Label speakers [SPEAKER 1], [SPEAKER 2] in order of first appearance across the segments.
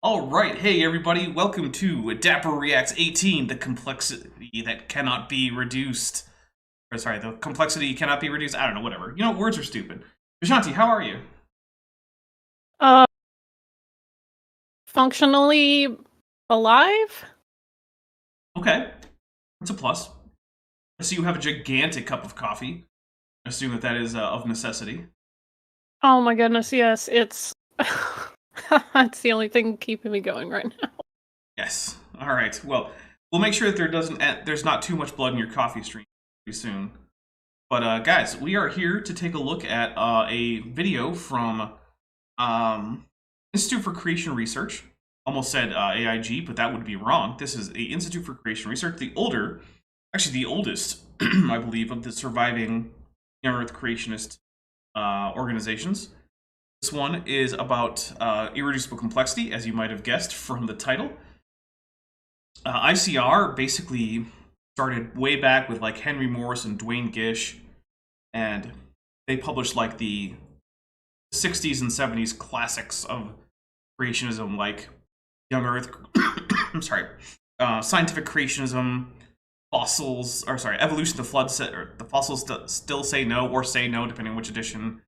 [SPEAKER 1] Alright, hey everybody, welcome to Dapper Reacts 18, the complexity that cannot be reduced. Or sorry, the complexity cannot be reduced, I don't know, whatever. You know, words are stupid. Vishanti, how are you?
[SPEAKER 2] Functionally alive?
[SPEAKER 1] Okay, that's a plus. I see you have a gigantic cup of coffee. I assume that is of necessity.
[SPEAKER 2] Oh my goodness, yes, it's... it's the only thing keeping me going right now.
[SPEAKER 1] Yes, alright, well, we'll make sure that there's not too much blood in your coffee stream pretty soon. But guys, we are here to take a look at a video from Institute for Creation Research. Almost said AIG, but that would be wrong. This is the Institute for Creation Research, the oldest, I believe, of the surviving young Earth creationist organizations. This one is about irreducible complexity, as you might have guessed from the title. ICR basically started way back with like Henry Morris and Dwayne Gish, and they published like the 60s and 70s classics of creationism, like young Earth, I'm sorry, scientific creationism, fossils, or sorry, evolution, the flood set, or the fossils still say no or say no, depending on which edition.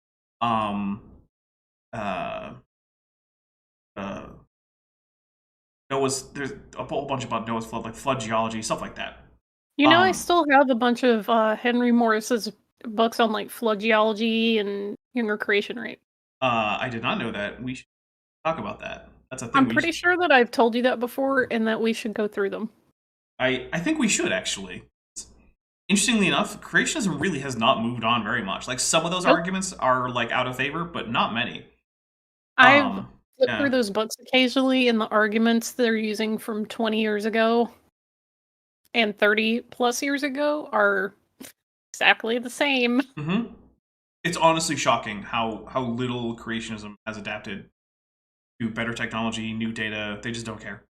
[SPEAKER 1] There's a whole bunch about Noah's flood, like flood geology, stuff like that.
[SPEAKER 2] You know, I still have a bunch of Henry Morris's books on like flood geology and younger creation rate.
[SPEAKER 1] I did not know that. We should talk about that. That's a thing.
[SPEAKER 2] I'm pretty sure that I've told you that before, and that we should go through them.
[SPEAKER 1] I think we should, actually. Interestingly enough, creationism really has not moved on very much. Like, some of those arguments are like out of favor, but not many.
[SPEAKER 2] I've flipped through those books occasionally, and the arguments they're using from 20 years ago and 30 plus years ago are exactly the same.
[SPEAKER 1] Mm-hmm. It's honestly shocking how little creationism has adapted to better technology, new data. They just don't care.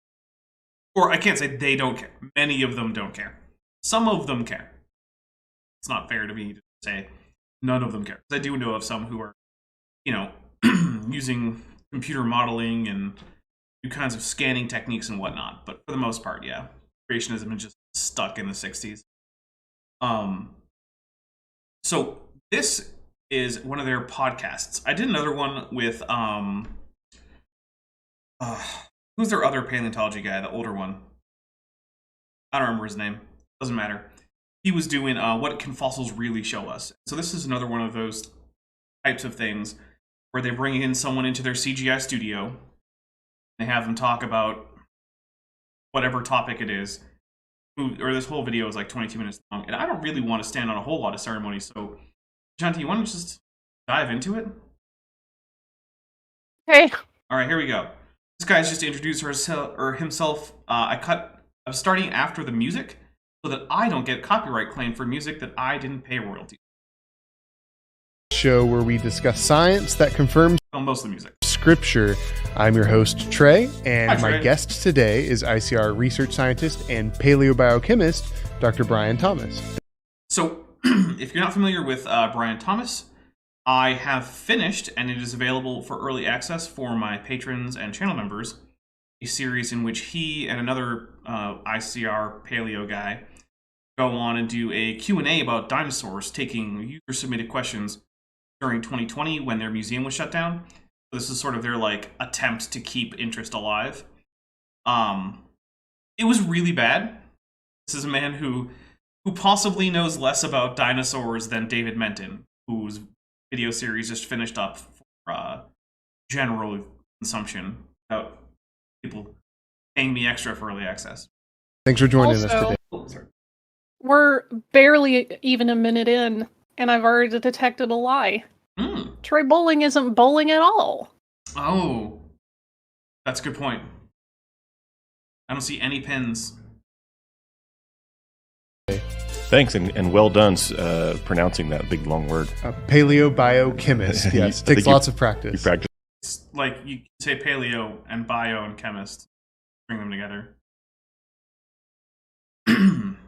[SPEAKER 1] Or I can't say they don't care. Many of them don't care. Some of them care. It's not fair to me to say none of them care. I do know of some who are, you know, using computer modeling and new kinds of scanning techniques and whatnot. But for the most part, yeah, creationism is just stuck in the 60s. So this is one of their podcasts. I did another one with who's their other paleontology guy, the older one? I don't remember his name. Doesn't matter. He was doing what can fossils really show us? So this is another one of those types of things where they bring in someone into their CGI studio. They have them talk about whatever topic it is. Or this whole video is like 22 minutes long. And I don't really want to stand on a whole lot of ceremony. So, Shanti, you want to just dive into it?
[SPEAKER 2] Okay.
[SPEAKER 1] All right, here we go. This guy's just to introduce himself. I'm starting after the music so that I don't get copyright claim for music that I didn't pay royalty.
[SPEAKER 3] Show where we discuss science that confirms
[SPEAKER 1] most of the music.
[SPEAKER 3] Scripture. I'm your host, Trey, and
[SPEAKER 1] Hi, Trey.
[SPEAKER 3] My guest today is ICR research scientist and paleobiochemist, Dr. Brian Thomas.
[SPEAKER 1] So, if you're not familiar with Brian Thomas, I have finished, and it is available for early access for my patrons and channel members, a series in which he and another ICR paleo guy go on and do a Q&A about dinosaurs, taking user-submitted questions during 2020 when their museum was shut down. So this is sort of their like attempt to keep interest alive. It was really bad. This is a man who possibly knows less about dinosaurs than David Menton, whose video series just finished up for general consumption without people paying me extra for early access.
[SPEAKER 3] Thanks for joining us today.
[SPEAKER 1] Oh, sorry.
[SPEAKER 2] We're barely even a minute in, and I've already detected a lie. Troy Bowling isn't bowling at all.
[SPEAKER 1] Oh, that's a good point. I don't see any pins.
[SPEAKER 4] Thanks, and well done pronouncing that big long word.
[SPEAKER 3] Paleobiochemist. Yes, takes lots of practice.
[SPEAKER 4] You practice.
[SPEAKER 1] It's like you say paleo and bio and chemist. Bring them together.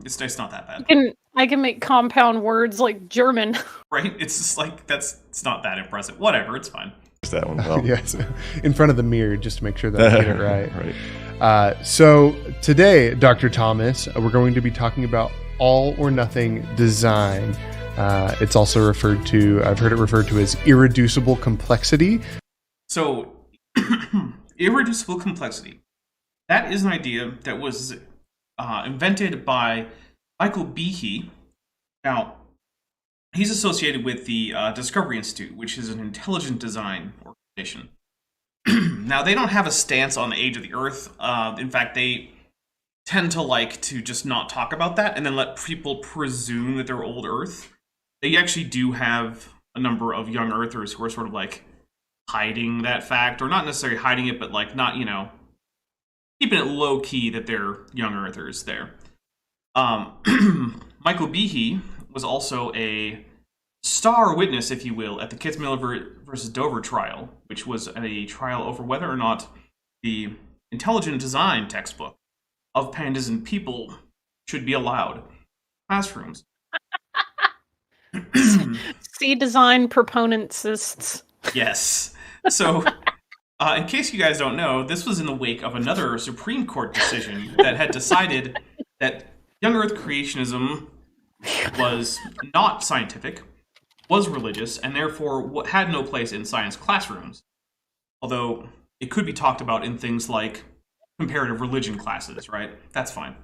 [SPEAKER 1] It's not that bad.
[SPEAKER 2] I can make compound words like German.
[SPEAKER 1] Right? It's just like, it's not that impressive. Whatever, it's fine.
[SPEAKER 4] That one well.
[SPEAKER 3] Yes, in front of the mirror, just to make sure that I get it right.
[SPEAKER 4] Right.
[SPEAKER 3] So today, Dr. Thomas, we're going to be talking about all or nothing design. It's also referred to, I've heard it referred to as irreducible complexity.
[SPEAKER 1] So, irreducible complexity. That is an idea that was invented by Michael Behe. Now, he's associated with the Discovery Institute, which is an intelligent design organization. Now, they don't have a stance on the age of the Earth. In fact, they tend to like to just not talk about that and then let people presume that they're old Earth. They actually do have a number of young Earthers who are sort of like hiding that fact, or not necessarily hiding it, but like not, keeping it low key that they're young Earthers there. Michael Behe was also a star witness, if you will, at the Kitzmiller versus Dover trial, which was a trial over whether or not the intelligent design textbook of pandas and people should be allowed in classrooms.
[SPEAKER 2] See design proponentsists.
[SPEAKER 1] Yes. So, in case you guys don't know, this was in the wake of another Supreme Court decision that had decided that young Earth creationism was not scientific, was religious, and therefore had no place in science classrooms. Although it could be talked about in things like comparative religion classes, right? That's fine.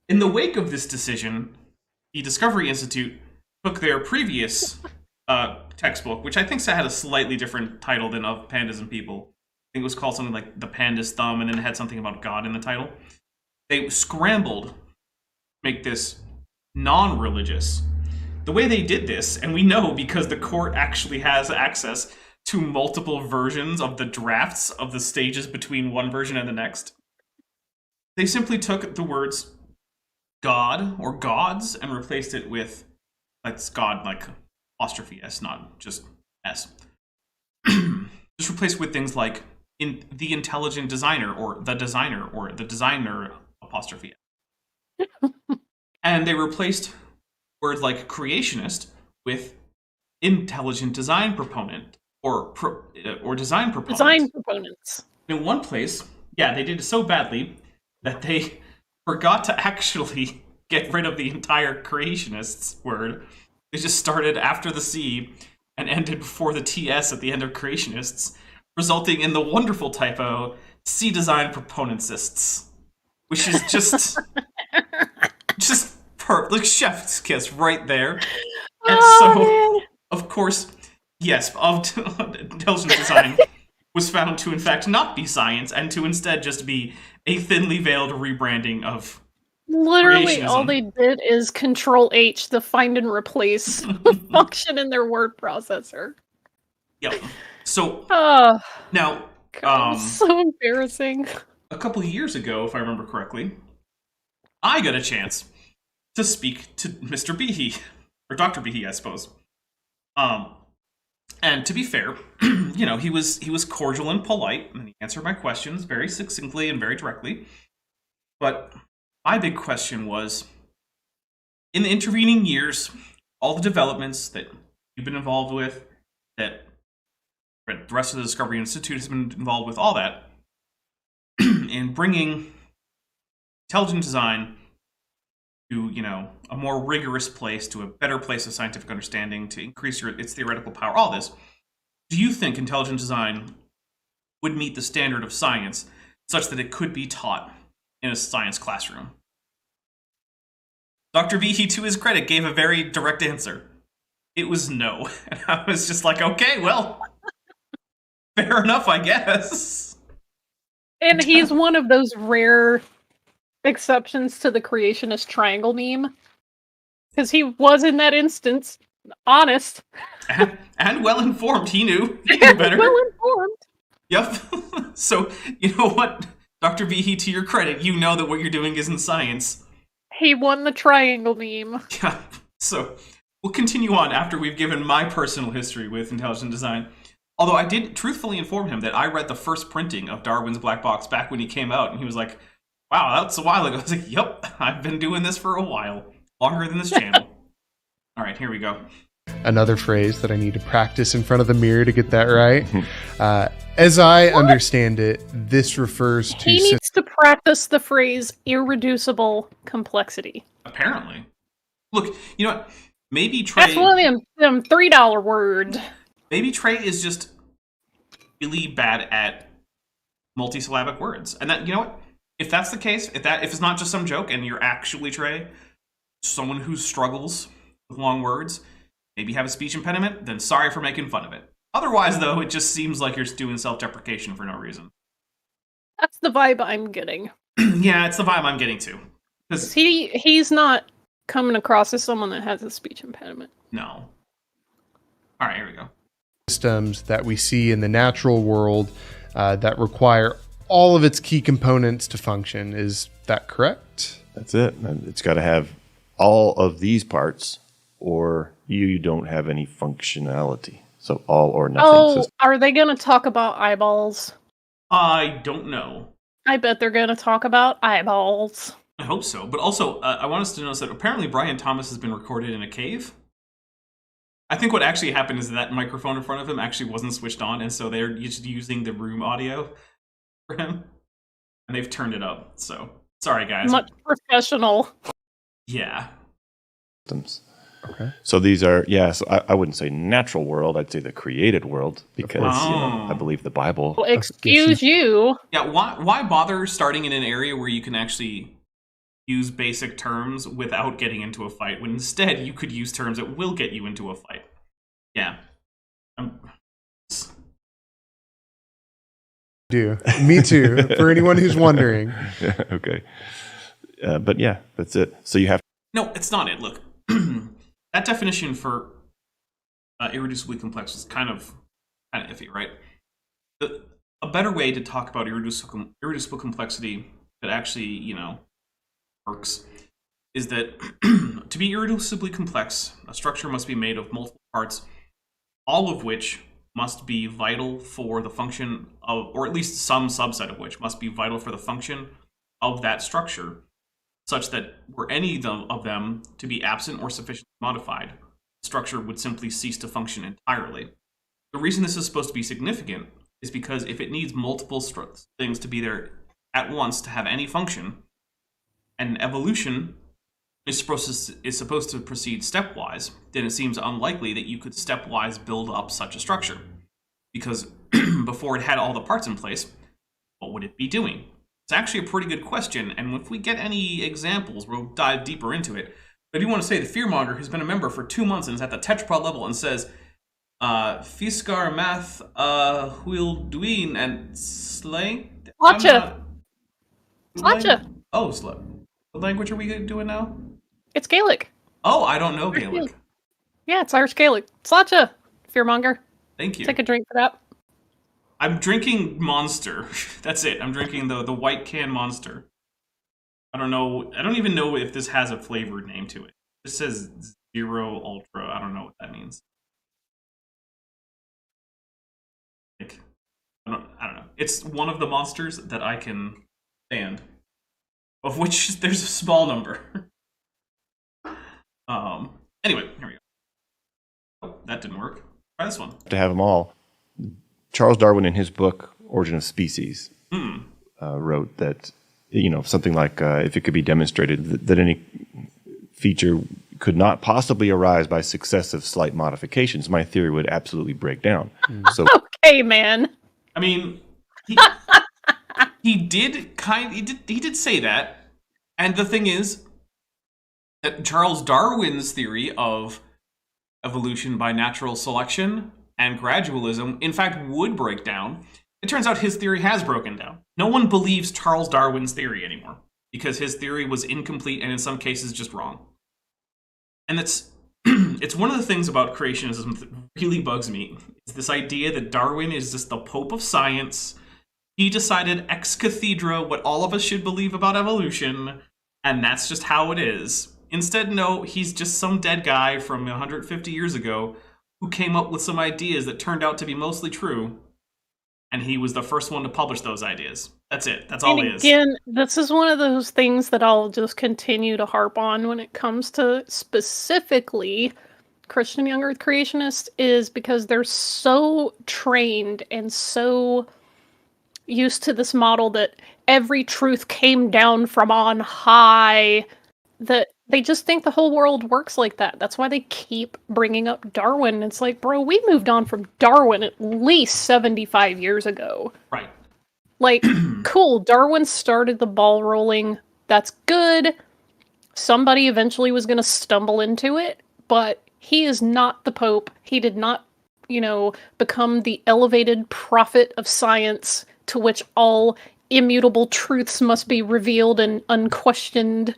[SPEAKER 1] In the wake of this decision, the Discovery Institute took their previous textbook, which I think had a slightly different title than Of Pandas and People. I think it was called something like The Panda's Thumb, and then it had something about God in the title. They scrambled to make this non-religious. The way they did this, and we know because the court actually has access to multiple versions of the drafts of the stages between one version and the next, they simply took the words God or gods and replaced it with, that's God, like apostrophe S, not just S. Just replaced with things like in the intelligent designer or the designer apostrophe S. And they replaced words like creationist with intelligent design proponent or design proponent.
[SPEAKER 2] Design proponents.
[SPEAKER 1] In one place, yeah, they did it so badly that they forgot to actually get rid of the entire creationists word. They just started after the C and ended before the TS at the end of creationists, resulting in the wonderful typo C design proponentsists, which is just perfect, like chef's kiss right there. And of course, yes, intelligent design was found to in fact not be science and to instead just be a thinly veiled rebranding of
[SPEAKER 2] literally
[SPEAKER 1] creationism.
[SPEAKER 2] All they did is Control H the find and replace function in their word processor.
[SPEAKER 1] Yep. So now,
[SPEAKER 2] God, so embarrassing.
[SPEAKER 1] A couple of years ago, if I remember correctly, I got a chance to speak to Mr. Behe, or Dr. Behe, I suppose. And to be fair, he was cordial and polite, and he answered my questions very succinctly and very directly. But my big question was, in the intervening years, all the developments that you've been involved with, that the rest of the Discovery Institute has been involved with, all that, in bringing intelligent design to, a more rigorous place, to a better place of scientific understanding, to increase its theoretical power, all this. Do you think intelligent design would meet the standard of science such that it could be taught in a science classroom? Dr. Behe, to his credit, gave a very direct answer. It was no. And I was just like, okay, well, fair enough, I guess.
[SPEAKER 2] And he's one of those rare exceptions to the creationist triangle meme. Because he was, in that instance, honest.
[SPEAKER 1] And well-informed. He knew better.
[SPEAKER 2] Well-informed.
[SPEAKER 1] Yep. So, you know what, Dr. Behe, to your credit, you know that what you're doing isn't science.
[SPEAKER 2] He won the triangle meme.
[SPEAKER 1] Yeah. So, we'll continue on after we've given my personal history with intelligent design. Although I did truthfully inform him that I read the first printing of Darwin's Black Box back when he came out, and he was like, Wow, that's a while ago. I was like, yep, I've been doing this for a while. Longer than this channel. All right, here we go.
[SPEAKER 3] Another phrase that I need to practice in front of the mirror to get that right. As I understand it, this refers to...
[SPEAKER 2] He needs to practice the phrase irreducible complexity.
[SPEAKER 1] Apparently. Look, you know what? Maybe Trey...
[SPEAKER 2] That's one of them $3 words.
[SPEAKER 1] Maybe Trey is just really bad at multisyllabic words. And that, you know what? If that's the case, if it's not just some joke and you're actually Trey, someone who struggles with long words, maybe have a speech impediment, then sorry for making fun of it. Otherwise, though, it just seems like you're doing self-deprecation for no reason.
[SPEAKER 2] That's the vibe I'm getting.
[SPEAKER 1] Yeah, it's the vibe I'm getting too.
[SPEAKER 2] He's not coming across as someone that has a speech impediment.
[SPEAKER 1] No. All right, here we go.
[SPEAKER 3] Systems that we see in the natural world that require all of its key components to function. Is that correct?
[SPEAKER 4] That's it. It's got to have all of these parts, or you don't have any functionality. So all or nothing.
[SPEAKER 2] Oh, are they going to talk about eyeballs?
[SPEAKER 1] I don't know.
[SPEAKER 2] I bet they're going to talk about eyeballs.
[SPEAKER 1] I hope so. But also, I want us to notice that apparently Brian Thomas has been recorded in a cave. I think what actually happened is that microphone in front of him actually wasn't switched on, and so they're just using the room audio for him. And they've turned it up, so sorry, guys.
[SPEAKER 2] Much professional.
[SPEAKER 1] Yeah.
[SPEAKER 3] Okay.
[SPEAKER 4] So these are, so I wouldn't say natural world, I'd say the created world, because I believe the Bible.
[SPEAKER 2] Well, excuse you.
[SPEAKER 1] Yeah, why bother starting in an area where you can actually use basic terms without getting into a fight, when instead you could use terms that will get you into a fight? Yeah.
[SPEAKER 3] Me too, for anyone who's wondering.
[SPEAKER 4] Okay. But yeah, that's it. So you have...
[SPEAKER 1] No, it's not it. Look, that definition for irreducibly complex is kind of iffy, right? A better way to talk about irreducible complexity that actually, works is that to be irreducibly complex, a structure must be made of multiple parts, all of which must be vital for the function of, or at least some subset of which must be vital for the function of that structure, such that were any of them to be absent or sufficiently modified, the structure would simply cease to function entirely. The reason this is supposed to be significant is because if it needs multiple things to be there at once to have any function, and evolution is supposed to proceed stepwise, then it seems unlikely that you could stepwise build up such a structure. Because before it had all the parts in place, what would it be doing? It's actually a pretty good question, and if we get any examples, we'll dive deeper into it. But if you want to say the Fearmonger has been a member for 2 months and is at the tetrapod level and says, Fiskar Math Huilduin and Slay?
[SPEAKER 2] Slacha!
[SPEAKER 1] Oh, Slut. What language are we doing now?
[SPEAKER 2] It's Gaelic.
[SPEAKER 1] Oh, I don't know Gaelic.
[SPEAKER 2] Yeah, it's Irish Gaelic. Slacha, Fearmonger.
[SPEAKER 1] Thank you.
[SPEAKER 2] Take a drink for that.
[SPEAKER 1] I'm drinking Monster. That's it. I'm drinking the white can Monster. I don't know. I don't even know if this has a flavored name to it. This says Zero Ultra. I don't know what that means. Like, I don't know. It's one of the monsters that I can stand, of which there's a small number. Anyway, here we go. Oh, that didn't work. Try this one.
[SPEAKER 4] To have them all. Charles Darwin, in his book Origin of Species, wrote that something like if it could be demonstrated that any feature could not possibly arise by successive slight modifications, my theory would absolutely break down. So
[SPEAKER 2] okay, man.
[SPEAKER 1] I mean, he did say that, and the thing is that Charles Darwin's theory of evolution by natural selection and gradualism, in fact, would break down. It turns out his theory has broken down. No one believes Charles Darwin's theory anymore because his theory was incomplete and in some cases just wrong. And it's one of the things about creationism that really bugs me. It's this idea that Darwin is just the Pope of science. He decided ex cathedra what all of us should believe about evolution, and that's just how it is. Instead, no, he's just some dead guy from 150 years ago who came up with some ideas that turned out to be mostly true, and he was the first one to publish those ideas. That's it. That's all it is.
[SPEAKER 2] Again, this is one of those things that I'll just continue to harp on when it comes to specifically Christian young earth creationists, is because they're so trained and so used to this model that every truth came down from on high, that they just think the whole world works like that. That's why they keep bringing up Darwin. It's like, bro, we moved on from Darwin at least 75 years ago.
[SPEAKER 1] Right.
[SPEAKER 2] Like, cool, Darwin started the ball rolling. That's good. Somebody eventually was going to stumble into it, but he is not the Pope. He did not, become the elevated prophet of science to which all immutable truths must be revealed and unquestioned.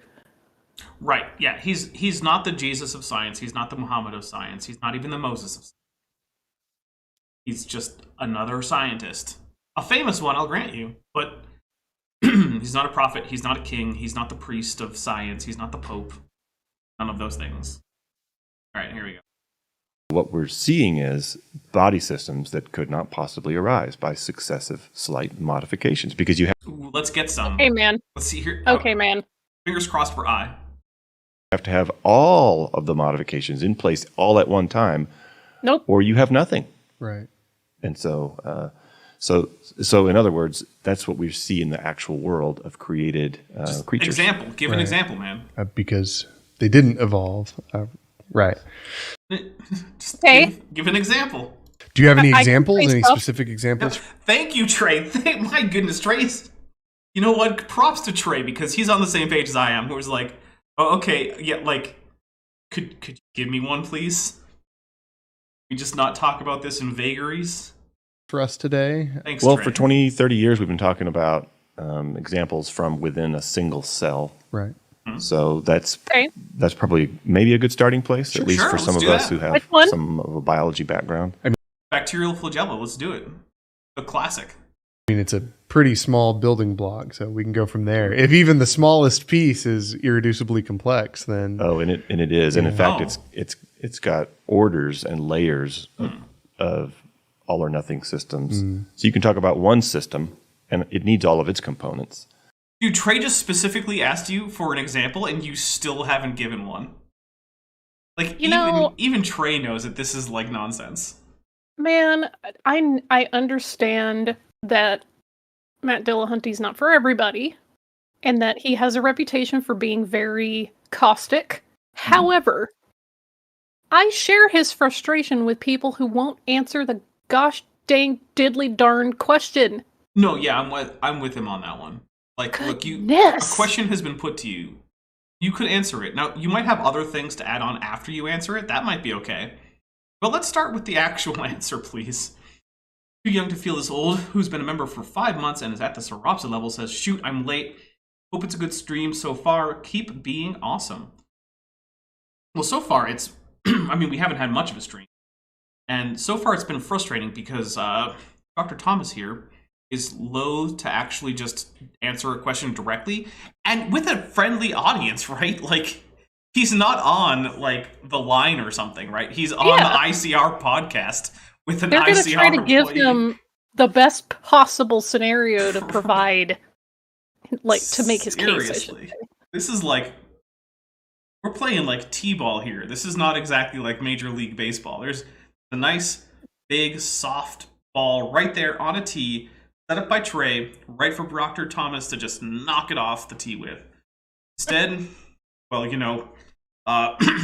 [SPEAKER 1] Right, yeah. He's not the Jesus of science. He's not the Muhammad of science. He's not even the Moses of science. He's just another scientist. A famous one, I'll grant you, but he's not a prophet. He's not a king. He's not the priest of science. He's not the Pope. None of those things. All right, here we go.
[SPEAKER 4] What we're seeing is body systems that could not possibly arise by successive slight modifications, because you have...
[SPEAKER 1] Ooh, let's get some.
[SPEAKER 2] Hey, man.
[SPEAKER 1] Let's see here.
[SPEAKER 2] Okay, man.
[SPEAKER 1] Fingers crossed for I.
[SPEAKER 4] have to have all of the modifications in place all at one time.
[SPEAKER 2] Nope.
[SPEAKER 4] Or you have nothing.
[SPEAKER 3] Right.
[SPEAKER 4] And so, so in other words, that's what we see in the actual world of created creatures.
[SPEAKER 1] Example. Give an example, man.
[SPEAKER 3] Because they didn't evolve. Right.
[SPEAKER 2] Okay.
[SPEAKER 1] Give an example.
[SPEAKER 3] Do you have any examples?
[SPEAKER 2] Any
[SPEAKER 3] specific examples?
[SPEAKER 1] Thank you, Trey. My goodness, Trey's... You know what? Props to Trey, because he's on the same page as I am, who was like, oh, okay, yeah, like, could you give me one, please? We just not talk about this in vagaries?
[SPEAKER 3] For us today?
[SPEAKER 1] Thanks,
[SPEAKER 4] Well,
[SPEAKER 1] Trey.
[SPEAKER 4] for 20, 30 years, we've been talking about examples from within a single cell.
[SPEAKER 3] Right.
[SPEAKER 4] So that's
[SPEAKER 2] Okay.
[SPEAKER 4] that's probably maybe a good starting place, at least for some of us who have
[SPEAKER 2] Which one?
[SPEAKER 4] some of a biology background.
[SPEAKER 1] Bacterial flagella, let's do it. The classic.
[SPEAKER 3] I mean, it's a pretty small building block, so we can go from there. If even the smallest piece is irreducibly complex, then
[SPEAKER 4] Oh, and it is, and in fact, it's got orders and layers of all or nothing systems. So you can talk about one system, and it needs all of its components.
[SPEAKER 1] Dude, Trey just specifically asked you for an example, and you still haven't given one. Like, even Trey knows that this is, like, nonsense.
[SPEAKER 2] Man, I understand that Matt Dillahunty's not for everybody, and that he has a reputation for being very caustic. However, I share his frustration with people who won't answer the gosh dang diddly darn question.
[SPEAKER 1] No, yeah, I'm with him on that one. Like, look, a question has been put to you. You could answer it. Now, you might have other things to add on after you answer it. That might be okay. But let's start with the actual answer, please. Too young to feel this old, who's been a member for 5 months and is at the Sauropods level, says, shoot, I'm late. Hope it's a good stream so far. Keep being awesome. Well, so far, it's... I mean, we haven't had much of a stream. And so far, it's been frustrating because Dr. Thomas here is loath to actually just answer a question directly. And with a friendly audience, right? Like, he's not on, like, The Line or something, right? He's on the ICR podcast with an ICR employee. They're going to try to give
[SPEAKER 2] him the best possible scenario to provide, like, to make his case.
[SPEAKER 1] Seriously. This is like... We're playing, like, T-ball here. This is not exactly like Major League Baseball. There's a nice, big, soft ball right there on a tee, set up by Trey, right for Dr. Thomas to just knock it off the tee with. Instead, well,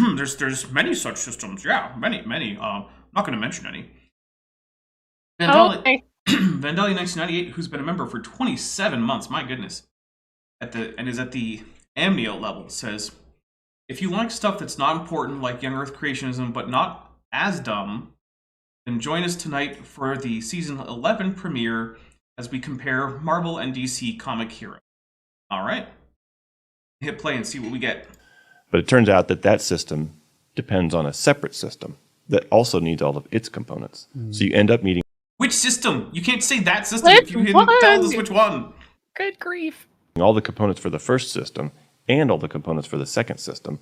[SPEAKER 1] there's many such systems. Yeah, many. I'm not going to mention any.
[SPEAKER 2] Okay.
[SPEAKER 1] Vandali 1998, who's been a member for 27 months, my goodness, and is at the amnio level, says, if you like stuff that's not important, like young Earth creationism, but not as dumb, then join us tonight for the season 11 premiere as we compare Marvel and DC comic heroes. All right. Hit play and see what we get.
[SPEAKER 4] But it turns out that system depends on a separate system that also needs all of its components. So you end up meeting...
[SPEAKER 1] Which system? You can't say that system if you didn't tell us which one.
[SPEAKER 2] Good grief.
[SPEAKER 4] All the components for the first system and all the components for the second system.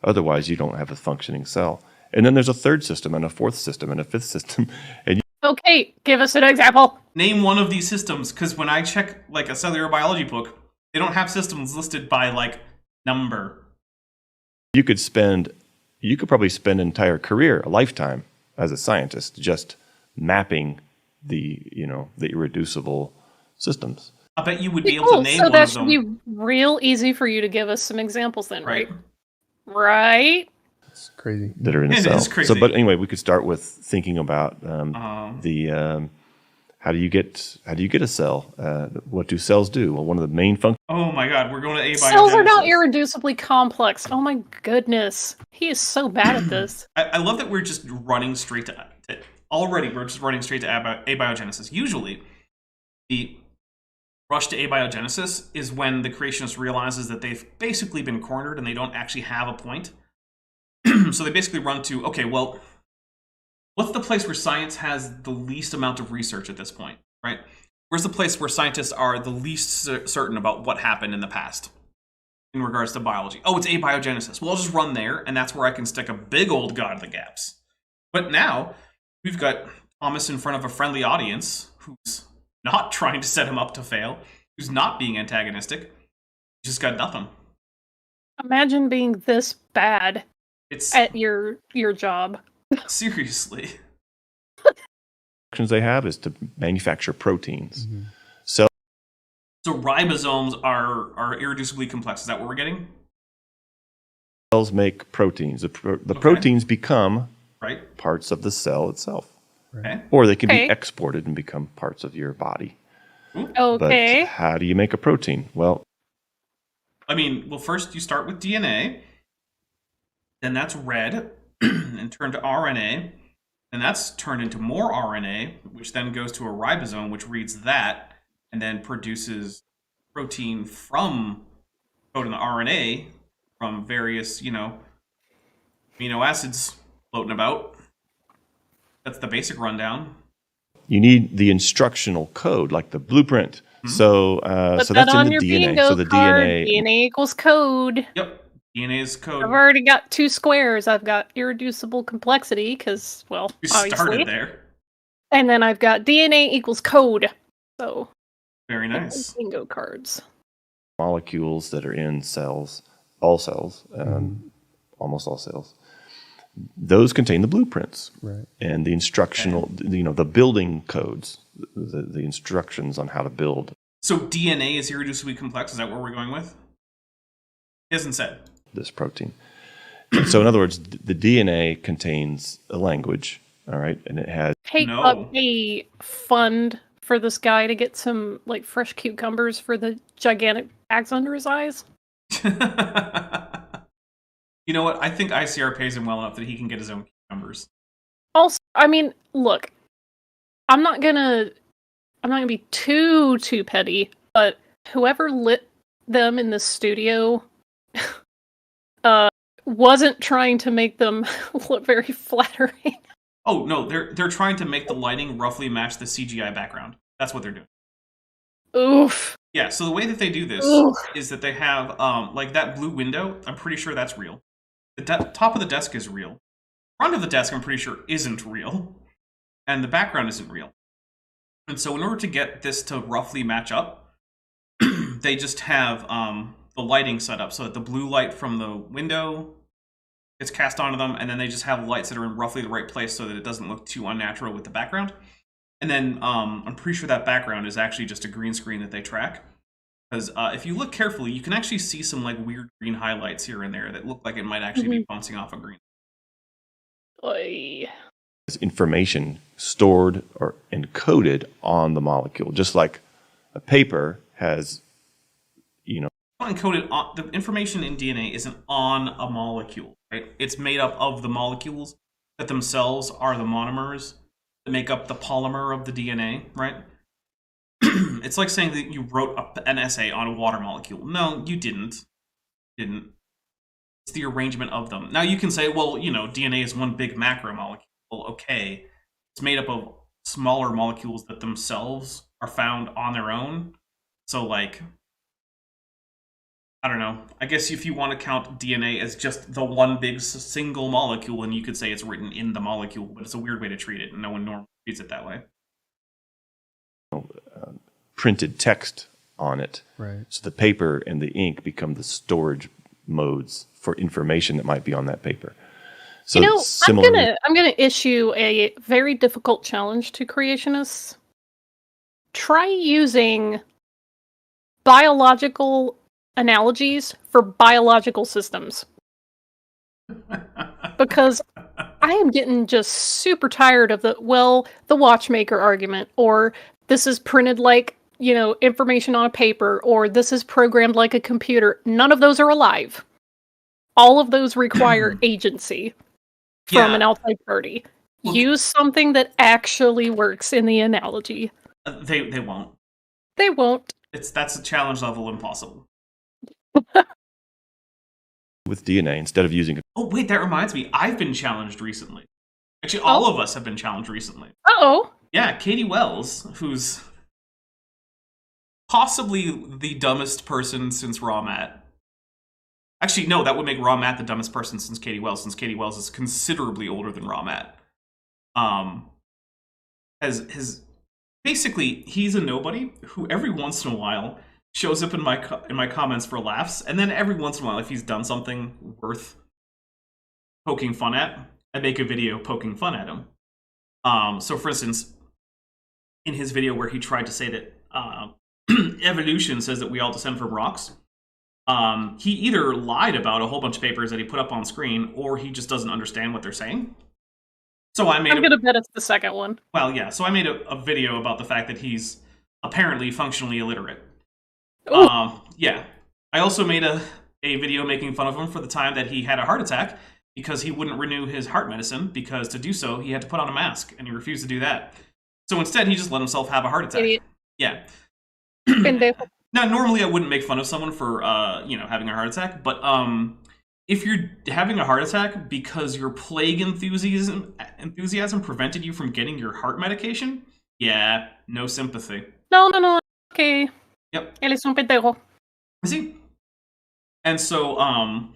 [SPEAKER 4] Otherwise, you don't have a functioning cell. And then there's a third system and a fourth system and a fifth system. And
[SPEAKER 2] Okay, give us an example.
[SPEAKER 1] Name one of these systems, because when I check like a cellular biology book, they don't have systems listed by like number.
[SPEAKER 4] You could probably spend an entire career, a lifetime, as a scientist, just mapping the irreducible systems.
[SPEAKER 1] I bet you would be able to name one of them.
[SPEAKER 2] So that should be real easy for you to give us some examples then, right? Right?
[SPEAKER 3] It's crazy.
[SPEAKER 4] That are in a cell. It is crazy. So, but anyway, we could start with thinking about how do you get a cell? What do cells do? Well, one of the main functions.
[SPEAKER 1] Oh my God, we're going to abiogenesis.
[SPEAKER 2] Cells are not irreducibly complex. Oh my goodness, he is so bad at this.
[SPEAKER 1] I love that we're just running straight to abiogenesis. Usually, the rush to abiogenesis is when the creationist realizes that they've basically been cornered and they don't actually have a point. So they basically run to, okay, well, what's the place where science has the least amount of research at this point, right? Where's the place where scientists are the least certain about what happened in the past in regards to biology? Oh, it's abiogenesis. Well, I'll just run there, and that's where I can stick a big old God of the gaps. But now, we've got Thomas in front of a friendly audience who's not trying to set him up to fail, who's not being antagonistic, just got nothing.
[SPEAKER 2] Imagine being this bad at your job.
[SPEAKER 1] Seriously.
[SPEAKER 4] They have is to manufacture proteins.
[SPEAKER 3] Mm-hmm.
[SPEAKER 1] So ribosomes are irreducibly complex. Is that what we're getting?
[SPEAKER 4] Cells make proteins. The proteins become parts of the cell itself.
[SPEAKER 1] Okay.
[SPEAKER 4] Or they can be exported and become parts of your body.
[SPEAKER 2] Okay.
[SPEAKER 4] But how do you make a protein? Well,
[SPEAKER 1] first you start with DNA, then that's read and turned to RNA, and that's turned into more RNA, which then goes to a ribosome, which reads that, and then produces protein from coding the RNA from various, amino acids floating about. That's the basic rundown.
[SPEAKER 4] You need the instructional code, like the blueprint.
[SPEAKER 1] Mm-hmm.
[SPEAKER 4] So that's in the DNA. So the DNA
[SPEAKER 2] equals code.
[SPEAKER 1] Yep. DNA is code.
[SPEAKER 2] I've already got 2 squares. I've got irreducible complexity because, well,
[SPEAKER 1] you
[SPEAKER 2] obviously.
[SPEAKER 1] Started there.
[SPEAKER 2] And then I've got DNA equals code. So
[SPEAKER 1] very nice.
[SPEAKER 2] Bingo cards.
[SPEAKER 4] Molecules that are in cells, all cells, almost all cells. Those contain the blueprints,
[SPEAKER 3] right? And
[SPEAKER 4] the instructional, the building codes, the instructions on how to build.
[SPEAKER 1] So DNA is irreducibly complex. Is that what we're going with? He hasn't said.
[SPEAKER 4] This protein. So in other words, the DNA contains a language, all right, and it has.
[SPEAKER 2] Take up a fund for this guy to get some fresh cucumbers for the gigantic bags under his eyes.
[SPEAKER 1] You know what? I think ICR pays him well enough that he can get his own cucumbers.
[SPEAKER 2] Also, look, I'm not gonna be too petty, but whoever lit them in the studio wasn't trying to make them look very flattering.
[SPEAKER 1] Oh no, they're trying to make the lighting roughly match the CGI background. That's what they're doing.
[SPEAKER 2] Oof.
[SPEAKER 1] Yeah, so the way that they do this is that they have that blue window. I'm pretty sure that's real. The top of the desk is real. Front of the desk, I'm pretty sure, isn't real, and the background isn't real. And so, in order to get this to roughly match up, they just have the lighting set up so that the blue light from the window gets cast onto them, and then they just have lights that are in roughly the right place so that it doesn't look too unnatural with the background. And then I'm pretty sure that background is actually just a green screen that they track. Because if you look carefully, you can actually see some weird green highlights here and there that look like it might actually be bouncing off a green.
[SPEAKER 2] Oy.
[SPEAKER 4] Information stored or encoded on the molecule, just like a paper has,
[SPEAKER 1] encoded on the information in DNA isn't on a molecule, right? It's made up of the molecules that themselves are the monomers that make up the polymer of the DNA, right? It's like saying that you wrote an essay on a water molecule. No, you didn't. It's the arrangement of them. Now you can say, well, DNA is one big macromolecule. Well, okay. It's made up of smaller molecules that themselves are found on their own. So, I don't know. I guess if you want to count DNA as just the one big single molecule, then you could say it's written in the molecule, but it's a weird way to treat it, and no one normally use it that way.
[SPEAKER 4] Printed text on it.
[SPEAKER 3] Right.
[SPEAKER 4] So the paper and the ink become the storage modes for information that might be on that paper. So
[SPEAKER 2] I'm gonna issue a very difficult challenge to creationists. Try using biological analogies for biological systems. Because I am getting just super tired of the watchmaker argument, or this is printed like, information on a paper, or this is programmed like a computer. None of those are alive. All of those require agency from an outside party. Well, use something that actually works in the analogy.
[SPEAKER 1] They won't.
[SPEAKER 2] They won't.
[SPEAKER 1] That's a challenge level impossible.
[SPEAKER 4] With DNA instead of using it.
[SPEAKER 1] Oh, wait, that reminds me. I've been challenged recently. Actually, all of us have been challenged recently.
[SPEAKER 2] Uh-oh.
[SPEAKER 1] Yeah, Katie Wells, who's possibly the dumbest person since Raw Matt. Actually, no, that would make Raw Matt the dumbest person since Katie Wells is considerably older than Raw Matt. Basically, he's a nobody who every once in a while shows up in my comments for laughs, and then every once in a while, if he's done something worth poking fun at, I make a video poking fun at him. So, for instance, in his video where he tried to say that evolution says that we all descend from rocks, he either lied about a whole bunch of papers that he put up on screen, or he just doesn't understand what they're saying. So I'm gonna
[SPEAKER 2] bet it's the second one.
[SPEAKER 1] Well, yeah. So I made a video about the fact that he's apparently functionally illiterate. Yeah. I also made a video making fun of him for the time that he had a heart attack because he wouldn't renew his heart medicine, because to do so he had to put on a mask, and he refused to do that. So instead he just let himself have a heart attack.
[SPEAKER 2] Idiot.
[SPEAKER 1] Yeah.
[SPEAKER 2] Pendejo.
[SPEAKER 1] Now, normally I wouldn't make fun of someone for having a heart attack, but if you're having a heart attack because your plague enthusiasm prevented you from getting your heart medication, yeah, no sympathy.
[SPEAKER 2] No. Okay.
[SPEAKER 1] Yep.
[SPEAKER 2] Él es un pendejo.
[SPEAKER 1] Is he? And so, and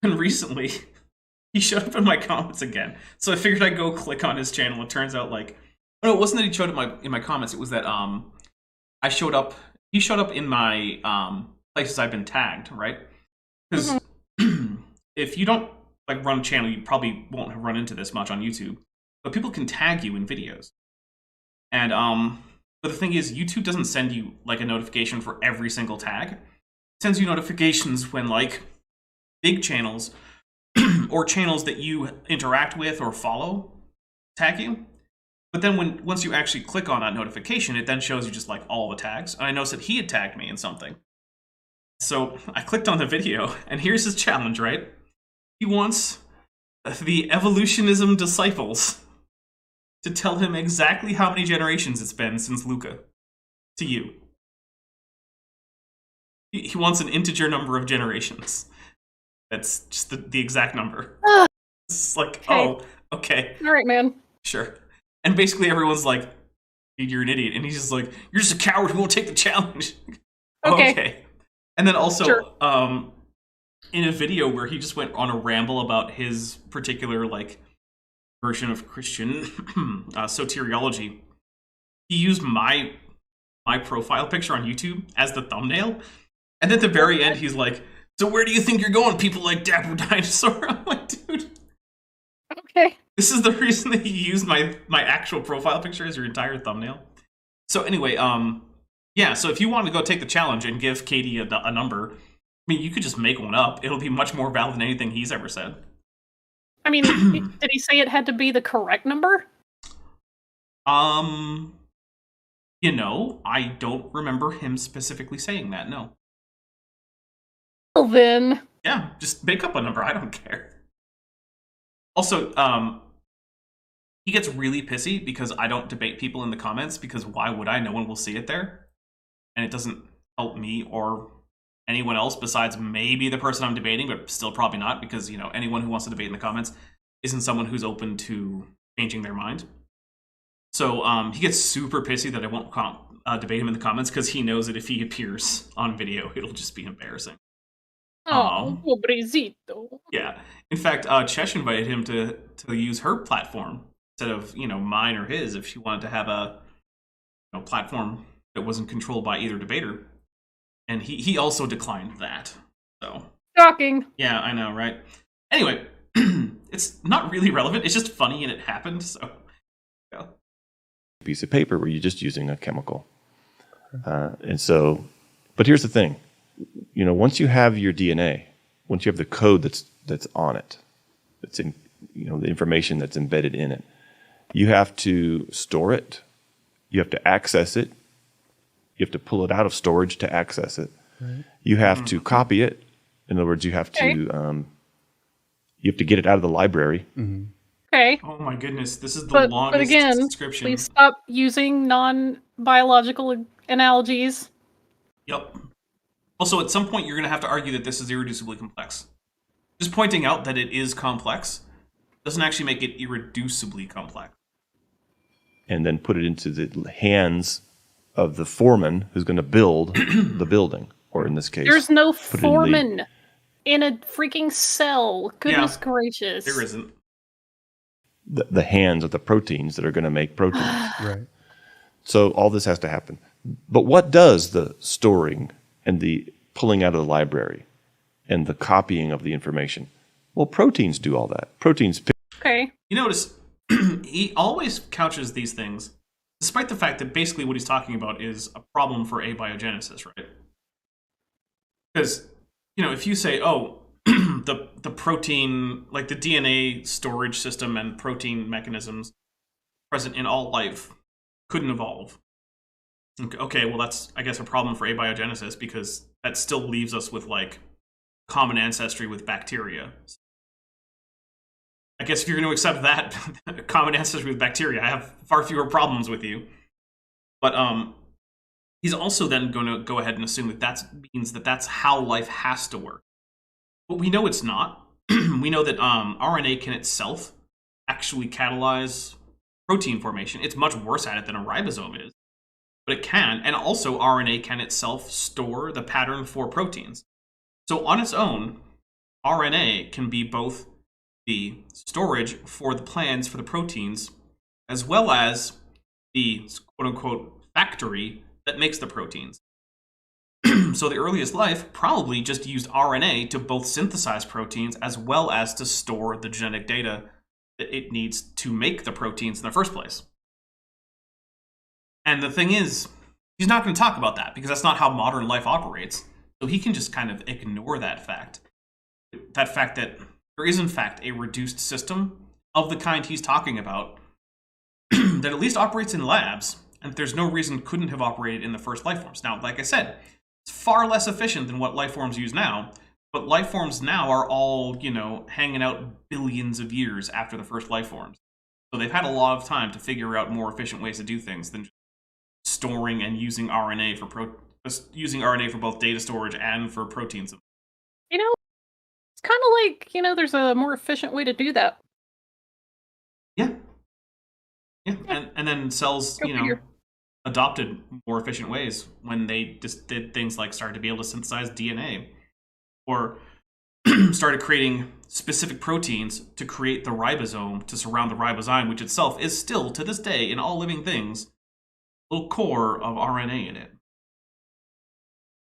[SPEAKER 1] recently, he showed up in my comments again. So I figured I'd go click on his channel. It turns out, it wasn't that he showed up in my comments. It was that he showed up in my places I've been tagged, right? Because if you don't run a channel, you probably won't have run into this much on YouTube. But people can tag you in videos. And but the thing is, YouTube doesn't send you a notification for every single tag. It sends you notifications when big channels or channels that you interact with or follow tag you. But then once you actually click on that notification, it then shows you just all the tags. And I noticed that he had tagged me in something. So I clicked on the video, and here's his challenge, right? He wants the evolutionism disciples to tell him exactly how many generations it's been since Luca to you. He wants an integer number of generations. That's just the exact number. It's okay. Oh, okay.
[SPEAKER 2] All right, man.
[SPEAKER 1] Sure. And basically everyone's like, dude, you're an idiot. And he's just like, you're just a coward who won't take the challenge. Okay. And then also, sure. In a video where he just went on a ramble about his particular, version of Christian soteriology, he used my profile picture on YouTube as the thumbnail. And at the very end, he's like, so where do you think you're going, people like Dapper Dinosaur? I'm like, dude.
[SPEAKER 2] Okay.
[SPEAKER 1] This is the reason that you used my actual profile picture as your entire thumbnail. So anyway, yeah, so if you want to go take the challenge and give Katie a number, you could just make one up. It'll be much more valid than anything he's ever said.
[SPEAKER 2] Did he say it had to be the correct number?
[SPEAKER 1] I don't remember him specifically saying that, no.
[SPEAKER 2] Well then.
[SPEAKER 1] Yeah, just make up a number, I don't care. Also, he gets really pissy because I don't debate people in the comments, because why would I? No one will see it there. And it doesn't help me or anyone else besides maybe the person I'm debating, but still probably not, because, anyone who wants to debate in the comments isn't someone who's open to changing their mind. So he gets super pissy that I won't debate him in the comments, because he knows that if he appears on video, it'll just be embarrassing.
[SPEAKER 2] Oh, pobrecito.
[SPEAKER 1] Yeah. In fact, Chesh invited him to use her platform instead of, mine or his, if she wanted to have a platform that wasn't controlled by either debater. And he also declined that. So
[SPEAKER 2] shocking.
[SPEAKER 1] Yeah, I know, right? Anyway, it's not really relevant. It's just funny and it happened. So yeah.
[SPEAKER 4] Piece of paper where you're just using a chemical. And so, but here's the thing, once you have your DNA, once you have the code that's on it, that's in, the information that's embedded in it, you have to store it, you have to access it, you have to pull it out of storage to access it, right. You have to copy it. In other words, you have to get it out of the library.
[SPEAKER 3] Mm-hmm.
[SPEAKER 2] Okay.
[SPEAKER 1] Oh my goodness, this is the longest
[SPEAKER 2] but again,
[SPEAKER 1] description.
[SPEAKER 2] Please stop using non-biological analogies.
[SPEAKER 1] Yep. Also, at some point, you're going to have to argue that this is irreducibly complex. Just pointing out that it is complex doesn't actually make it irreducibly complex.
[SPEAKER 4] And then put it into the hands of the foreman who's going to build the building, or in this case,
[SPEAKER 2] there's no foreman in a freaking cell. Goodness gracious,
[SPEAKER 1] there isn't.
[SPEAKER 4] The hands of the proteins that are going to make proteins.
[SPEAKER 3] Right.
[SPEAKER 4] So all this has to happen. But what does the storing and the pulling out of the library and the copying of the information? Well, proteins do all that. Proteins.
[SPEAKER 2] Okay.
[SPEAKER 1] You notice he always couches these things, despite the fact that basically what he's talking about is a problem for abiogenesis, right? Because, if you say, the protein, like the DNA storage system and protein mechanisms present in all life couldn't evolve. Okay, well that's, I guess, a problem for abiogenesis because that still leaves us with, common ancestry with bacteria. I guess if you're going to accept that, common ancestry with bacteria, I have far fewer problems with you. But he's also then going to go ahead and assume that means that that's how life has to work. But we know it's not. We know that RNA can itself actually catalyze protein formation. It's much worse at it than a ribosome is. But it can, and also RNA can itself store the pattern for proteins. So on its own, RNA can be both the storage for the plans for the proteins, as well as the quote-unquote factory that makes the proteins. So the earliest life probably just used RNA to both synthesize proteins as well as to store the genetic data that it needs to make the proteins in the first place. And the thing is, he's not going to talk about that because that's not how modern life operates. So he can just kind of ignore that fact. That fact that there is, in fact, a reduced system of the kind he's talking about that at least operates in labs, and there's no reason couldn't have operated in the first life forms. Now, like I said, it's far less efficient than what life forms use now, but life forms now are all, hanging out billions of years after the first life forms. So they've had a lot of time to figure out more efficient ways to do things than just storing and using RNA for both data storage and for proteins.
[SPEAKER 2] It's kind of like, there's a more efficient way to do that.
[SPEAKER 1] Yeah. And then cells, adopted more efficient ways when they just did things like started to be able to synthesize DNA or started creating specific proteins to create the ribosome to surround the ribozyme, which itself is still, to this day, in all living things, a little core of RNA in it.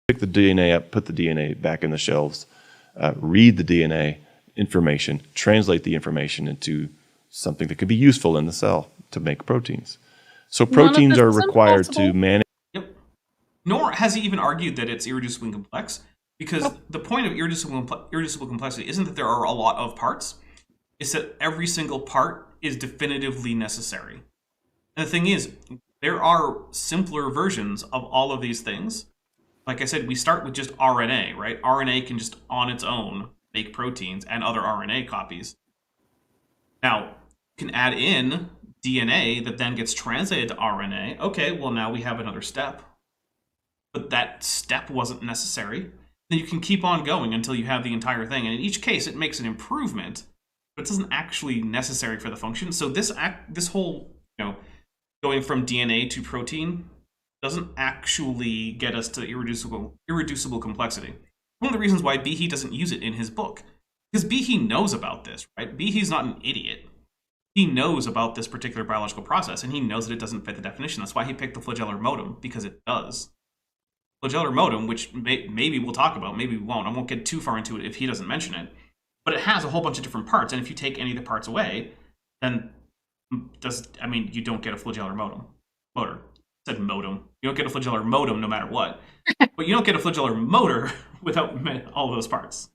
[SPEAKER 4] Pick the DNA up, put the DNA back in the shelves, read the DNA information, translate the information into something that could be useful in the cell to make proteins. So proteins are required to manage.
[SPEAKER 1] Yep. Nor has he even argued that it's irreducibly complex, because the point of irreducible complexity isn't that there are a lot of parts. It's that every single part is definitively necessary. And the thing is, there are simpler versions of all of these things. Like I said, we start with just RNA, right? RNA can just on its own make proteins and other RNA copies. Now, you can add in DNA that then gets translated to RNA. Okay, well now we have another step. But that step wasn't necessary. Then you can keep on going until you have the entire thing. And in each case, it makes an improvement, but it isn't actually necessary for the function. So this whole, going from DNA to protein doesn't actually get us to irreducible complexity. One of the reasons why Behe doesn't use it in his book, because Behe knows about this, right? Behe's not an idiot. he knows about this particular biological process, and he knows that it doesn't fit the definition. That's why he picked the flagellar modem, because it does. Flagellar modem, which maybe we'll talk about, maybe we won't. I won't get too far into it if he doesn't mention it. But it has a whole bunch of different parts, and if you take any of the parts away, then you don't get a flagellar motor. I said modem. You don't get a flagellar modem no matter what. But you don't get a flagellar motor without all those parts.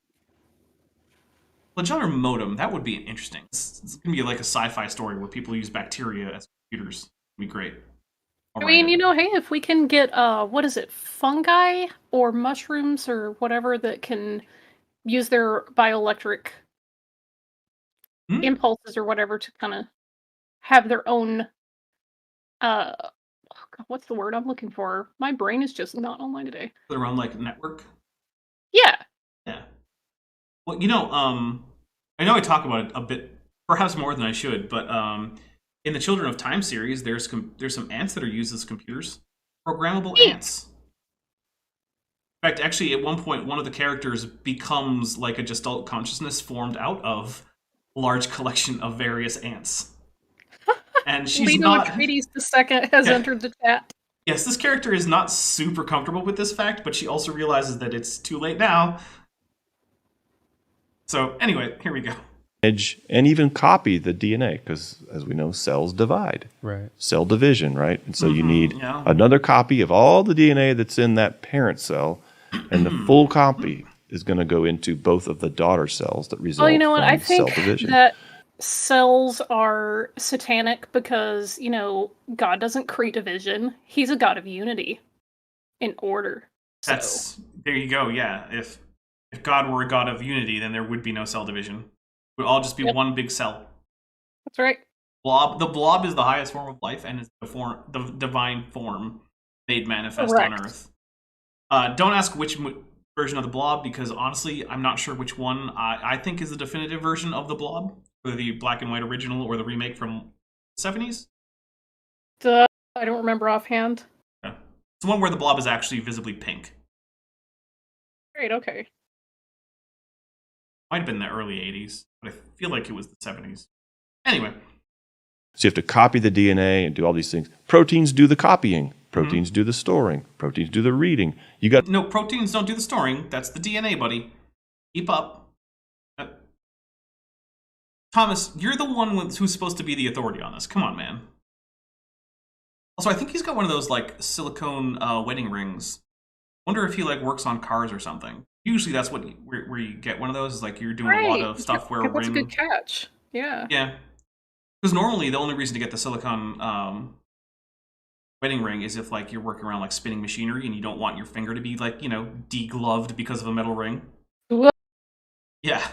[SPEAKER 1] Flagellar modem, that would be interesting. It's going to be like a sci-fi story where people use bacteria as computers. It'd be great.
[SPEAKER 2] Hey, if we can get, fungi or mushrooms or whatever that can use their bioelectric impulses or whatever to kind of have their own, what's the word I'm looking for? My brain is just not online today.
[SPEAKER 1] Their own, network?
[SPEAKER 2] Yeah.
[SPEAKER 1] Yeah. Well, I know I talk about it a bit, perhaps more than I should, but in the Children of Time series, there's some ants that are used as computers. Programmable ants. In fact, actually, at one point, one of the characters becomes like a Gestalt consciousness formed out of a large collection of various ants. And she's
[SPEAKER 2] Lino
[SPEAKER 1] not...
[SPEAKER 2] Atreides II has entered the chat.
[SPEAKER 1] Yes, this character is not super comfortable with this fact, but she also realizes that it's too late now. So, anyway, here we go.
[SPEAKER 4] And even copy the DNA, because, as we know, cells divide.
[SPEAKER 3] Right.
[SPEAKER 4] Cell division, right? And so you need another copy of all the DNA that's in that parent cell, and the full copy is going to go into both of the daughter cells that result
[SPEAKER 2] Well, you know what? I
[SPEAKER 4] from cell
[SPEAKER 2] think
[SPEAKER 4] division.
[SPEAKER 2] that cells are satanic because, God doesn't create division. He's a God of unity and order.
[SPEAKER 1] There you go, yeah. If God were a God of unity, then there would be no cell division. It would all just be one big cell.
[SPEAKER 2] That's right.
[SPEAKER 1] The blob is the highest form of life and is the divine form made manifest on Earth. Don't ask which version of the blob, because honestly, I'm not sure which one I think is the definitive version of the blob, whether the black and white original or the remake from the 70s.
[SPEAKER 2] I don't remember offhand.
[SPEAKER 1] Yeah. It's the one where the blob is actually visibly pink.
[SPEAKER 2] Great, okay.
[SPEAKER 1] Might have been the early 80s, but I feel like it was the 70s. Anyway.
[SPEAKER 4] So you have to copy the DNA and do all these things. Proteins do the copying. Proteins do the storing. Proteins do the reading.
[SPEAKER 1] No, proteins don't do the storing. That's the DNA, buddy. Keep up. Thomas, you're the one who's supposed to be the authority on this. Come on, man. Also, I think he's got one of those silicone wedding rings. Wonder if he works on cars or something. Usually that's where you get one of those, is you're doing a lot of stuff where a ring...
[SPEAKER 2] That's a good catch. Yeah.
[SPEAKER 1] Yeah. Because normally the only reason to get the silicone wedding ring is if you're working around spinning machinery and you don't want your finger to be degloved because of a metal ring.
[SPEAKER 2] What?
[SPEAKER 1] Yeah.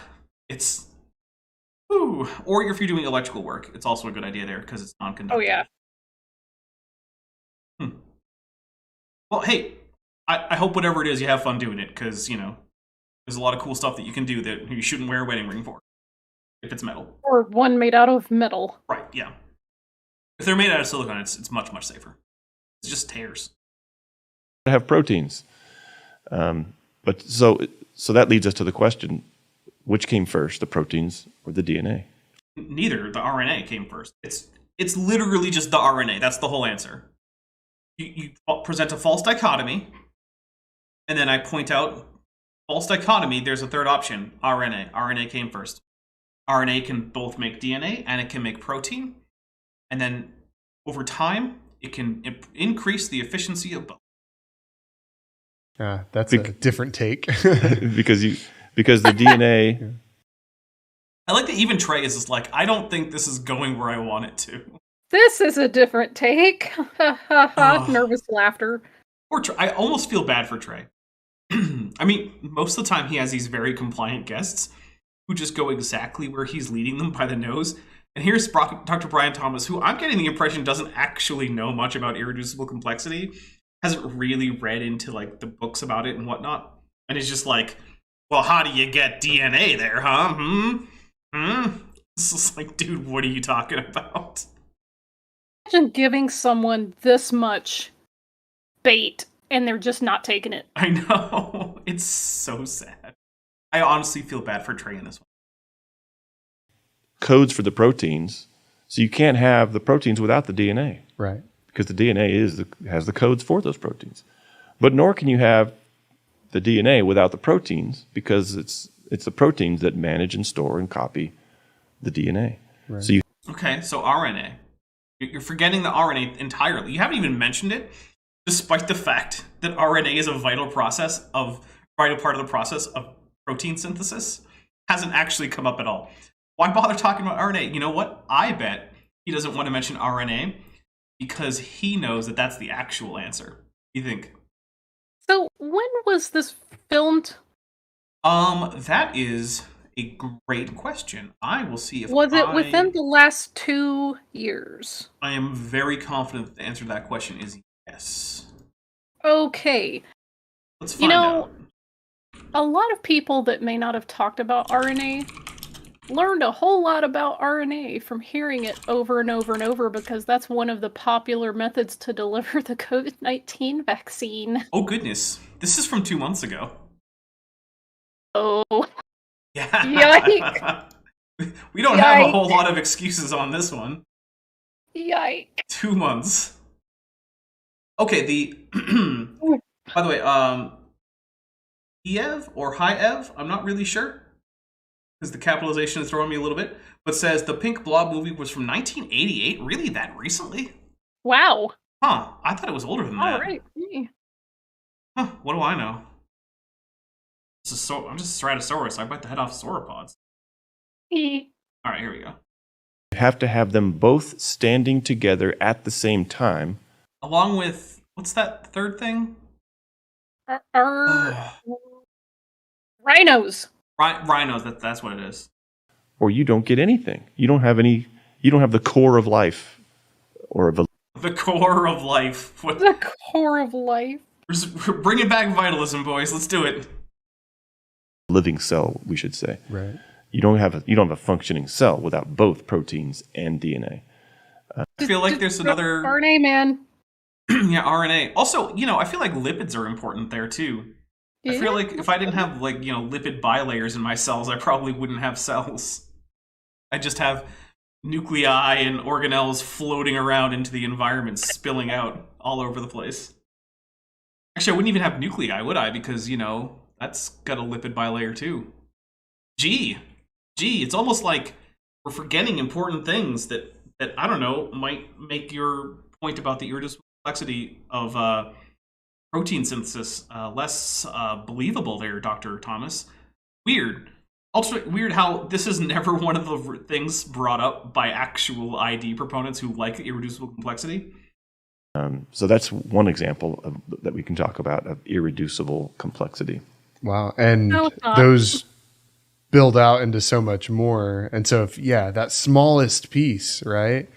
[SPEAKER 1] It's... Ooh. Or if you're doing electrical work, it's also a good idea there because it's non-conductive.
[SPEAKER 2] Oh, yeah.
[SPEAKER 1] Well, hey, I hope whatever it is, you have fun doing it, because, there's a lot of cool stuff that you can do that you shouldn't wear a wedding ring for, if it's metal.
[SPEAKER 2] Or one made out of metal.
[SPEAKER 1] Right, yeah. If they're made out of silicone, it's much, much safer. It's just tears.
[SPEAKER 4] Have proteins. But so that leads us to the question, which came first, the proteins or the DNA?
[SPEAKER 1] Neither. The RNA came first. It's literally just the RNA. That's the whole answer. You present a false dichotomy, and then I point out, false dichotomy, there's a third option, RNA. RNA came first. RNA can both make DNA, and it can make protein. And then, over time, it can increase the efficiency of both.
[SPEAKER 3] That's a different take.
[SPEAKER 4] because the DNA...
[SPEAKER 1] I like that even Trey is just I don't think this is going where I want it to.
[SPEAKER 2] This is a different take. Nervous laughter.
[SPEAKER 1] Or Trey. I almost feel bad for Trey. I mean, most of the time he has these very compliant guests who just go exactly where he's leading them by the nose. And here's Dr. Brian Thomas, who I'm getting the impression doesn't actually know much about irreducible complexity, hasn't really read into the books about it and whatnot, and is just well, how do you get DNA there, huh? It's just dude, what are you talking about?
[SPEAKER 2] Imagine giving someone this much bait and they're just not taking it.
[SPEAKER 1] I know. It's so sad. I honestly feel bad for Trey in this one.
[SPEAKER 4] Codes for the proteins So you can't have the proteins without the DNA.
[SPEAKER 3] Right.
[SPEAKER 4] Because the DNA has the codes for those proteins. But nor can you have the DNA without the proteins, because it's the proteins that manage and store and copy the DNA.
[SPEAKER 3] Right.
[SPEAKER 4] So
[SPEAKER 1] Okay, so RNA. You're forgetting the RNA entirely. You haven't even mentioned it, despite the fact that RNA is a vital part of the process of protein synthesis. Hasn't actually come up at all. Why bother talking about RNA? You know what? I bet he doesn't want to mention RNA because he knows that that's the actual answer. What do you think?
[SPEAKER 2] So when was this filmed?
[SPEAKER 1] That is a great question. I will see if
[SPEAKER 2] Was it within the last 2 years?
[SPEAKER 1] I am very confident that the answer to that question is yes.
[SPEAKER 2] Okay.
[SPEAKER 1] Let's find out.
[SPEAKER 2] A lot of people that may not have talked about RNA learned a whole lot about RNA from hearing it over and over and over, because that's one of the popular methods to deliver the COVID-19 vaccine.
[SPEAKER 1] Oh, goodness. This is from 2 months ago.
[SPEAKER 2] Oh.
[SPEAKER 1] Yeah.
[SPEAKER 2] Yikes.
[SPEAKER 1] We don't have a whole lot of excuses on this one.
[SPEAKER 2] Yikes.
[SPEAKER 1] 2 months. Okay, by the way, Ev or High Ev, I'm not really sure, because the capitalization is throwing me a little bit, but says the Pink Blob movie was from 1988. Really, that recently?
[SPEAKER 2] Wow.
[SPEAKER 1] Huh, I thought it was older than that.
[SPEAKER 2] All right.
[SPEAKER 1] Huh, what do I know? I'm just a Ceratosaurus. I bite the head off sauropods. All right, here we go.
[SPEAKER 4] you have to have them both standing together at the same time.
[SPEAKER 1] Along with, what's that third thing?
[SPEAKER 2] Rhinos.
[SPEAKER 1] Rhinos, that's what it is.
[SPEAKER 4] Or you don't get anything. You don't have the core of life.
[SPEAKER 1] The core of life. What?
[SPEAKER 2] The core of life.
[SPEAKER 1] We're bringing back vitalism, boys. Let's do it.
[SPEAKER 4] Living cell, we should say.
[SPEAKER 3] Right.
[SPEAKER 4] You don't have a functioning cell without both proteins and DNA.
[SPEAKER 1] I feel like there's another
[SPEAKER 2] RNA, man.
[SPEAKER 1] Yeah, RNA. Also, I feel like lipids are important there too.
[SPEAKER 2] Yeah.
[SPEAKER 1] I feel like if I didn't have lipid bilayers in my cells, I probably wouldn't have cells. I just have nuclei and organelles floating around into the environment, spilling out all over the place. Actually, I wouldn't even have nuclei, would I? Because, that's got a lipid bilayer too. Gee, it's almost like we're forgetting important things that I don't know, might make your point about the irreducible complexity of protein synthesis less believable there, Dr. Thomas. Weird. Also weird how this is never one of the things brought up by actual ID proponents who like irreducible complexity.
[SPEAKER 4] So that's one example that we can talk about of irreducible complexity.
[SPEAKER 3] Wow. And those build out into so much more. And so that smallest piece, right?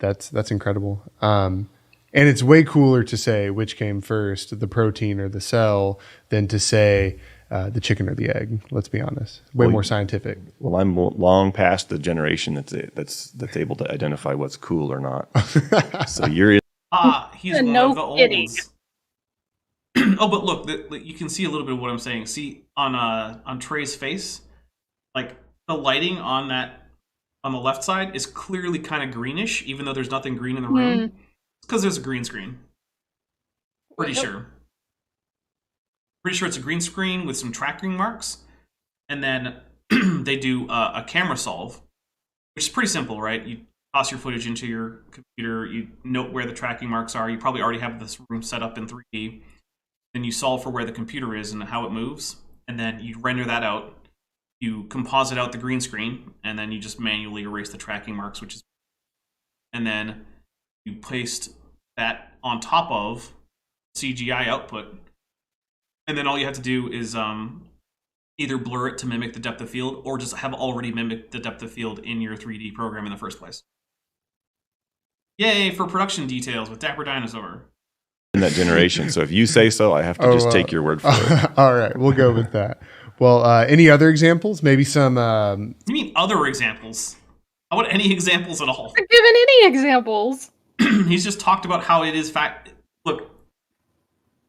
[SPEAKER 3] That's incredible. And it's way cooler to say which came first, the protein or the cell, than to say the chicken or the egg. Let's be honest. Way more scientific.
[SPEAKER 4] Well, I'm long past the generation that's able to identify what's cool or not. So you're
[SPEAKER 1] he's one of the olds. Oh, but look, you can see a little bit of what I'm saying. See on Trey's face, like the lighting on the left side is clearly kind of greenish, even though there's nothing green in the room. It's because there's a green screen. Pretty sure. Pretty sure it's a green screen with some tracking marks, and then they do a camera solve, which is pretty simple, right? You toss your footage into your computer, you note where the tracking marks are. You probably already have this room set up in 3D. Then you solve for where the computer is and how it moves, and then you render that out. You composite out the green screen, and then you just manually erase the tracking marks, and then you paste that on top of CGI output. And then all you have to do is either blur it to mimic the depth of field, or just have already mimicked the depth of field in your 3D program in the first place. Yay for production details with Dapper Dinosaur.
[SPEAKER 4] In that generation, so if you say so, I have to just take your word for it.
[SPEAKER 3] All right, we'll go with that. Well, any other examples? Maybe some...
[SPEAKER 1] You mean other examples? How about any examples at all?
[SPEAKER 2] I've given any examples.
[SPEAKER 1] He's just talked about how it is fact. Look,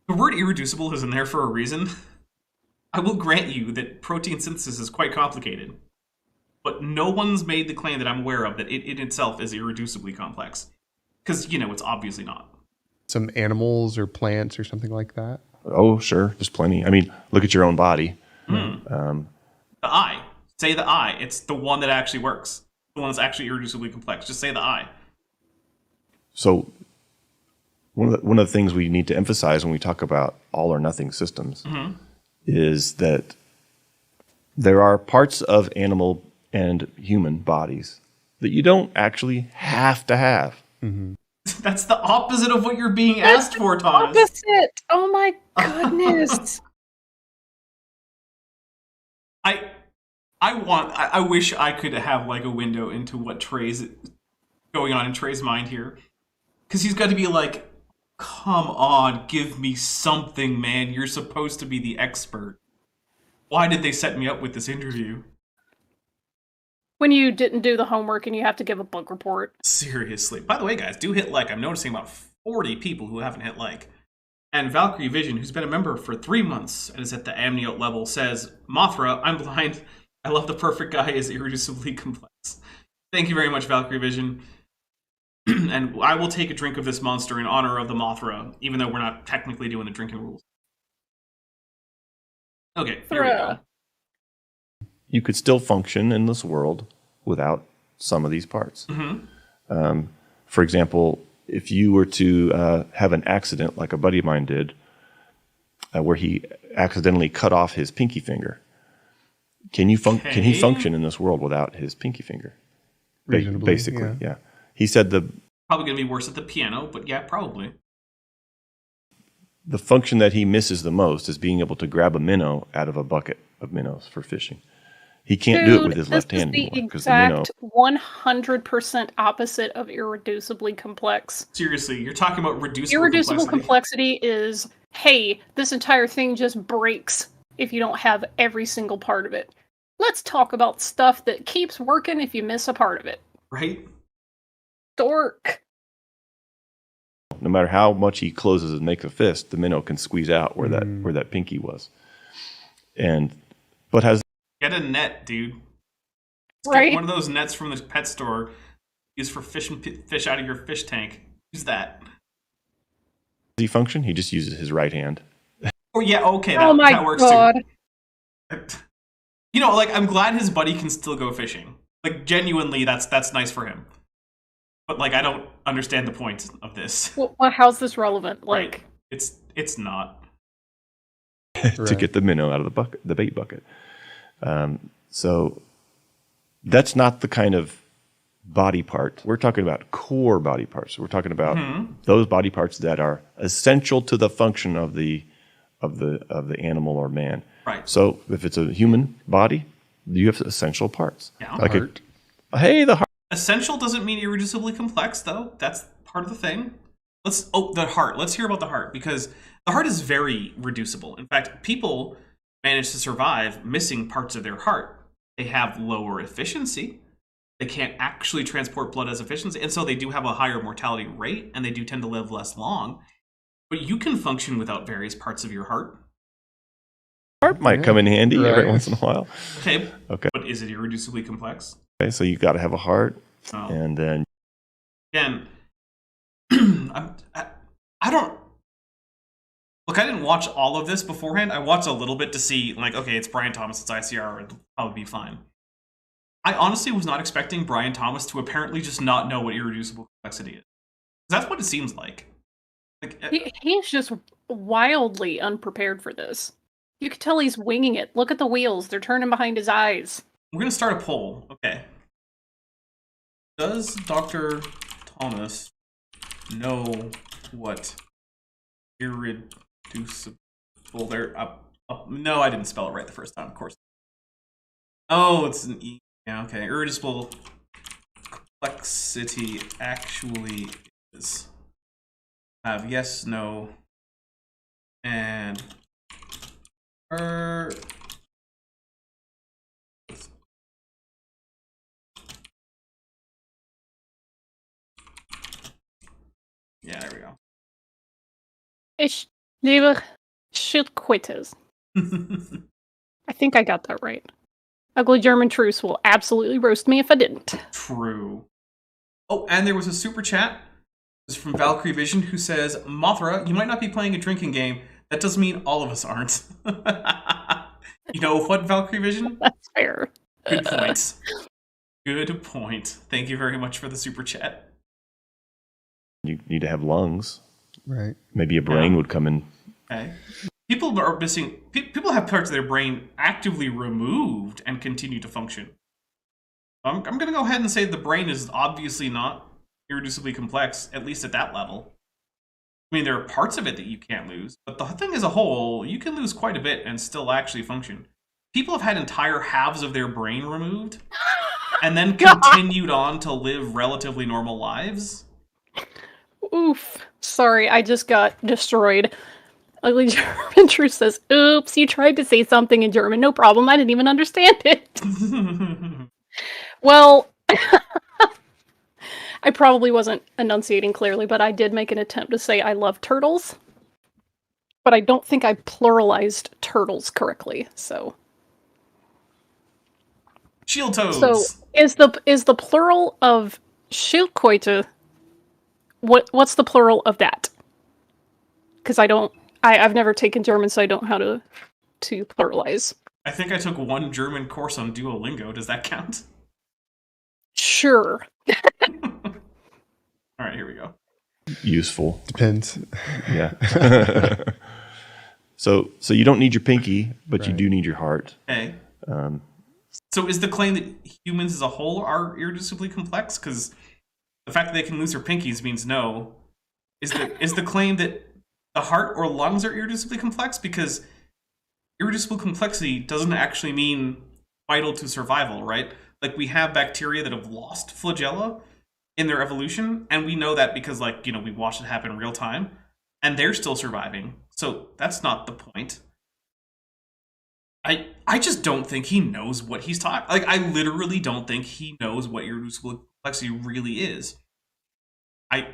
[SPEAKER 1] the word irreducible is in there for a reason. I will grant you that protein synthesis is quite complicated. but no one's made the claim that I'm aware of that it in itself is irreducibly complex. Because, it's obviously not.
[SPEAKER 3] Some animals or plants or something like that?
[SPEAKER 4] Oh, sure. There's plenty. I mean, look at your own body.
[SPEAKER 1] The eye. Say the eye. It's the one that actually works. The one that's actually irreducibly complex. Just say the eye.
[SPEAKER 4] So one of the things we need to emphasize when we talk about all or nothing systems is that there are parts of animal and human bodies that you don't actually have to have.
[SPEAKER 3] Mm-hmm.
[SPEAKER 1] That's the opposite of what you're being asked for, Thomas.
[SPEAKER 2] Opposite. Oh my goodness.
[SPEAKER 1] I wish I could have like a window into what Trey's going on in Trey's mind here. Because he's got to be like, come on, give me something, man. You're supposed to be the expert. Why did they set me up with this interview?
[SPEAKER 2] When you didn't do the homework and you have to give a book report.
[SPEAKER 1] Seriously. By the way, guys, do hit like. I'm noticing about 40 people who haven't hit like. And Valkyrie Vision, who's been a member for 3 months and is at the amniote level, says, Mothra, I'm blind. I love the perfect guy is irreducibly complex. Thank you very much, Valkyrie Vision. And I will take a drink of this monster in honor of the Mothra, even though we're not technically doing the drinking rules. Okay, here we go.
[SPEAKER 4] You could still function in this world without some of these parts. For example, if you were to have an accident like a buddy of mine did, where he accidentally cut off his pinky finger, can he function in this world without his pinky finger? Basically, yeah. He said
[SPEAKER 1] probably going to be worse at the piano, but yeah, probably.
[SPEAKER 4] The function that he misses the most is being able to grab a minnow out of a bucket of minnows for fishing. He can't do it with his left hand anymore because the minnow.
[SPEAKER 2] 100% opposite of irreducibly complex.
[SPEAKER 1] Seriously, you're talking about
[SPEAKER 2] irreducible complexity is, hey, this entire thing just breaks if you don't have every single part of it. Let's talk about stuff that keeps working if you miss a part of it.
[SPEAKER 1] Right?
[SPEAKER 2] Dork.
[SPEAKER 4] No matter how much he closes and makes a fist, the minnow can squeeze out where that pinky was.
[SPEAKER 1] Get a net, dude.
[SPEAKER 2] Right.
[SPEAKER 1] Get one of those nets from the pet store used for fishing fish out of your fish tank. Use that.
[SPEAKER 4] Does he function? He just uses his right hand.
[SPEAKER 1] Oh yeah, okay, that works too. I'm glad his buddy can still go fishing. Like genuinely, that's nice for him. But I don't understand the point of this.
[SPEAKER 2] Well, how's this relevant?
[SPEAKER 1] Right. It's not.
[SPEAKER 4] To get the minnow out of the bait bucket. So that's not the kind of body part. We're talking about core body parts. We're talking about those body parts that are essential to the function of the animal or man.
[SPEAKER 1] Right.
[SPEAKER 4] So if it's a human body, you have essential parts.
[SPEAKER 3] Yeah. The heart.
[SPEAKER 4] The heart.
[SPEAKER 1] Essential doesn't mean irreducibly complex, though. That's part of the thing. The heart. Let's hear about the heart, because the heart is very reducible. In fact, people manage to survive missing parts of their heart. They have lower efficiency. They can't actually transport blood as efficiency, and so they do have a higher mortality rate, and they do tend to live less long. But you can function without various parts of your heart.
[SPEAKER 4] Heart might come in handy every once in a while.
[SPEAKER 1] Okay. But is it irreducibly complex?
[SPEAKER 4] Okay, so you got to have a heart, and then
[SPEAKER 1] again, I don't. Look, I didn't watch all of this beforehand. I watched a little bit to see, okay, it's Brian Thomas, it's ICR, it'll probably be fine. I honestly was not expecting Brian Thomas to apparently just not know what irreducible complexity is. That's what it seems like.
[SPEAKER 2] He's just wildly unprepared for this. You can tell he's winging it. Look at the wheels. They're turning behind his eyes.
[SPEAKER 1] We're going to start a poll. Okay. Does Dr. Thomas know what irreducible there? No, I didn't spell it right the first time, of course. Oh, it's an E. Yeah, okay. Irreducible complexity actually is. Have yes, no, and yeah, there we go.
[SPEAKER 2] Ich liebe Schildkröten. I think I got that right. Ugly German Truce will absolutely roast me if I didn't.
[SPEAKER 1] True. Oh, and there was a super chat. This is from Valkyrie Vision, who says, Mothra, you might not be playing a drinking game. That doesn't mean all of us aren't. You know what, Valkyrie Vision?
[SPEAKER 2] That's fair.
[SPEAKER 1] Good point. Good point. Thank you very much for the super chat.
[SPEAKER 4] You need to have lungs.
[SPEAKER 3] Right.
[SPEAKER 4] Maybe a brain would come in.
[SPEAKER 1] Okay. People are missing... People have parts of their brain actively removed and continue to function. I'm going to go ahead and say the brain is obviously not irreducibly complex, at least at that level. I mean, there are parts of it that you can't lose, but the thing as a whole, you can lose quite a bit and still actually function. People have had entire halves of their brain removed and then continued on to live relatively normal lives.
[SPEAKER 2] Oof. Sorry, I just got destroyed. Ugly German Truth says, oops, you tried to say something in German. No problem, I didn't even understand it. Well, I probably wasn't enunciating clearly, but I did make an attempt to say I love turtles. But I don't think I pluralized turtles correctly, so...
[SPEAKER 1] Shield toads.
[SPEAKER 2] So, is the plural of Schildkröte, what's the plural of that? Because I've never taken German, so I don't know how to pluralize.
[SPEAKER 1] I think I took one German course on Duolingo. Does that count?
[SPEAKER 2] Sure.
[SPEAKER 1] All right, here we go.
[SPEAKER 4] Useful.
[SPEAKER 3] Depends.
[SPEAKER 4] Yeah. So you don't need your pinky, but
[SPEAKER 3] Right.
[SPEAKER 4] you do need your heart.
[SPEAKER 1] Okay. So is the claim that humans as a whole are irreducibly complex? Because the fact that they can lose their pinkies means no. Is the claim that the heart or lungs are irreducibly complex? Because irreducible complexity doesn't actually mean vital to survival, right? Like, we have bacteria that have lost flagella in their evolution, and we know that because, like, you know, we watched it happen in real time, and they're still surviving. So that's not the point. I just don't think he knows what he's talking. Like, I literally don't think he knows what irreducible complexity really is. I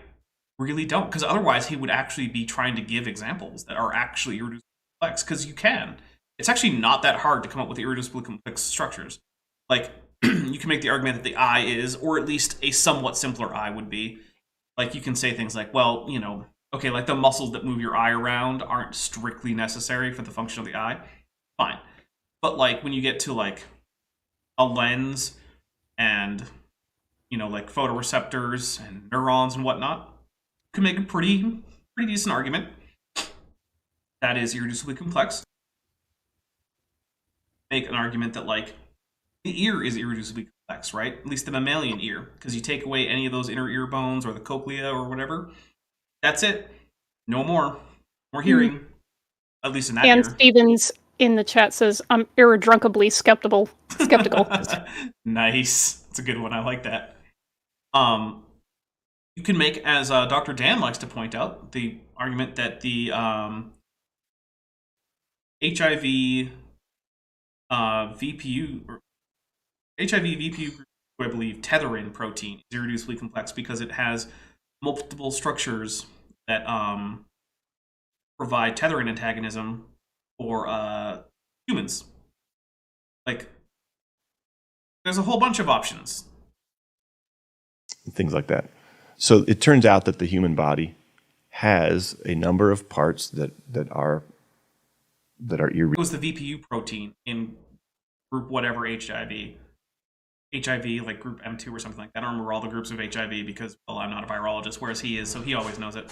[SPEAKER 1] really don't, because otherwise he would actually be trying to give examples that are actually irreducibly complex, because you can. It's actually not that hard to come up with irreducibly complex structures. Like, you can make the argument that the eye is, or at least a somewhat simpler eye would be. Like, you can say things like, well, you know, okay, like the muscles that move your eye around aren't strictly necessary for the function of the eye. Fine. But, like, when you get to, like, a lens and, you know, like photoreceptors and neurons and whatnot, you can make a pretty decent argument that is irreducibly complex. Make an argument that, like, the ear is irreducibly complex, right? At least the mammalian ear, because you take away any of those inner ear bones or the cochlea or whatever. That's it. No more. More hearing. At least in that ear.
[SPEAKER 2] And Stevens in the chat says, I'm irredrunkably skeptical.
[SPEAKER 1] Nice. That's a good one. I like that. You can make, as Dr. Dan likes to point out, the argument that the HIV VPU group, I believe, tetherin protein is irreducibly complex because it has multiple structures that provide tetherin antagonism for humans. Like, there's a whole bunch of options.
[SPEAKER 4] Things like that. So it turns out that the human body has a number of parts that are
[SPEAKER 1] It was the VPU protein in group whatever HIV, like group M2 or something like that. I don't remember all the groups of HIV because, well, I'm not a virologist, whereas he is, so he always knows it.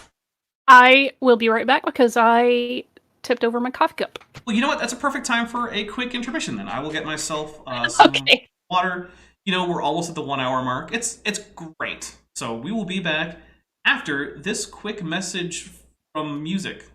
[SPEAKER 2] I will be right back because I tipped over my coffee cup.
[SPEAKER 1] Well, you know what? That's a perfect time for a quick intermission then. I will get myself some water. You know, we're almost at the 1 hour mark. It's great. So we will be back after this quick message from music.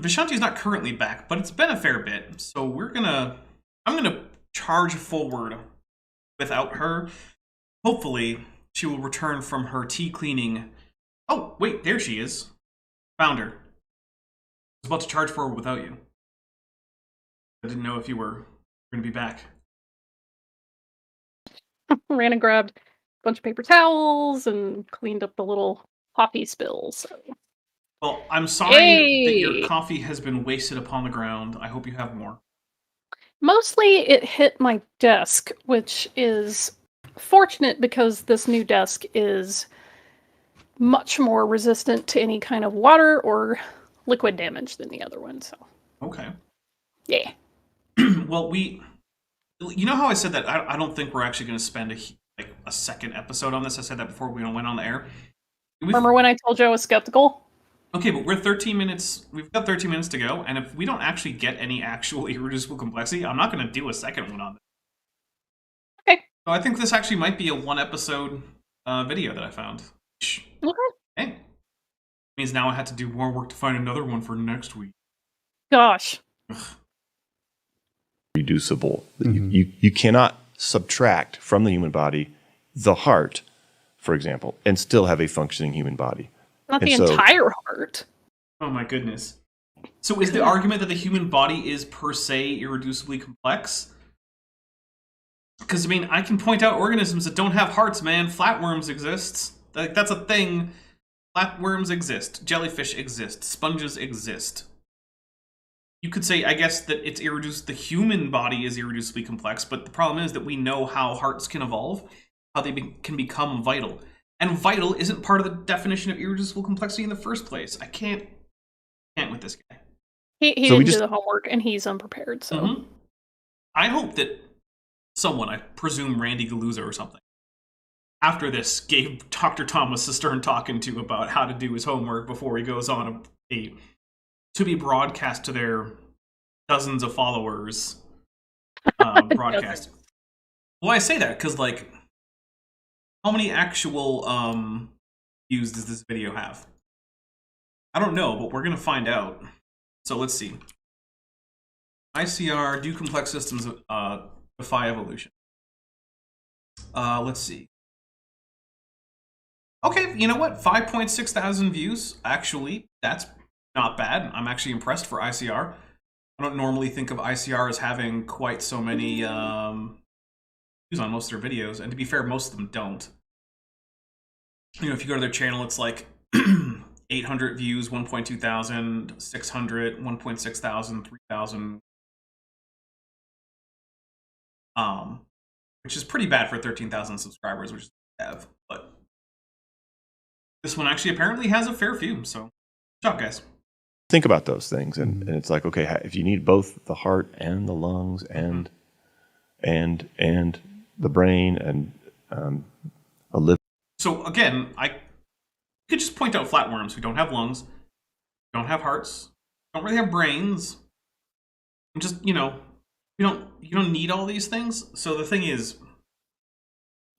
[SPEAKER 1] Vishanti's not currently back, but it's been a fair bit, so I'm gonna charge forward without her. Hopefully, she will return from her tea cleaning. Oh, wait, there she is. Found her. I was about to charge forward without you. I didn't know if you were going to be back.
[SPEAKER 2] Ran and grabbed a bunch of paper towels and cleaned up the little coffee spills. So.
[SPEAKER 1] Well, I'm sorry that your coffee has been wasted upon the ground. I hope you have more.
[SPEAKER 2] Mostly it hit my desk, which is fortunate because this new desk is much more resistant to any kind of water or liquid damage than the other one. So
[SPEAKER 1] okay,
[SPEAKER 2] yeah.
[SPEAKER 1] Well, you know how I said that I don't think we're actually going to spend a second episode on this. I said that before we went on the air.
[SPEAKER 2] Remember when I told you I was skeptical?
[SPEAKER 1] Okay, but we're 13 minutes. We've got 13 minutes to go, and if we don't actually get any actual irreducible complexity, I'm not going to do a second one on this.
[SPEAKER 2] Okay.
[SPEAKER 1] So I think this actually might be a one-episode video that I found.
[SPEAKER 2] Okay.
[SPEAKER 1] Hey. Means now I had to do more work to find another one for next week.
[SPEAKER 2] Gosh.
[SPEAKER 4] Reducible. You cannot subtract from the human body the heart, for example, and still have a functioning human body.
[SPEAKER 2] Not the entire heart.
[SPEAKER 1] Oh my goodness. So is the argument that the human body is per se irreducibly complex? Because, I mean, I can point out organisms that don't have hearts, man. Flatworms exist. That's a thing. Flatworms exist. Jellyfish exist. Sponges exist. You could say, I guess, that it's the human body is irreducibly complex, but the problem is that we know how hearts can evolve, how they can become vital. And vital isn't part of the definition of irreducible complexity in the first place. I can't with this guy.
[SPEAKER 2] He didn't do the homework, and he's unprepared, so... Mm-hmm.
[SPEAKER 1] I hope that someone, I presume Randy Galuzza or something, after this gave Dr. Thomas a stern talking to about how to do his homework before he goes on to be broadcast to their dozens of followers broadcast. Well, I say that because, like, how many actual views does this video have? I don't know, but we're going to find out. So let's see. ICR, do complex systems defy evolution? Let's see. Okay, you know what? 5.6 thousand views. Actually, that's not bad. I'm actually impressed for ICR. I don't normally think of ICR as having quite so many views on most of their videos, and to be fair, most of them don't. You know, if you go to their channel, it's like 800 views, 1.2 thousand, 600, 1.6 thousand, 3,000. Which is pretty bad for 13,000 subscribers, which is have. But this one actually apparently has a fair few, so good job, guys.
[SPEAKER 4] Think about those things, and it's like, okay, if you need both the heart and the lungs and the brain and a liver.
[SPEAKER 1] So again, I could just point out flatworms who don't have lungs, don't have hearts, don't really have brains, and just, you know, you don't need all these things. So the thing is,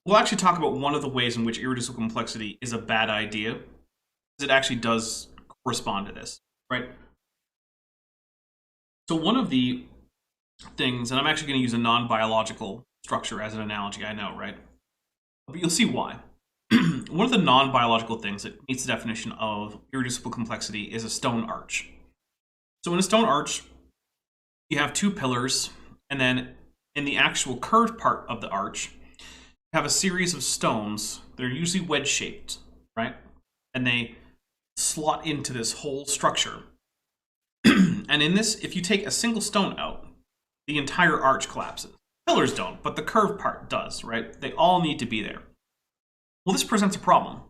[SPEAKER 1] we'll actually talk about one of the ways in which irreducible complexity is a bad idea, because it actually does correspond to this. Right. So one of the things, and I'm actually going to use a non-biological structure as an analogy, I know, right? But you'll see why. One of the non-biological things that meets the definition of irreducible complexity is a stone arch. So in a stone arch, you have two pillars, and then in the actual curved part of the arch, you have a series of stones that are usually wedge-shaped, right? And they slot into this whole structure. And in this, if you take a single stone out, the entire arch collapses. Pillars don't, but the curved part does, right? They all need to be there. Well, this presents a problem.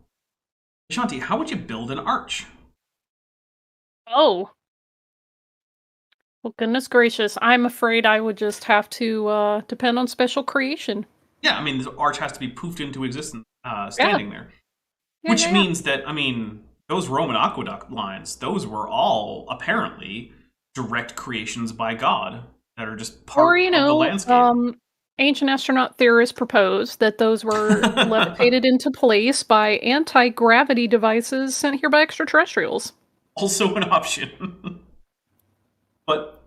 [SPEAKER 1] Shanti, how would you build an arch?
[SPEAKER 2] Oh. Well, goodness gracious. I'm afraid I would just have to depend on special creation.
[SPEAKER 1] Yeah, I mean, the arch has to be poofed into existence standing there. Which means that, I mean, those Roman aqueduct lines, those were all apparently direct creations by God that are just part of the landscape.
[SPEAKER 2] Ancient astronaut theorists proposed that those were levitated into place by anti-gravity devices sent here by extraterrestrials.
[SPEAKER 1] Also an option. But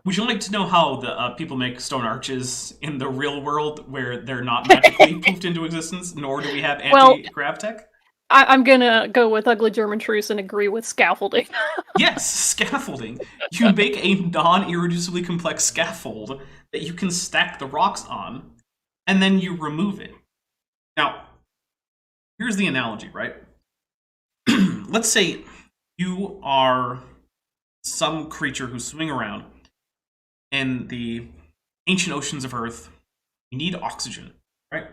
[SPEAKER 1] would you like to know how the people make stone arches in the real world where they're not magically poofed into existence, nor do we have anti-grav tech?
[SPEAKER 2] I'm gonna go with ugly German truce and agree with scaffolding.
[SPEAKER 1] Yes, scaffolding. You make a non-irreducibly complex scaffold that you can stack the rocks on, and then you remove it. Now, here's the analogy, right? Let's say you are some creature who's swimming around in the ancient oceans of Earth. You need oxygen, right?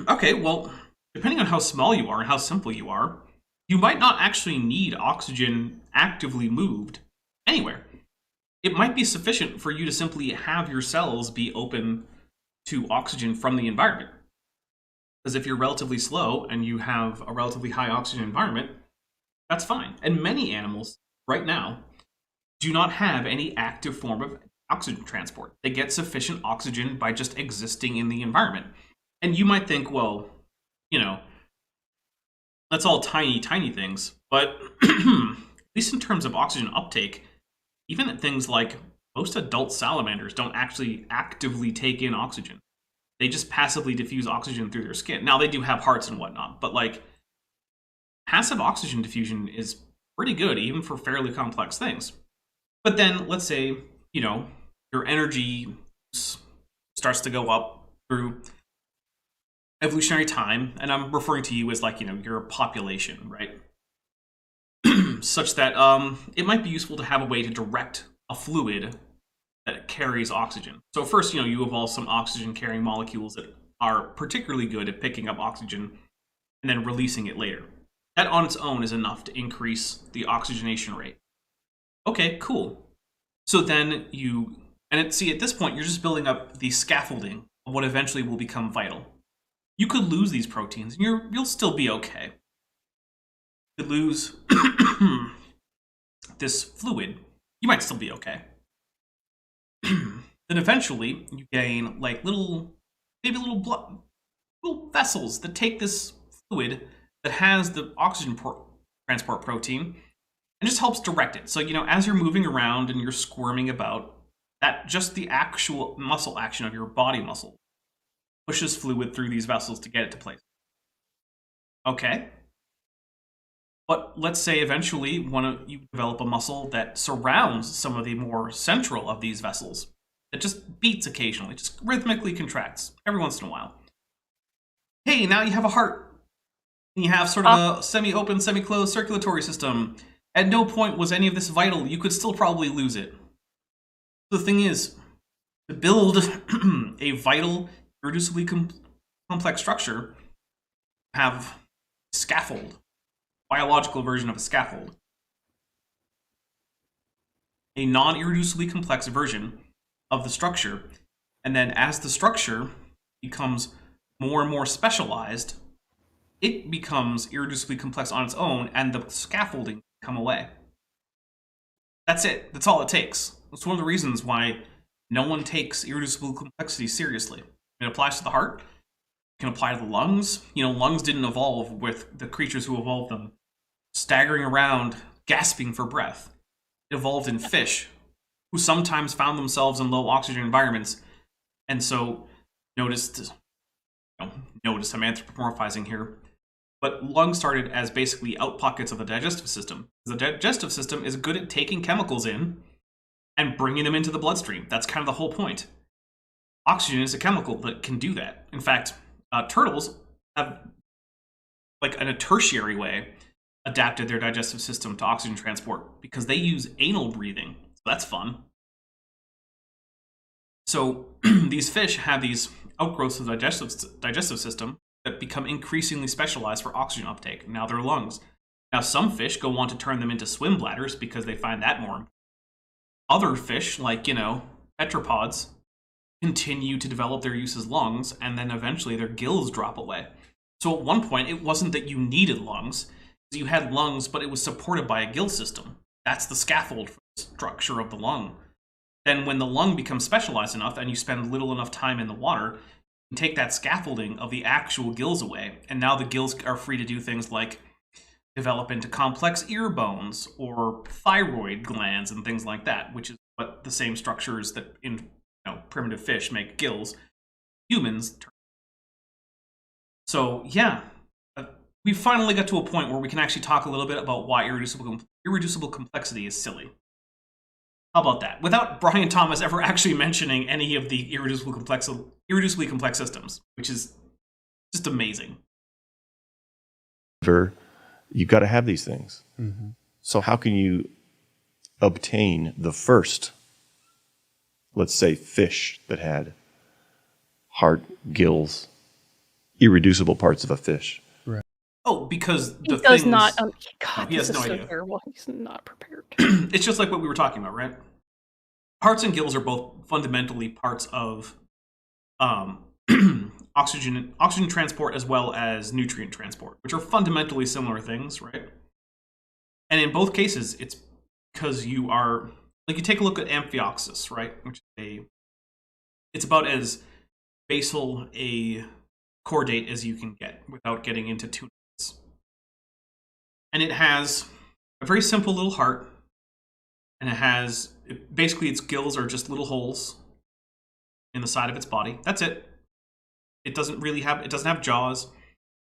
[SPEAKER 1] Okay, well, depending on how small you are and how simple you are, you might not actually need oxygen actively moved anywhere. It might be sufficient for you to simply have your cells be open to oxygen from the environment. Because if you're relatively slow and you have a relatively high oxygen environment, that's fine. And many animals, right now, do not have any active form of oxygen transport. They get sufficient oxygen by just existing in the environment. And you might think, well, that's all tiny, tiny things. But at least in terms of oxygen uptake, even things like most adult salamanders don't actually actively take in oxygen. They just passively diffuse oxygen through their skin. Now, they do have hearts and whatnot, but passive oxygen diffusion is pretty good, even for fairly complex things. But then, let's say, your energy starts to go up through evolutionary time, and I'm referring to you as your population, right? Such that it might be useful to have a way to direct a fluid that carries oxygen. So first, you evolve some oxygen-carrying molecules that are particularly good at picking up oxygen and then releasing it later. That on its own is enough to increase the oxygenation rate. Okay, cool. So then at this point, you're just building up the scaffolding of what eventually will become vital. You could lose these proteins, and you'll still be okay. You could lose this fluid, you might still be okay. Then eventually, you gain little vessels that take this fluid that has the oxygen transport protein and just helps direct it. So, as you're moving around and you're squirming about, that just the actual muscle action of your body muscle pushes fluid through these vessels to get it to place. Okay. But let's say eventually you develop a muscle that surrounds some of the more central of these vessels. That just beats occasionally, just rhythmically contracts every once in a while. Hey, now you have a heart. And you have sort of a semi-open, semi-closed circulatory system. At no point was any of this vital. You could still probably lose it. The thing is, to build a vital, irreducibly complex structure, have scaffold, biological version of a scaffold. A non-irreducibly complex version of the structure, and then as the structure becomes more and more specialized, it becomes irreducibly complex on its own, and the scaffolding come away. That's it. That's all it takes. That's one of the reasons why no one takes irreducible complexity seriously. It applies to the heart. It can apply to the lungs. Lungs didn't evolve with the creatures who evolved them staggering around, gasping for breath. It evolved in fish, who sometimes found themselves in low oxygen environments, and so notice I'm anthropomorphizing here, but lungs started as basically out pockets of the digestive system. The digestive system is good at taking chemicals in and bringing them into the bloodstream. That's kind of the whole point. Oxygen is a chemical that can do that. In fact, turtles have, in a tertiary way, adapted their digestive system to oxygen transport because they use anal breathing. So that's fun. So these fish have these outgrowths of the digestive system that become increasingly specialized for oxygen uptake. Now they're lungs. Now some fish go on to turn them into swim bladders because they find that more. Other fish, tetrapods, continue to develop their use as lungs, and then eventually their gills drop away. So at one point, it wasn't that you needed lungs. You had lungs, but it was supported by a gill system. That's the scaffold for the structure of the lung. Then when the lung becomes specialized enough and you spend little enough time in the water, you take that scaffolding of the actual gills away, and now the gills are free to do things like develop into complex ear bones or thyroid glands and things like that, which is what the same structures that in primitive fish make gills, humans turn. So yeah, we finally got to a point where we can actually talk a little bit about why irreducible complexity is silly. How about that? Without Brian Thomas ever actually mentioning any of the irreducibly complex systems, which is just amazing.
[SPEAKER 4] You've got to have these things. Mm-hmm. So how can you obtain the first, let's say, fish that had heart, gills, irreducible parts of a fish?
[SPEAKER 1] Right. Oh, because
[SPEAKER 2] he does not. God,
[SPEAKER 1] he has
[SPEAKER 2] this
[SPEAKER 1] no
[SPEAKER 2] is so
[SPEAKER 1] idea.
[SPEAKER 2] terrible. He's not prepared.
[SPEAKER 1] It's just like what we were talking about, right? Hearts and gills are both fundamentally parts of oxygen transport as well as nutrient transport, which are fundamentally similar things, right? And in both cases, it's because you are, like, you take a look at amphioxus, right? Which is it's about as basal a chordate as you can get without getting into too much. And it has a very simple little heart, and basically its gills are just little holes in the side of its body. That's it. It doesn't have jaws.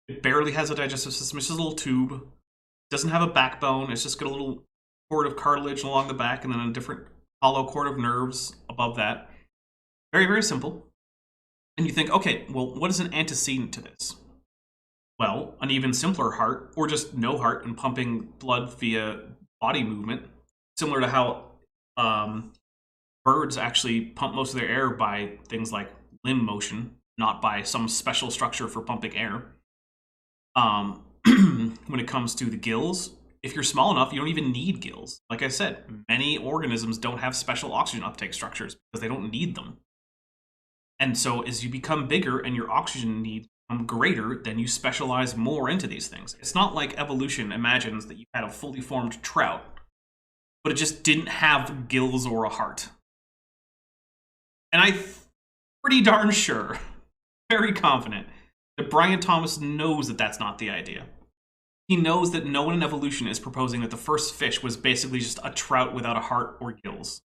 [SPEAKER 1] It barely has a digestive system. It's just a little tube. It doesn't have a backbone. It's just got a little cord of cartilage along the back and then a different hollow cord of nerves above that. Very, very simple. And you think, okay, well, what is an antecedent to this? Well, an even simpler heart, or just no heart and pumping blood via body movement, similar to how birds actually pump most of their air by things like limb motion, not by some special structure for pumping air. When it comes to the gills, if you're small enough, you don't even need gills. Like I said, many organisms don't have special oxygen uptake structures because they don't need them. And so as you become bigger and your oxygen needs become greater, then you specialize more into these things. It's not like evolution imagines that you had a fully formed trout, but it just didn't have gills or a heart. And I'm pretty darn sure, very confident, that Brian Thomas knows that that's not the idea. He knows that no one in evolution is proposing that the first fish was basically just a trout without a heart or gills.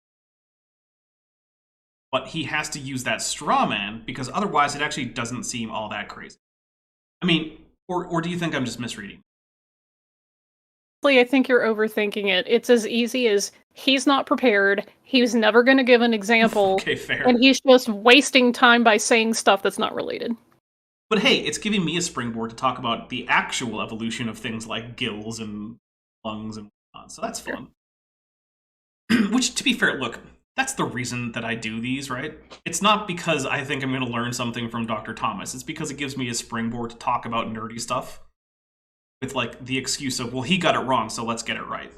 [SPEAKER 1] But he has to use that straw man because otherwise it actually doesn't seem all that crazy. I mean, or do you think I'm just misreading?
[SPEAKER 2] I think you're overthinking it. It's as easy as he's not prepared, he's never going to give an example,
[SPEAKER 1] okay, fair.
[SPEAKER 2] And he's just wasting time by saying stuff that's not related.
[SPEAKER 1] But hey, it's giving me a springboard to talk about the actual evolution of things like gills and lungs and whatnot, so that's fun. Sure. Which, to be fair, look, that's the reason that I do these, right? It's not because I think I'm going to learn something from Dr. Thomas. It's because it gives me a springboard to talk about nerdy stuff with, like, the excuse of, well, he got it wrong, so let's get it right.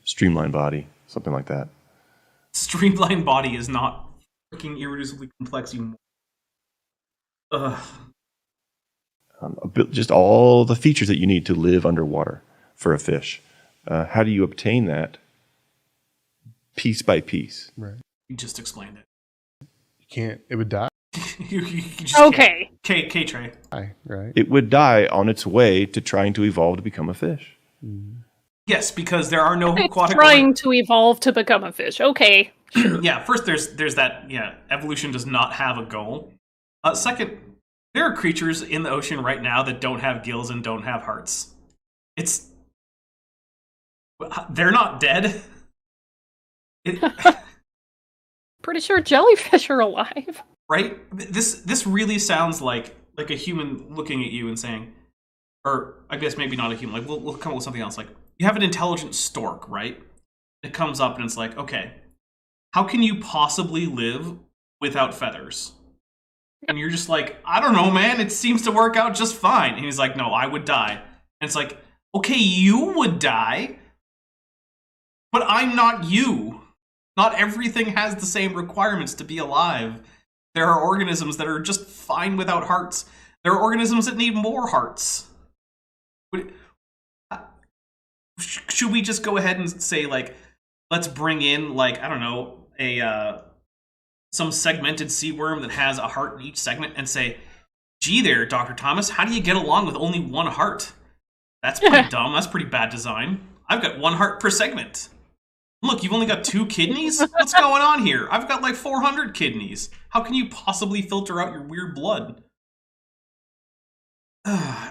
[SPEAKER 4] Streamlined body, something like that.
[SPEAKER 1] Streamlined body is not freaking irreducibly complex, you...
[SPEAKER 4] Just all the features that you need to live underwater for a fish. How do you obtain that? Piece by piece.
[SPEAKER 3] Right.
[SPEAKER 1] You just explained it.
[SPEAKER 3] You can't. It would die.
[SPEAKER 1] you just
[SPEAKER 2] okay.
[SPEAKER 1] K-Trey.
[SPEAKER 3] Right.
[SPEAKER 4] It would die on its way to trying to evolve to become a fish.
[SPEAKER 3] Mm.
[SPEAKER 1] Yes, because there are no aquatic...
[SPEAKER 2] trying to evolve to become a fish. Okay.
[SPEAKER 1] Sure. Yeah, first there's that, evolution does not have a goal. Second, there are creatures in the ocean right now that don't have gills and don't have hearts. They're not dead.
[SPEAKER 2] Pretty sure jellyfish are alive.
[SPEAKER 1] Right? This really sounds like a human looking at you and saying, or I guess maybe not a human, like we'll come up with something else. Like, you have an intelligent stork, right? It comes up and it's like, okay, how can you possibly live without feathers? And you're just like, I don't know, man, it seems to work out just fine. And he's like, no, I would die. And it's like, okay, you would die, but I'm not you. Not everything has the same requirements to be alive. There are organisms that are just fine without hearts. There are organisms that need more hearts. Should we just go ahead and say, like, let's bring in, like, I don't know, some segmented sea worm that has a heart in each segment and say, gee there, Dr. Thomas, how do you get along with only one heart? That's pretty dumb. That's pretty bad design. I've got 1 heart per segment. Look, you've only got 2 kidneys? What's going on here? I've got like 400 kidneys. How can you possibly filter out your weird blood?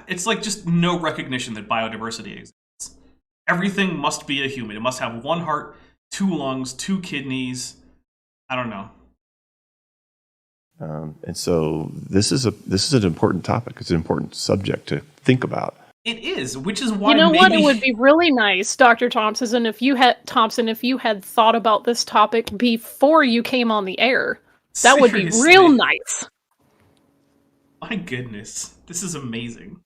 [SPEAKER 1] It's like just no recognition that biodiversity exists. Everything must be a human. It must have 1 heart, 2 lungs, 2 kidneys. I don't know.
[SPEAKER 4] And so this is an important topic. It's an important subject to think about.
[SPEAKER 1] It is, which is why
[SPEAKER 2] you know what? It would be really nice, Dr. Thompson, if you had thought about this topic before you came on the air. That would be real nice.
[SPEAKER 1] My goodness, this is amazing.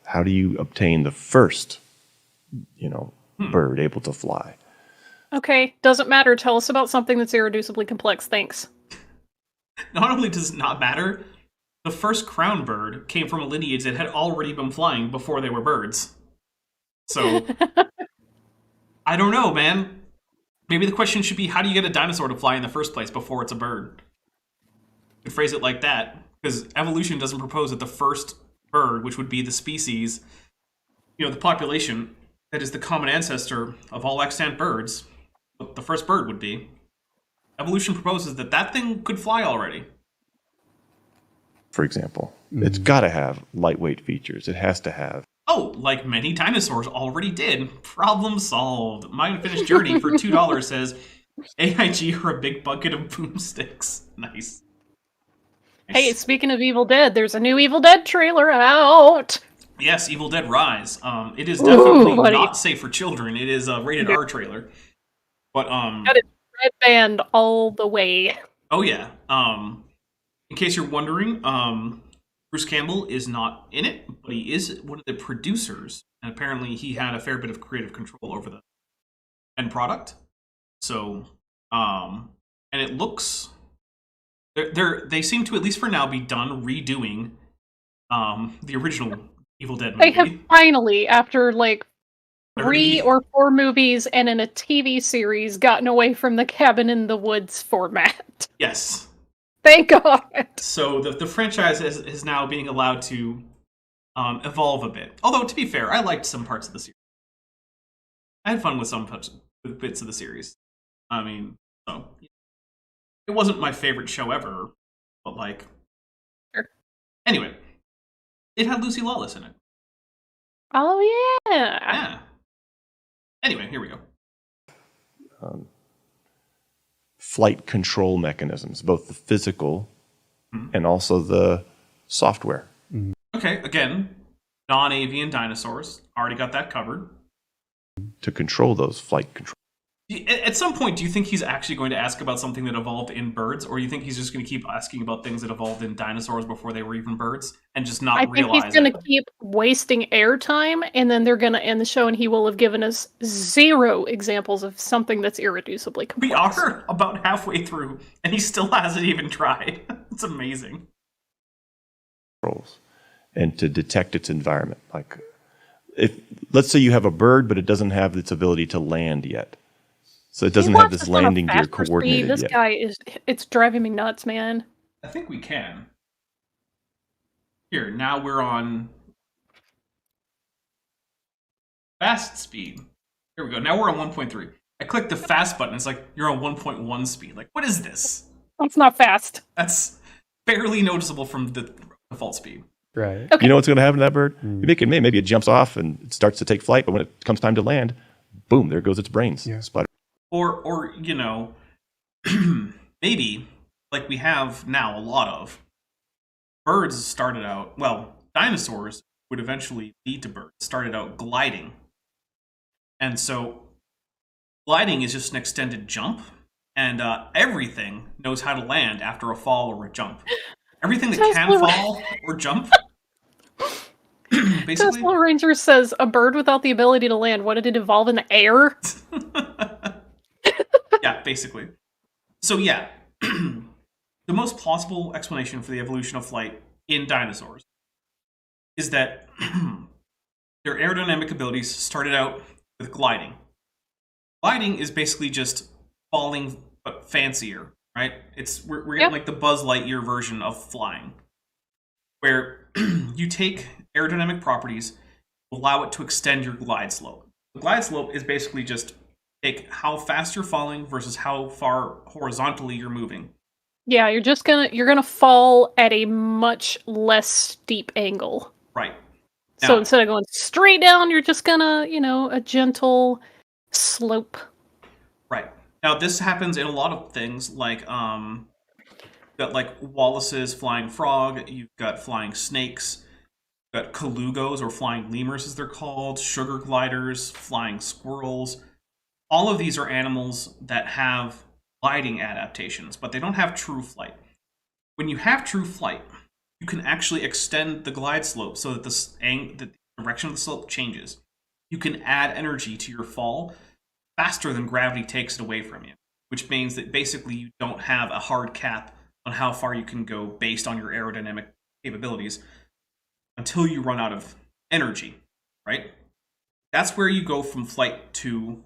[SPEAKER 4] How do you obtain the first, bird able to fly?
[SPEAKER 2] Okay, doesn't matter. Tell us about something that's irreducibly complex. Thanks.
[SPEAKER 1] Not only does it not matter, the first crown bird came from a lineage that had already been flying before they were birds. So, I don't know, man. Maybe the question should be, how do you get a dinosaur to fly in the first place before it's a bird? You could phrase it like that, because evolution doesn't propose that the first bird, which would be the species, the population that is the common ancestor of all extant birds, what the first bird would be. Evolution proposes that thing could fly already.
[SPEAKER 4] For example, it's got to have lightweight features. It has to have.
[SPEAKER 1] Oh, like many dinosaurs already did. Problem solved. My Unfinished Journey for $2 says, AIG are a big bucket of boomsticks. Nice.
[SPEAKER 2] Hey, speaking of Evil Dead, there's a new Evil Dead trailer out.
[SPEAKER 1] Yes, Evil Dead Rise. It is definitely not safe for children. It is a rated R trailer. But
[SPEAKER 2] got it red band all the way.
[SPEAKER 1] Oh yeah. In case you're wondering, Bruce Campbell is not in it, but he is one of the producers, and apparently he had a fair bit of creative control over the end product. So, and it looks they seem to, at least for now, be done redoing the original Evil Dead movie.
[SPEAKER 2] They have finally, after like 3 or 4 movies and in a TV series, gotten away from the cabin in the woods format.
[SPEAKER 1] Yes.
[SPEAKER 2] Thank God.
[SPEAKER 1] So the franchise is now being allowed to evolve a bit. Although, to be fair, I liked some parts of the series. I had fun with some bits of the series. I mean, so it wasn't my favorite show ever, but like...
[SPEAKER 2] Sure.
[SPEAKER 1] Anyway, it had Lucy Lawless in it.
[SPEAKER 2] Oh, yeah.
[SPEAKER 1] Yeah. Anyway, here we go.
[SPEAKER 4] Flight control mechanisms, both the physical and also the software.
[SPEAKER 1] Okay, again, non-avian dinosaurs. Already got that covered.
[SPEAKER 4] To control those flight control.
[SPEAKER 1] At some point, do you think he's actually going to ask about something that evolved in birds, or do you think he's just going to keep asking about things that evolved in dinosaurs before they were even birds, and just not realize it?
[SPEAKER 2] I think he's going to keep wasting airtime, and then they're going to end the show, and he will have given us 0 examples of something that's irreducibly complex.
[SPEAKER 1] We are about halfway through, and he still hasn't even tried. It's amazing.
[SPEAKER 4] And to detect its environment. Like, let's say you have a bird, but it doesn't have its ability to land yet. So it doesn't have this landing gear coordinated
[SPEAKER 2] yet. This guy it's driving me nuts, man.
[SPEAKER 1] I think we can. Here, now we're on fast speed. Here we go. Now we're on 1.3. I clicked the fast button. It's like, you're on 1.1 speed. Like, what is this?
[SPEAKER 2] That's not fast.
[SPEAKER 1] That's barely noticeable from the default speed.
[SPEAKER 3] Right.
[SPEAKER 2] Okay.
[SPEAKER 4] You know what's going to happen to that bird? Maybe it jumps off and it starts to take flight, but when it comes time to land, boom, there goes its brains.
[SPEAKER 3] Yeah.
[SPEAKER 4] Splatter.
[SPEAKER 1] Or maybe, like we have now a lot of, birds started out, dinosaurs would eventually lead to birds, started out gliding. And so gliding is just an extended jump, and everything knows how to land after a fall or a jump. Everything that can fall or jump, basically.
[SPEAKER 2] Tesla Ranger says, a bird without the ability to land, what did it evolve in the air?
[SPEAKER 1] Yeah, basically. So yeah, the most plausible explanation for the evolution of flight in dinosaurs is that their aerodynamic abilities started out with gliding. Gliding is basically just falling, but fancier, right? We're getting like the Buzz Lightyear version of flying, where you take aerodynamic properties, allow it to extend your glide slope. The glide slope is basically just take how fast you're falling versus how far horizontally you're moving.
[SPEAKER 2] Yeah, you're gonna fall at a much less steep angle.
[SPEAKER 1] Right.
[SPEAKER 2] Now, so instead of going straight down, you're just gonna, a gentle slope.
[SPEAKER 1] Right. Now this happens in a lot of things, like got like Wallace's flying frog, you've got flying snakes, you've got colugos or flying lemurs as they're called, sugar gliders, flying squirrels. All of these are animals that have gliding adaptations, but they don't have true flight. When you have true flight, you can actually extend the glide slope so that the direction of the slope changes. You can add energy to your fall faster than gravity takes it away from you, which means that basically you don't have a hard cap on how far you can go based on your aerodynamic capabilities until you run out of energy, right? That's where you go from from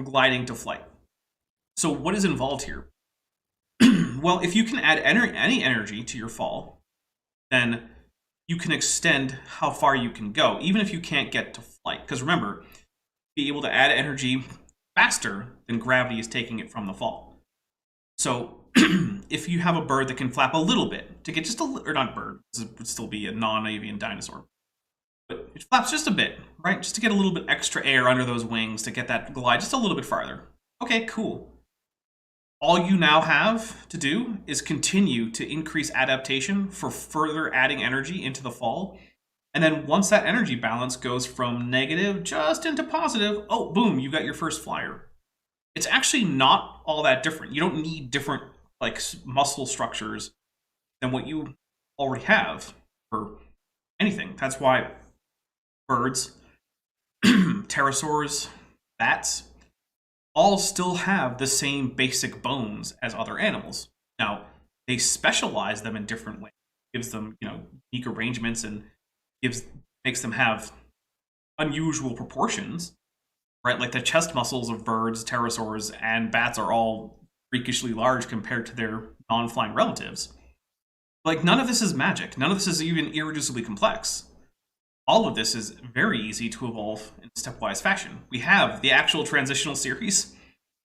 [SPEAKER 1] gliding to flight. So what is involved here? Well, if you can add any energy to your fall, then you can extend how far you can go, even if you can't get to flight. Because remember, be able to add energy faster than gravity is taking it from the fall. So if you have a bird that can flap a little bit to get just or not bird, it would still be a non-avian dinosaur, but it flaps just a bit, right? Just to get a little bit extra air under those wings to get that glide just a little bit farther. Okay, cool. All you now have to do is continue to increase adaptation for further adding energy into the fall. And then once that energy balance goes from negative just into positive, oh, boom, you got your first flyer. It's actually not all that different. You don't need different muscle structures than what you already have for anything. That's why birds, pterosaurs, bats, all still have the same basic bones as other animals. Now, they specialize them in different ways. Gives them, unique arrangements and makes them have unusual proportions, right? Like the chest muscles of birds, pterosaurs, and bats are all freakishly large compared to their non-flying relatives. Like, none of this is magic. None of this is even irreducibly complex. All of this is very easy to evolve in a stepwise fashion. We have the actual transitional series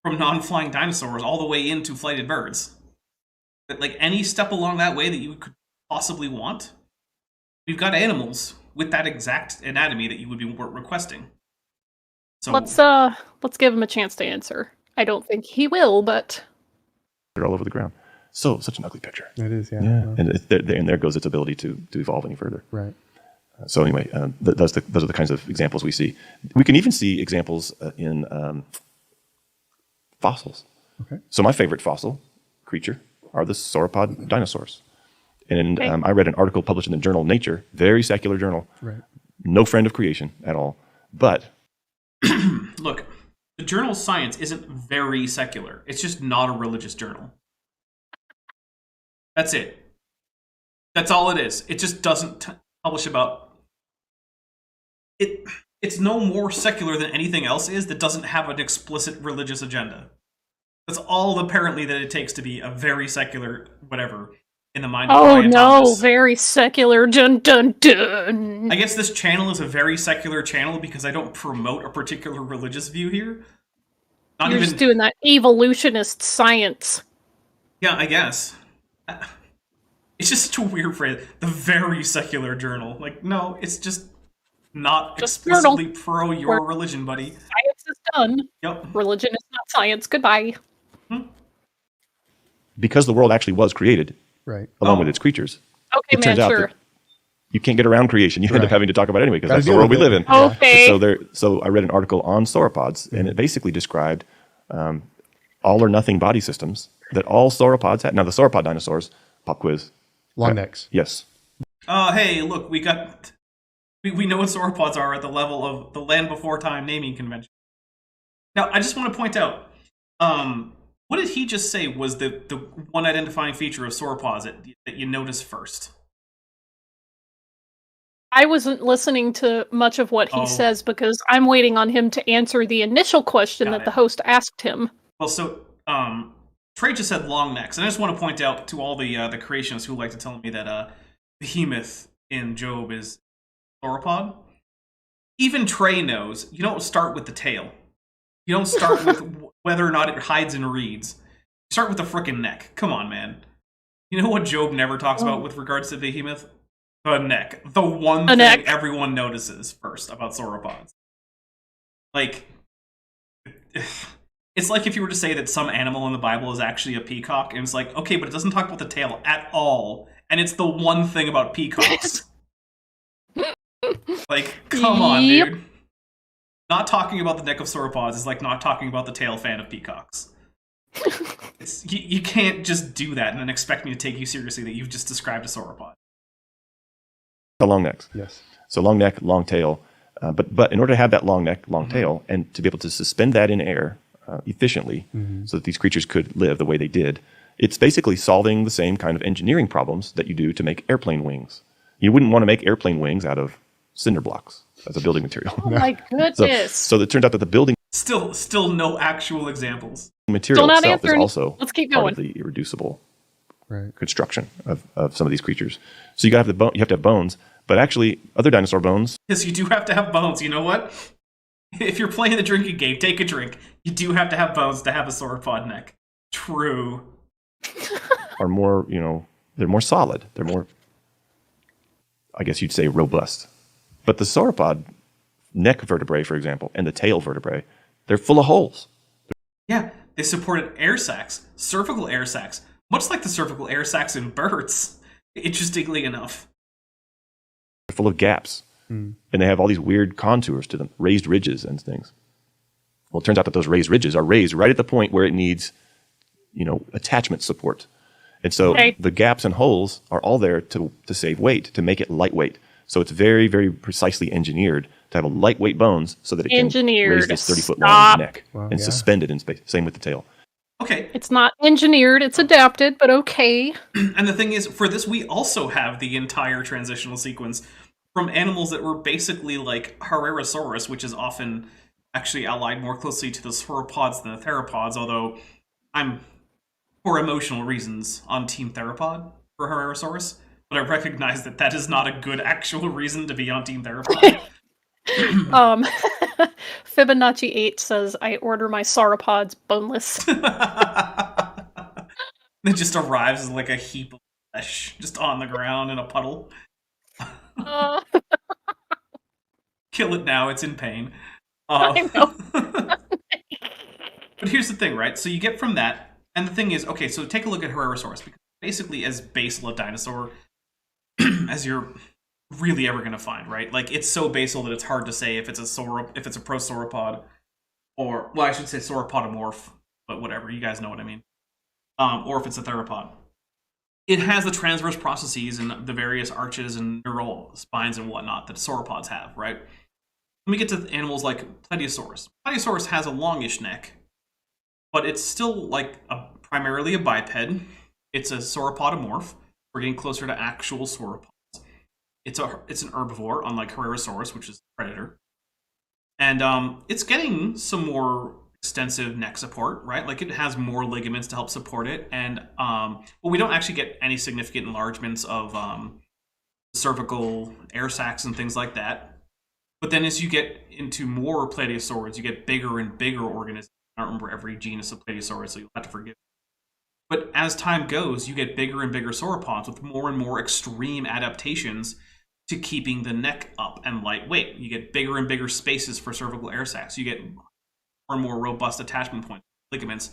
[SPEAKER 1] from non-flying dinosaurs all the way into flighted birds. But like any step along that way that you could possibly want, we've got animals with that exact anatomy that you would be requesting. So
[SPEAKER 2] let's give him a chance to answer. I don't think he will, but
[SPEAKER 4] they're all over the ground. So such an ugly picture.
[SPEAKER 3] It is, yeah.
[SPEAKER 4] And there goes its ability to evolve any further.
[SPEAKER 3] Right.
[SPEAKER 4] So anyway, those are the kinds of examples we see. We can even see examples in fossils. Okay. So my favorite fossil creature are the sauropod dinosaurs. And I read an article published in the journal Nature, very secular journal, right. No friend of creation at all. But
[SPEAKER 1] look, the journal Science isn't very secular. It's just not a religious journal. That's it. That's all it is. It just doesn't publish about it. It's no more secular than anything else is that doesn't have an explicit religious agenda. That's all apparently that it takes to be a very secular whatever in the mind of Brian Thomas.
[SPEAKER 2] Very secular. Dun dun dun.
[SPEAKER 1] I guess this channel is a very secular channel because I don't promote a particular religious view here.
[SPEAKER 2] You're just doing that evolutionist science.
[SPEAKER 1] Yeah, I guess. It's just such a weird phrase. The very secular journal. Like, no, it's just not explicitly pro your religion, buddy.
[SPEAKER 2] Science is done.
[SPEAKER 1] Yep.
[SPEAKER 2] Religion is not science. Goodbye.
[SPEAKER 4] Because the world actually was created,
[SPEAKER 3] right,
[SPEAKER 4] along with its creatures.
[SPEAKER 2] Okay, man, sure.
[SPEAKER 4] You can't get around creation. You end up having to talk about it anyway, because that's the world we live in.
[SPEAKER 2] Okay.
[SPEAKER 4] So I read an article on sauropods, and it basically described all or nothing body systems that all sauropods had. Now, the sauropod dinosaurs, pop quiz.
[SPEAKER 3] Long necks.
[SPEAKER 4] Yes.
[SPEAKER 1] Hey, look, we know what sauropods are at the level of the Land Before Time naming convention. Now, I just want to point out, what did he just say was the one identifying feature of sauropods that you notice first?
[SPEAKER 2] I wasn't listening to much of what he says because I'm waiting on him to answer the initial question that the host asked him.
[SPEAKER 1] Well, so Trey just said long necks, and I just want to point out to all the creationists who like to tell me that Behemoth in Job is sauropod. even Trey knows you don't start with the tail. You don't start with whether or not it hides and reads. You start with the frickin' neck. Come on, man. You know what Job never talks about with regards to Behemoth? The neck. The one thing everyone notices first about sauropods. Like, it's like if you were to say that some animal in the Bible is actually a peacock, and it's like, okay, but it doesn't talk about the tail at all, and it's the one thing about peacocks. Like, come on, dude. Not talking about the neck of sauropods is like not talking about the tail fan of peacocks. You can't just do that and then expect me to take you seriously that you've just described a sauropod.
[SPEAKER 4] The long necks.
[SPEAKER 3] Yes.
[SPEAKER 4] So long neck, long tail. But in order to have that long neck, long tail, and to be able to suspend that in air efficiently so that these creatures could live the way they did, it's basically solving the same kind of engineering problems that you do to make airplane wings. You wouldn't want to make airplane wings out of cinder blocks as a building material.
[SPEAKER 2] Oh my goodness.
[SPEAKER 4] So it turns out that the building
[SPEAKER 1] Still no actual examples.
[SPEAKER 4] material itself is also
[SPEAKER 2] Let's keep
[SPEAKER 4] part
[SPEAKER 2] going.
[SPEAKER 4] of the irreducible construction of some of these creatures. So you have to have bones, but actually other dinosaur bones.
[SPEAKER 1] Yes, you do have to have bones. You know what? If you're playing the drinking game, take a drink. You do have to have bones to have a sauropod neck. True.
[SPEAKER 4] Are more, they're more solid. They're more, I guess you'd say, robust. But the sauropod neck vertebrae, for example, and the tail vertebrae, they're full of holes.
[SPEAKER 1] Yeah, they supported air sacs, cervical air sacs, much like the cervical air sacs in birds, interestingly enough.
[SPEAKER 4] They're full of gaps, and they have all these weird contours to them, raised ridges and things. Well, it turns out that those raised ridges are raised right at the point where it needs, attachment support. And so the gaps and holes are all there to save weight, to make it lightweight. So it's very, very precisely engineered to have a lightweight bones so that it can raise this 30-foot long neck and suspend it in space. Same with the tail.
[SPEAKER 1] Okay.
[SPEAKER 2] It's not engineered, it's adapted, but okay.
[SPEAKER 1] And the thing is, for this, we also have the entire transitional sequence from animals that were basically like Herrerasaurus, which is often actually allied more closely to the sauropods than the theropods, although I'm, for emotional reasons, on Team Theropod for Herrerasaurus. But I recognize that is not a good actual reason to be on Team Theropod.
[SPEAKER 2] Fibonacci 8 says, I order my sauropods boneless.
[SPEAKER 1] It just arrives as like a heap of flesh just on the ground in a puddle. Kill it now, it's in pain.
[SPEAKER 2] I know.
[SPEAKER 1] But here's the thing, right? So you get from that, and the thing is, okay, so take a look at Herrerasaurus, because basically as basal a dinosaur as you're really ever going to find, right? Like, it's so basal that it's hard to say if it's a prosauropod, or, well, I should say sauropodomorph, but whatever, you guys know what I mean. Or if it's a theropod. It has the transverse processes and the various arches and neural spines and whatnot that sauropods have, right? When we get to animals like Plesiosaurus. Plesiosaurus has a longish neck, but it's still like primarily a biped. It's a sauropodomorph. We're getting closer to actual sauropods. It's an herbivore, unlike Herrerasaurus, which is a predator. And it's getting some more extensive neck support, right? Like, it has more ligaments to help support it. And we don't actually get any significant enlargements of cervical air sacs and things like that. But then as you get into more Plesiosaurids, you get bigger and bigger organisms. I don't remember every genus of Plesiosaurus, so you'll have to forgive me. But as time goes, you get bigger and bigger sauropods with more and more extreme adaptations to keeping the neck up and lightweight. You get bigger and bigger spaces for cervical air sacs. You get more and more robust attachment points, ligaments,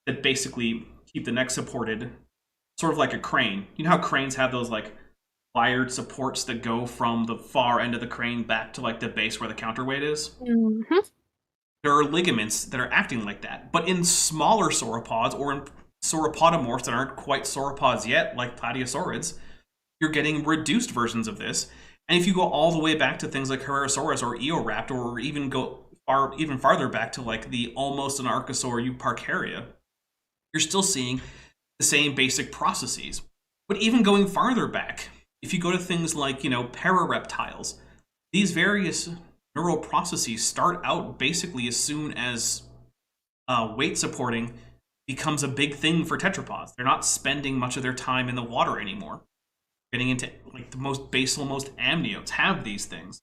[SPEAKER 1] that basically keep the neck supported, sort of like a crane. You know how cranes have those like wired supports that go from the far end of the crane back to like the base where the counterweight is?
[SPEAKER 2] Mm-hmm.
[SPEAKER 1] There are ligaments that are acting like that. But in smaller sauropods, or in sauropodomorphs that aren't quite sauropods yet, like Plateosaurids, you're getting reduced versions of this. And if you go all the way back to things like Herrerasaurus or Eoraptor, or even go even farther back to like the almost Anarchosaur Euparkeria, you're still seeing the same basic processes. But even going farther back, if you go to things like, parareptiles, these various neural processes start out basically as soon as weight supporting becomes a big thing for tetrapods. They're not spending much of their time in the water anymore. Getting into like the most basal, most amniotes have these things.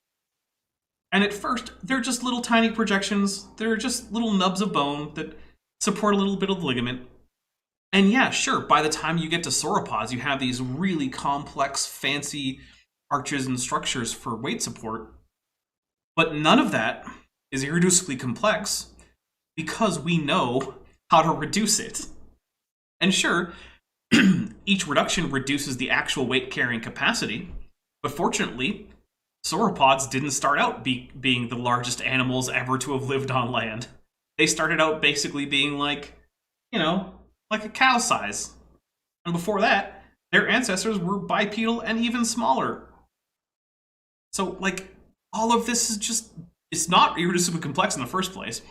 [SPEAKER 1] And at first, they're just little tiny projections. They're just little nubs of bone that support a little bit of ligament. And yeah, sure, by the time you get to sauropods, you have these really complex, fancy arches and structures for weight support. But none of that is irreducibly complex because we know how to reduce it. And sure, each reduction reduces the actual weight carrying capacity, but fortunately, sauropods didn't start out being the largest animals ever to have lived on land. They started out basically being like, like a cow size. And before that, their ancestors were bipedal and even smaller. So, like, all of this is just, it's not irreducibly complex in the first place,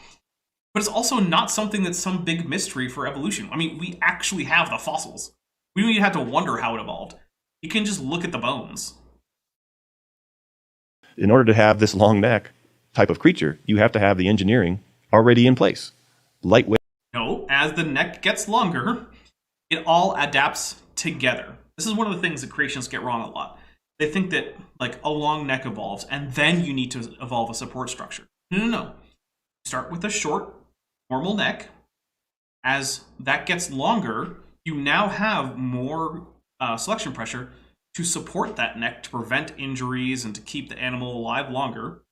[SPEAKER 1] but it's also not something that's some big mystery for evolution. I mean, we actually have the fossils. We don't even have to wonder how it evolved. You can just look at the bones.
[SPEAKER 4] In order to have this long neck type of creature, you have to have the engineering already in place. Lightweight.
[SPEAKER 1] No, as the neck gets longer, it all adapts together. This is one of the things that creationists get wrong a lot. They think that, like, a long neck evolves, and then you need to evolve a support structure. No. Start with a short, normal neck. As that gets longer, you now have more selection pressure to support that neck to prevent injuries and to keep the animal alive longer.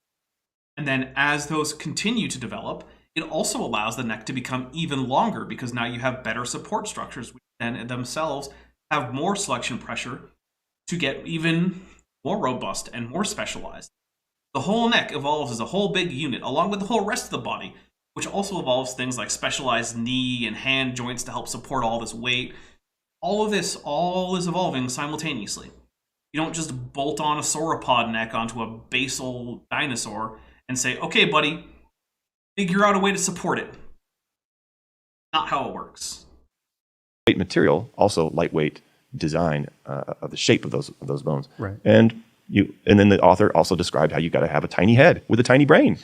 [SPEAKER 1] And then as those continue to develop, it also allows the neck to become even longer because now you have better support structures, which then themselves have more selection pressure to get even more robust and more specialized. The whole neck evolves as a whole big unit, along with the whole rest of the body, which also evolves things like specialized knee and hand joints to help support all this weight. All of this, all is evolving simultaneously. You don't just bolt on a sauropod neck onto a basal dinosaur and say, okay, buddy, figure out a way to support it. Not how it works.
[SPEAKER 4] Material, also lightweight design of the shape of those bones.
[SPEAKER 3] Right.
[SPEAKER 4] And then the author also described how you got to have a tiny head with a tiny brain.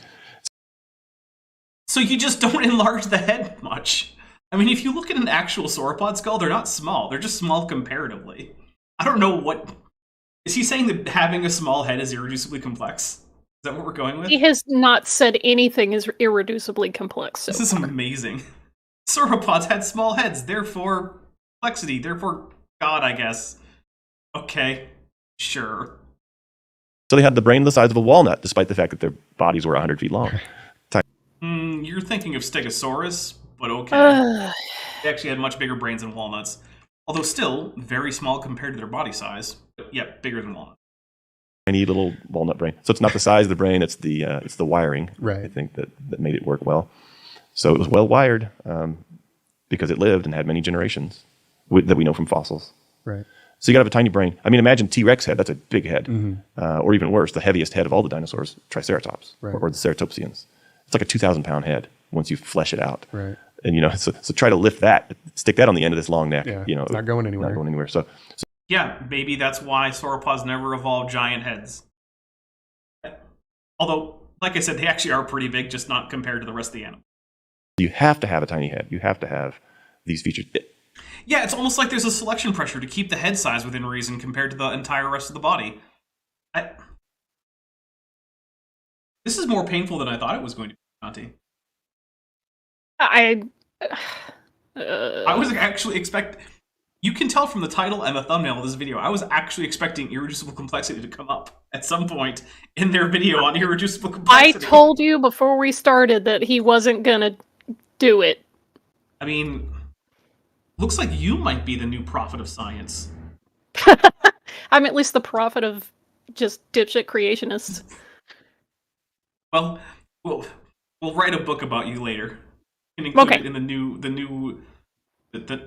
[SPEAKER 1] So you just don't enlarge the head much. I mean, if you look at an actual sauropod skull, they're not small. They're just small comparatively. I don't know what... Is he saying that having a small head is irreducibly complex? Is that what we're going with?
[SPEAKER 2] He has not said anything is irreducibly complex.
[SPEAKER 1] This is amazing. Sauropods had small heads, therefore complexity, therefore God, I guess. Okay, sure.
[SPEAKER 4] So they had the brain the size of a walnut, despite the fact that their bodies were 100 feet long.
[SPEAKER 1] You're thinking of Stegosaurus, but okay. They actually had much bigger brains than walnuts. Although still very small compared to their body size. But yeah, bigger than walnuts.
[SPEAKER 4] Tiny little walnut brain. So it's not the size of the brain, it's the wiring,
[SPEAKER 3] right.
[SPEAKER 4] I think, that made it work well. So it was well wired because it lived and had many generations that we know from fossils.
[SPEAKER 3] Right.
[SPEAKER 4] So you got to have a tiny brain. I mean, imagine T-Rex head. That's a big head. Mm-hmm. Or even worse, the heaviest head of all the dinosaurs, Triceratops,
[SPEAKER 3] right.
[SPEAKER 4] or the Ceratopsians. It's like a 2,000-pound head once you flesh it out.
[SPEAKER 3] Right.
[SPEAKER 4] And, so try to lift that, stick that on the end of this long neck.
[SPEAKER 3] Yeah, it's not going anywhere.
[SPEAKER 4] Not going anywhere. So
[SPEAKER 1] yeah, maybe that's why sauropods never evolved giant heads. Although, like I said, they actually are pretty big, just not compared to the rest of the animal.
[SPEAKER 4] You have to have a tiny head. You have to have these features.
[SPEAKER 1] Yeah, it's almost like there's a selection pressure to keep the head size within reason compared to the entire rest of the body. This is more painful than I thought it was going to be, Auntie. I was actually you can tell from the title and the thumbnail of this video, I was actually expecting irreducible complexity to come up at some point in their video on irreducible complexity.
[SPEAKER 2] I told you before we started that he wasn't gonna do it.
[SPEAKER 1] I mean, looks like you might be the new prophet of science.
[SPEAKER 2] I'm at least the prophet of just dipshit creationists.
[SPEAKER 1] Well, we'll write a book about you later. And include it in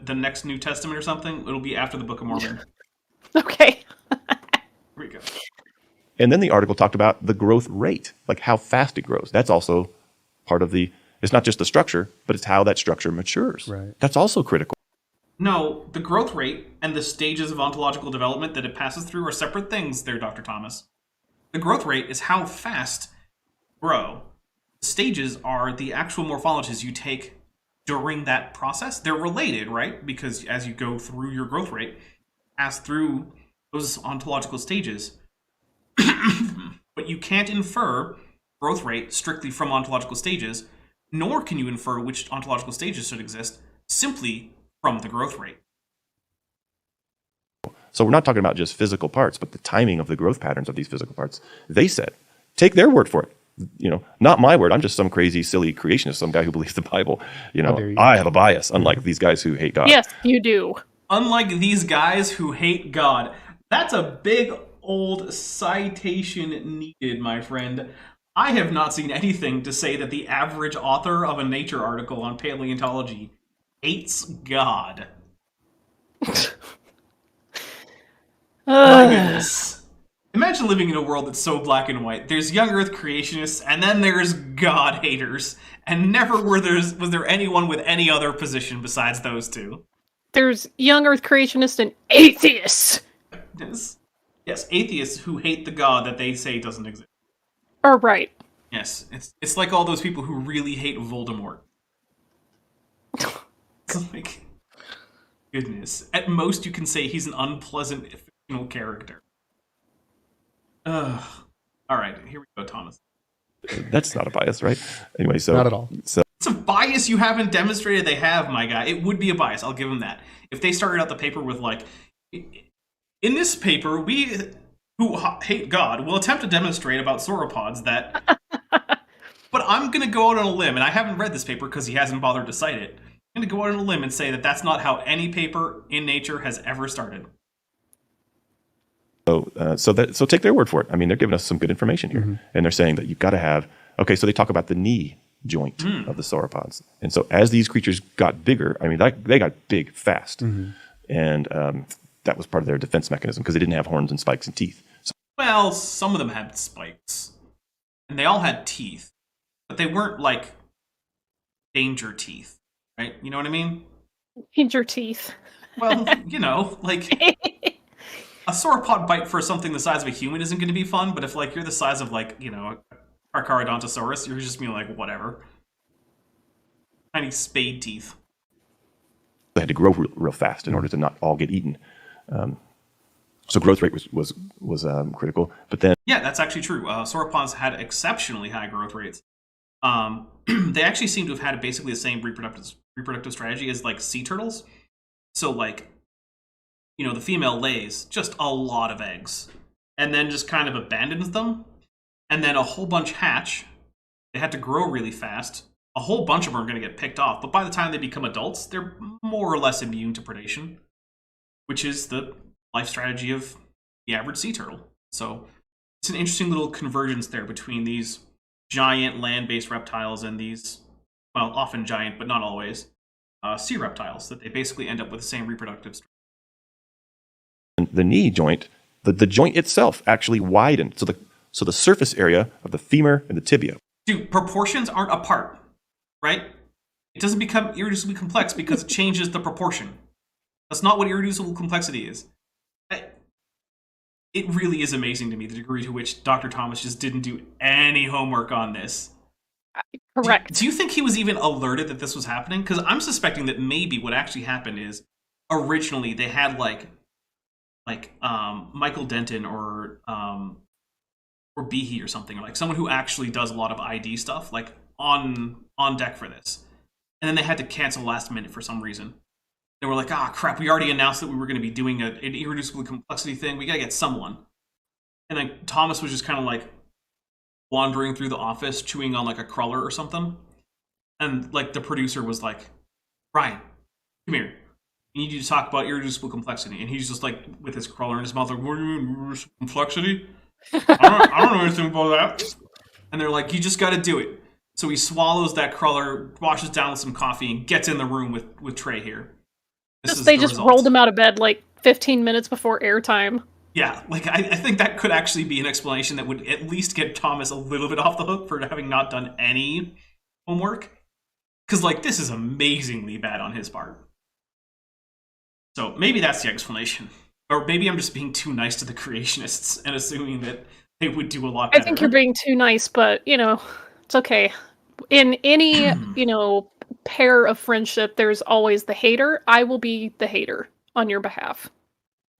[SPEAKER 1] the next New Testament or something. It'll be after the Book of Mormon.
[SPEAKER 2] Okay.
[SPEAKER 1] Here we go.
[SPEAKER 4] And then the article talked about the growth rate, like how fast it grows. That's also part of it's not just the structure, but it's how that structure matures.
[SPEAKER 3] Right.
[SPEAKER 4] That's also critical.
[SPEAKER 1] No, the growth rate and the stages of ontological development that it passes through are separate things there, Dr. Thomas. The growth rate is how fast you grow. Stages are the actual morphologies you take during that process. They're related, right? Because as you go through your growth rate, pass through those ontological stages. But you can't infer growth rate strictly from ontological stages, nor can you infer which ontological stages should exist simply from the growth rate.
[SPEAKER 4] So we're not talking about just physical parts, but the timing of the growth patterns of these physical parts. They said, take their word for it. Not my word. I'm just some crazy, silly creationist, some guy who believes the Bible. I have a bias, unlike these guys who hate God.
[SPEAKER 2] Yes, you do.
[SPEAKER 1] Unlike these guys who hate God. That's a big old citation needed, my friend. I have not seen anything to say that the average author of a Nature article on paleontology hates God. My goodness. Imagine living in a world that's so black and white. There's young Earth creationists, and then there's God haters. And never was there anyone with any other position besides those two.
[SPEAKER 2] There's young Earth creationists and atheists.
[SPEAKER 1] Yes, atheists who hate the God that they say doesn't exist.
[SPEAKER 2] Oh, right.
[SPEAKER 1] Yes, it's like all those people who really hate Voldemort. It's like, goodness. At most, you can say he's an unpleasant fictional character. All right, here we go, Thomas.
[SPEAKER 4] That's not a bias, right? Anyway, so
[SPEAKER 3] not at all.
[SPEAKER 4] So
[SPEAKER 1] it's a bias you haven't demonstrated they have, my guy. It would be a bias. I'll give them that. If they started out the paper with like, in this paper, we who hate God will attempt to demonstrate about sauropods that. But I'm going to go out on a limb, and I haven't read this paper because he hasn't bothered to cite it. I'm going to go out on a limb and say that that's not how any paper in Nature has ever started.
[SPEAKER 4] So take their word for it. I mean, they're giving us some good information here, and they're saying that you've got to have. Okay, so they talk about the knee joint of the sauropods, and so as these creatures got bigger, I mean, they got big fast, and that was part of their defense mechanism because they didn't have horns and spikes and teeth. So,
[SPEAKER 1] well, some of them had spikes, and they all had teeth, but they weren't like danger teeth, right? You know what I mean?
[SPEAKER 2] Danger teeth.
[SPEAKER 1] Well, like. A sauropod bite for something the size of a human isn't going to be fun, but if like you're the size of like, a Carcharodontosaurus, you're just being like, whatever. Tiny spade teeth.
[SPEAKER 4] They had to grow real fast in order to not all get eaten. So growth rate was critical. But then,
[SPEAKER 1] yeah, that's actually true. Sauropods had exceptionally high growth rates. They actually seem to have had basically the same reproductive strategy as like sea turtles. So like, the female lays just a lot of eggs and then just kind of abandons them. And then a whole bunch hatch. They had to grow really fast. A whole bunch of them are going to get picked off. But by the time they become adults, they're more or less immune to predation, which is the life strategy of the average sea turtle. So it's an interesting little convergence there between these giant land-based reptiles and these, well, often giant, but not always, sea reptiles, that they basically end up with the same reproductive strategy.
[SPEAKER 4] The knee joint, the joint itself actually widened. So the surface area of the femur and the tibia.
[SPEAKER 1] Dude, proportions aren't a part, right? It doesn't become irreducibly complex because it changes the proportion. That's not what irreducible complexity is. It really is amazing to me the degree to which Dr. Thomas just didn't do any homework on this.
[SPEAKER 2] Correct.
[SPEAKER 1] Do you think he was even alerted that this was happening? Because I'm suspecting that maybe what actually happened is originally they had like Michael Denton or Behe or something, or like someone who actually does a lot of ID stuff, like on deck for this. And then they had to cancel last minute for some reason. They were like, crap, we already announced that we were going to be doing an irreducible complexity thing. We got to get someone. And then Thomas was just kind of like wandering through the office, chewing on like a cruller or something. And like the producer was like, Ryan, come here. I need you to talk about irreducible complexity. And he's just like, with his crawler in his mouth, like, what do you mean, irreducible complexity? I don't know anything about that. And they're like, you just got to do it. So he swallows that crawler, washes down with some coffee, and gets in the room with Trey here.
[SPEAKER 2] They just rolled him out of bed like 15 minutes before airtime.
[SPEAKER 1] Yeah, like I think that could actually be an explanation that would at least get Thomas a little bit off the hook for having not done any homework. Because like, this is amazingly bad on his part. So maybe that's the explanation. Or maybe I'm just being too nice to the creationists and assuming that they would do a lot better.
[SPEAKER 2] I think you're being too nice, but, it's okay. In any, pair of friendship, there's always the hater. I will be the hater on your behalf.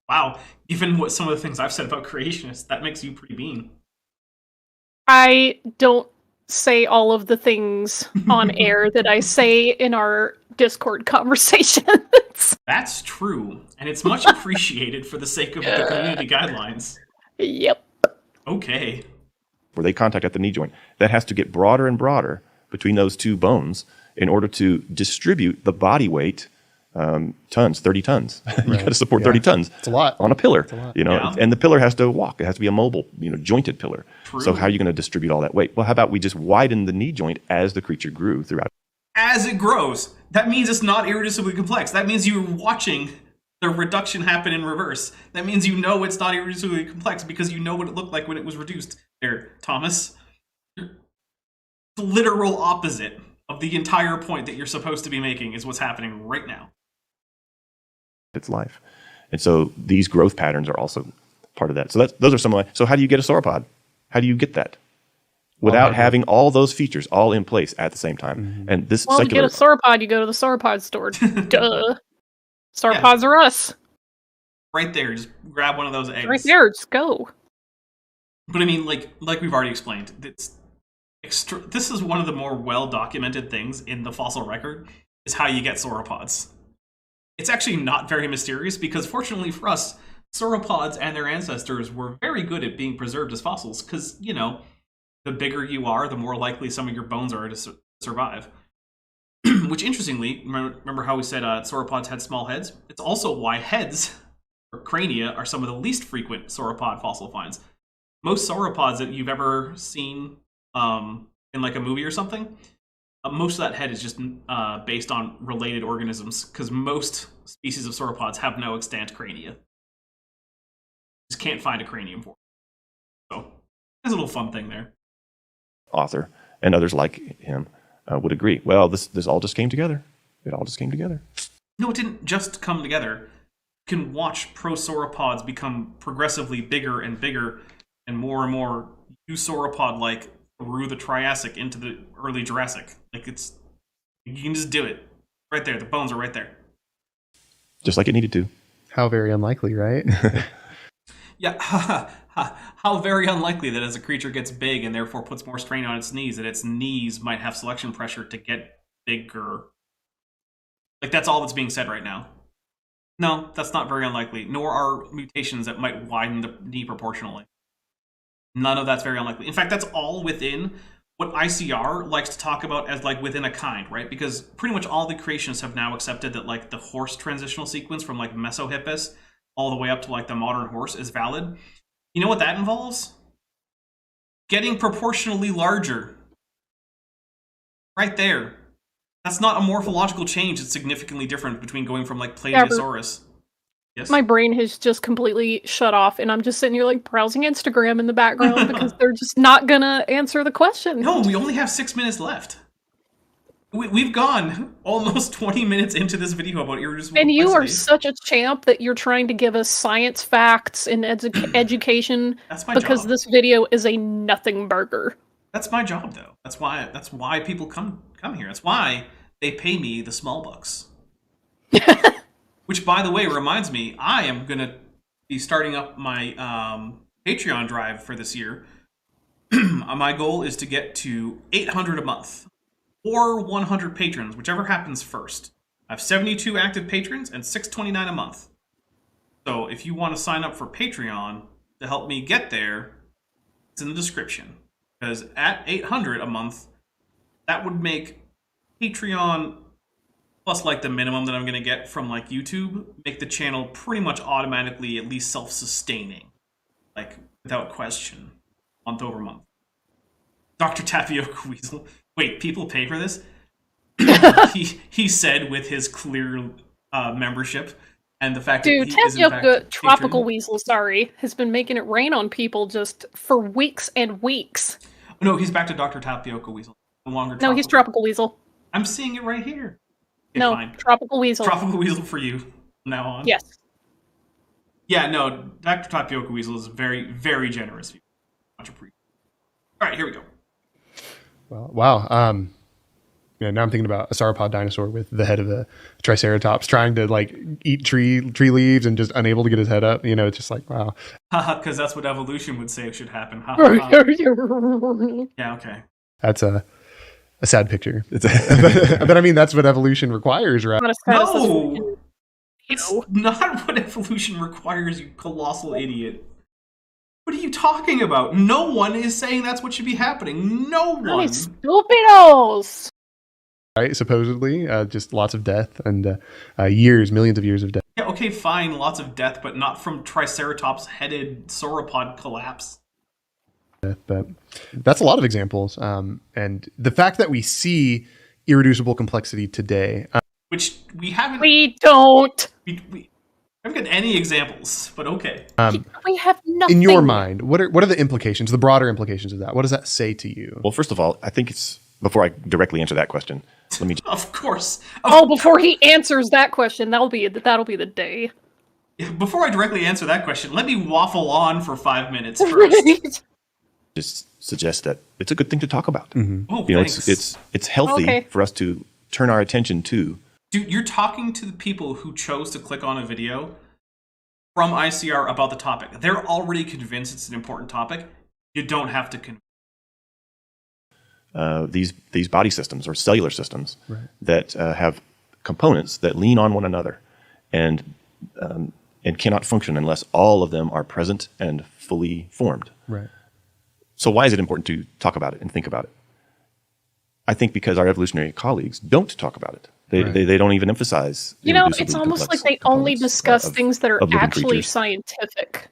[SPEAKER 1] Wow. Even what some of the things I've said about creationists, that makes you pretty mean.
[SPEAKER 2] I don't say all of the things on air that I say in our Discord conversations.
[SPEAKER 1] That's true, and it's much appreciated for the sake of the community guidelines.
[SPEAKER 2] Yep.
[SPEAKER 1] Okay.
[SPEAKER 4] Where they contact at the knee joint, that has to get broader and broader between those two bones in order to distribute the body weight, 30 tons. You got to support 30 tons.
[SPEAKER 3] It's a lot.
[SPEAKER 4] On a pillar,
[SPEAKER 1] Yeah.
[SPEAKER 4] and the pillar has to walk. It has to be a mobile, jointed pillar.
[SPEAKER 1] True.
[SPEAKER 4] So how are you going to distribute all that weight? Well, how about we just widen the knee joint as the creature grew throughout?
[SPEAKER 1] As it grows, that means it's not irreducibly complex. That means you're watching the reduction happen in reverse. That means you know it's not irreducibly complex because you know what it looked like when it was reduced. There, Thomas. The literal opposite of the entire point that you're supposed to be making is what's happening right now.
[SPEAKER 4] Its life. And so these growth patterns are also part of that. So those are some of so how do you get a sauropod? How do you get that? Without having all those features all in place at the same time.
[SPEAKER 3] Mm-hmm.
[SPEAKER 4] And this
[SPEAKER 2] to get a sauropod, you go to the sauropod store. Duh. Sauropods are us.
[SPEAKER 1] Right there, just grab one of those eggs.
[SPEAKER 2] Right there, just go.
[SPEAKER 1] But I mean, like we've already explained, this is one of the more well-documented things in the fossil record, is how you get sauropods. It's actually not very mysterious because, fortunately for us, sauropods and their ancestors were very good at being preserved as fossils because, the bigger you are, the more likely some of your bones are to survive. Which, interestingly, remember how we said sauropods had small heads? It's also why heads, or crania, are some of the least frequent sauropod fossil finds. Most sauropods that you've ever seen in like a movie or something, most of that head is just based on related organisms, because most species of sauropods have no extant crania. Just can't find a cranium for it. So, there's a little fun thing there.
[SPEAKER 4] Author and others like him would agree. Well, this all just came together. It all just came together.
[SPEAKER 1] No, it didn't just come together. You can watch prosauropods become progressively bigger and bigger and more eusauropod-like through the Triassic into the early Jurassic. You can just do it. Right there. The bones are right there.
[SPEAKER 4] Just like it needed to.
[SPEAKER 3] How very unlikely, right?
[SPEAKER 1] Yeah. How very unlikely that as a creature gets big and therefore puts more strain on its knees, that its knees might have selection pressure to get bigger. That's all that's being said right now. No, that's not very unlikely. Nor are mutations that might widen the knee proportionally. None of that's very unlikely. In fact, that's all within what ICR likes to talk about as within a kind, right? Because pretty much all the creationists have now accepted that the horse transitional sequence from Mesohippus all the way up to the modern horse is valid. You know what that involves? Getting proportionally larger. Right there. That's not a morphological change. It's significantly different between going from Plateosaurus. Yes?
[SPEAKER 2] My brain has just completely shut off, and I'm just sitting here browsing Instagram in the background because they're just not gonna answer the question.
[SPEAKER 1] No, we only have 6 minutes left. We've gone almost 20 minutes into this video about irreducible
[SPEAKER 2] and you
[SPEAKER 1] complexity.
[SPEAKER 2] are such a champ that you're trying to give us science facts and education.
[SPEAKER 1] That's my
[SPEAKER 2] because
[SPEAKER 1] job.
[SPEAKER 2] This video is a nothing burger.
[SPEAKER 1] That's my job, though. That's why people come here. That's why they pay me the small bucks. Which, by the way, reminds me, I am gonna be starting up my Patreon drive for this year. My goal is to get to 800 a month. Or 100 patrons, whichever happens first. I have 72 active patrons and $6.29 a month. So if you want to sign up for Patreon to help me get there, it's in the description. Because at 800 a month, that would make Patreon plus the minimum that I'm going to get from YouTube, make the channel pretty much automatically at least self-sustaining. Without question. Month over month. Dr. Tapioca Weasel. Wait, people pay for this? he said with his clear membership and the fact that he is in fact
[SPEAKER 2] Tapioca Tropical
[SPEAKER 1] patron.
[SPEAKER 2] Weasel, has been making it rain on people just for weeks and weeks.
[SPEAKER 1] No, he's back to Dr. Tapioca Weasel. No longer.
[SPEAKER 2] No, he's Tropical Weasel.
[SPEAKER 1] I'm seeing it right here. Okay,
[SPEAKER 2] no,
[SPEAKER 1] fine.
[SPEAKER 2] Tropical Weasel.
[SPEAKER 1] Tropical Weasel for you from now on.
[SPEAKER 2] Yes.
[SPEAKER 1] Yeah, no, Dr. Tapioca Weasel is very, very generous. Much appreciated. All right, here we go.
[SPEAKER 3] Well, wow. Yeah, now I'm thinking about a sauropod dinosaur with the head of a triceratops trying to like eat tree leaves and just unable to get his head up. You know, it's just like, wow.
[SPEAKER 1] Because that's what evolution would say should happen. Yeah, okay.
[SPEAKER 3] That's a sad picture. But I mean, that's what evolution requires, right?
[SPEAKER 1] No! It's not what evolution requires, you colossal idiot. What are you talking about? No one is saying that's what should be happening. No one.
[SPEAKER 2] Stupidos!
[SPEAKER 3] Right, supposedly, just lots of death and millions of years of death.
[SPEAKER 1] Yeah, okay, fine, lots of death, but not from Triceratops-headed sauropod collapse.
[SPEAKER 3] But that's a lot of examples. And the fact that we see irreducible complexity today.
[SPEAKER 1] Which we haven't...
[SPEAKER 2] We don't!
[SPEAKER 1] We haven't got any examples, but okay.
[SPEAKER 2] We have nothing.
[SPEAKER 3] In your mind, what are the implications, the broader implications of that? What does that say to you?
[SPEAKER 4] Well, first of all, I think it's... Before I directly answer that question, let me...
[SPEAKER 1] Of course.
[SPEAKER 2] Before he answers that question, that'll be the day.
[SPEAKER 1] Before I directly answer that question, let me waffle on for 5 minutes first.
[SPEAKER 4] Just suggest that it's a good thing to talk about.
[SPEAKER 3] Mm-hmm.
[SPEAKER 1] Oh,
[SPEAKER 4] you know,
[SPEAKER 1] thanks.
[SPEAKER 4] it's healthy for us to turn our attention to.
[SPEAKER 1] Dude, you're talking to the people who chose to click on a video from ICR about the topic. They're already convinced it's an important topic. You don't have to convince.
[SPEAKER 4] These body systems or cellular systems that have components that lean on one another and cannot function unless all of them are present and fully formed.
[SPEAKER 3] Right.
[SPEAKER 4] So why is it important to talk about it and think about it? I think because our evolutionary colleagues don't talk about it. They don't even emphasize.
[SPEAKER 2] You know, it's almost like they only discuss things that are actually scientific.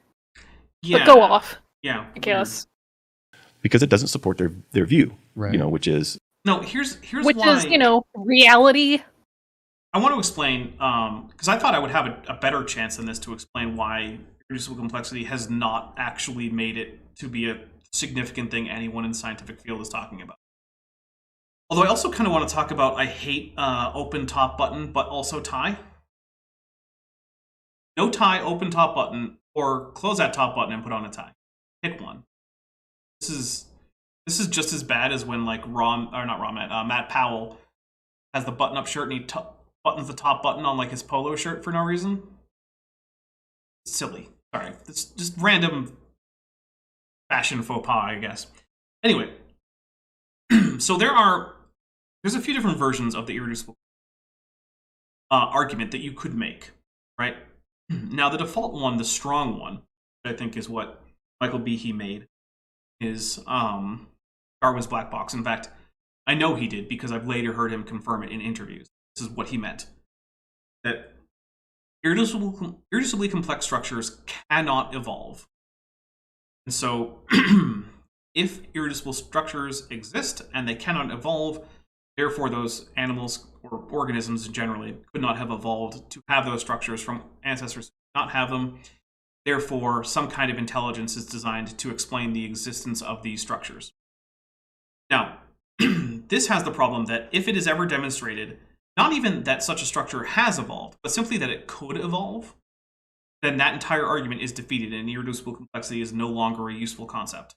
[SPEAKER 1] Yeah.
[SPEAKER 2] But go off.
[SPEAKER 1] Yeah.
[SPEAKER 2] I guess.
[SPEAKER 4] Because it doesn't support their view,
[SPEAKER 3] right.
[SPEAKER 4] You know, which is...
[SPEAKER 1] No, here's
[SPEAKER 2] which
[SPEAKER 1] why...
[SPEAKER 2] is, you know, reality.
[SPEAKER 1] I want to explain, because I thought I would have a better chance than this to explain why irreducible complexity has not actually made it to be a significant thing anyone in the scientific field is talking about. Although I also kind of want to talk about, I hate open top button, but also tie. No tie, open top button, or close that top button and put on a tie. Pick one. This is just as bad as when like Matt Powell has the button-up shirt and he buttons the top button on like his polo shirt for no reason. It's silly. Sorry, it's just random fashion faux pas, I guess. Anyway, so there's a few different versions of the irreducible argument that you could make, right? Now, the default one, the strong one, I think is what Michael Behe made, is Darwin's black box. In fact, I know he did because I've later heard him confirm it in interviews. This is what he meant. That irreducibly complex structures cannot evolve. And so, if irreducible structures exist and they cannot evolve, therefore those animals or organisms generally could not have evolved to have those structures from ancestors who did not have them. Therefore, some kind of intelligence is designed to explain the existence of these structures. Now, this has the problem that if it is ever demonstrated, not even that such a structure has evolved, but simply that it could evolve, then that entire argument is defeated and irreducible complexity is no longer a useful concept.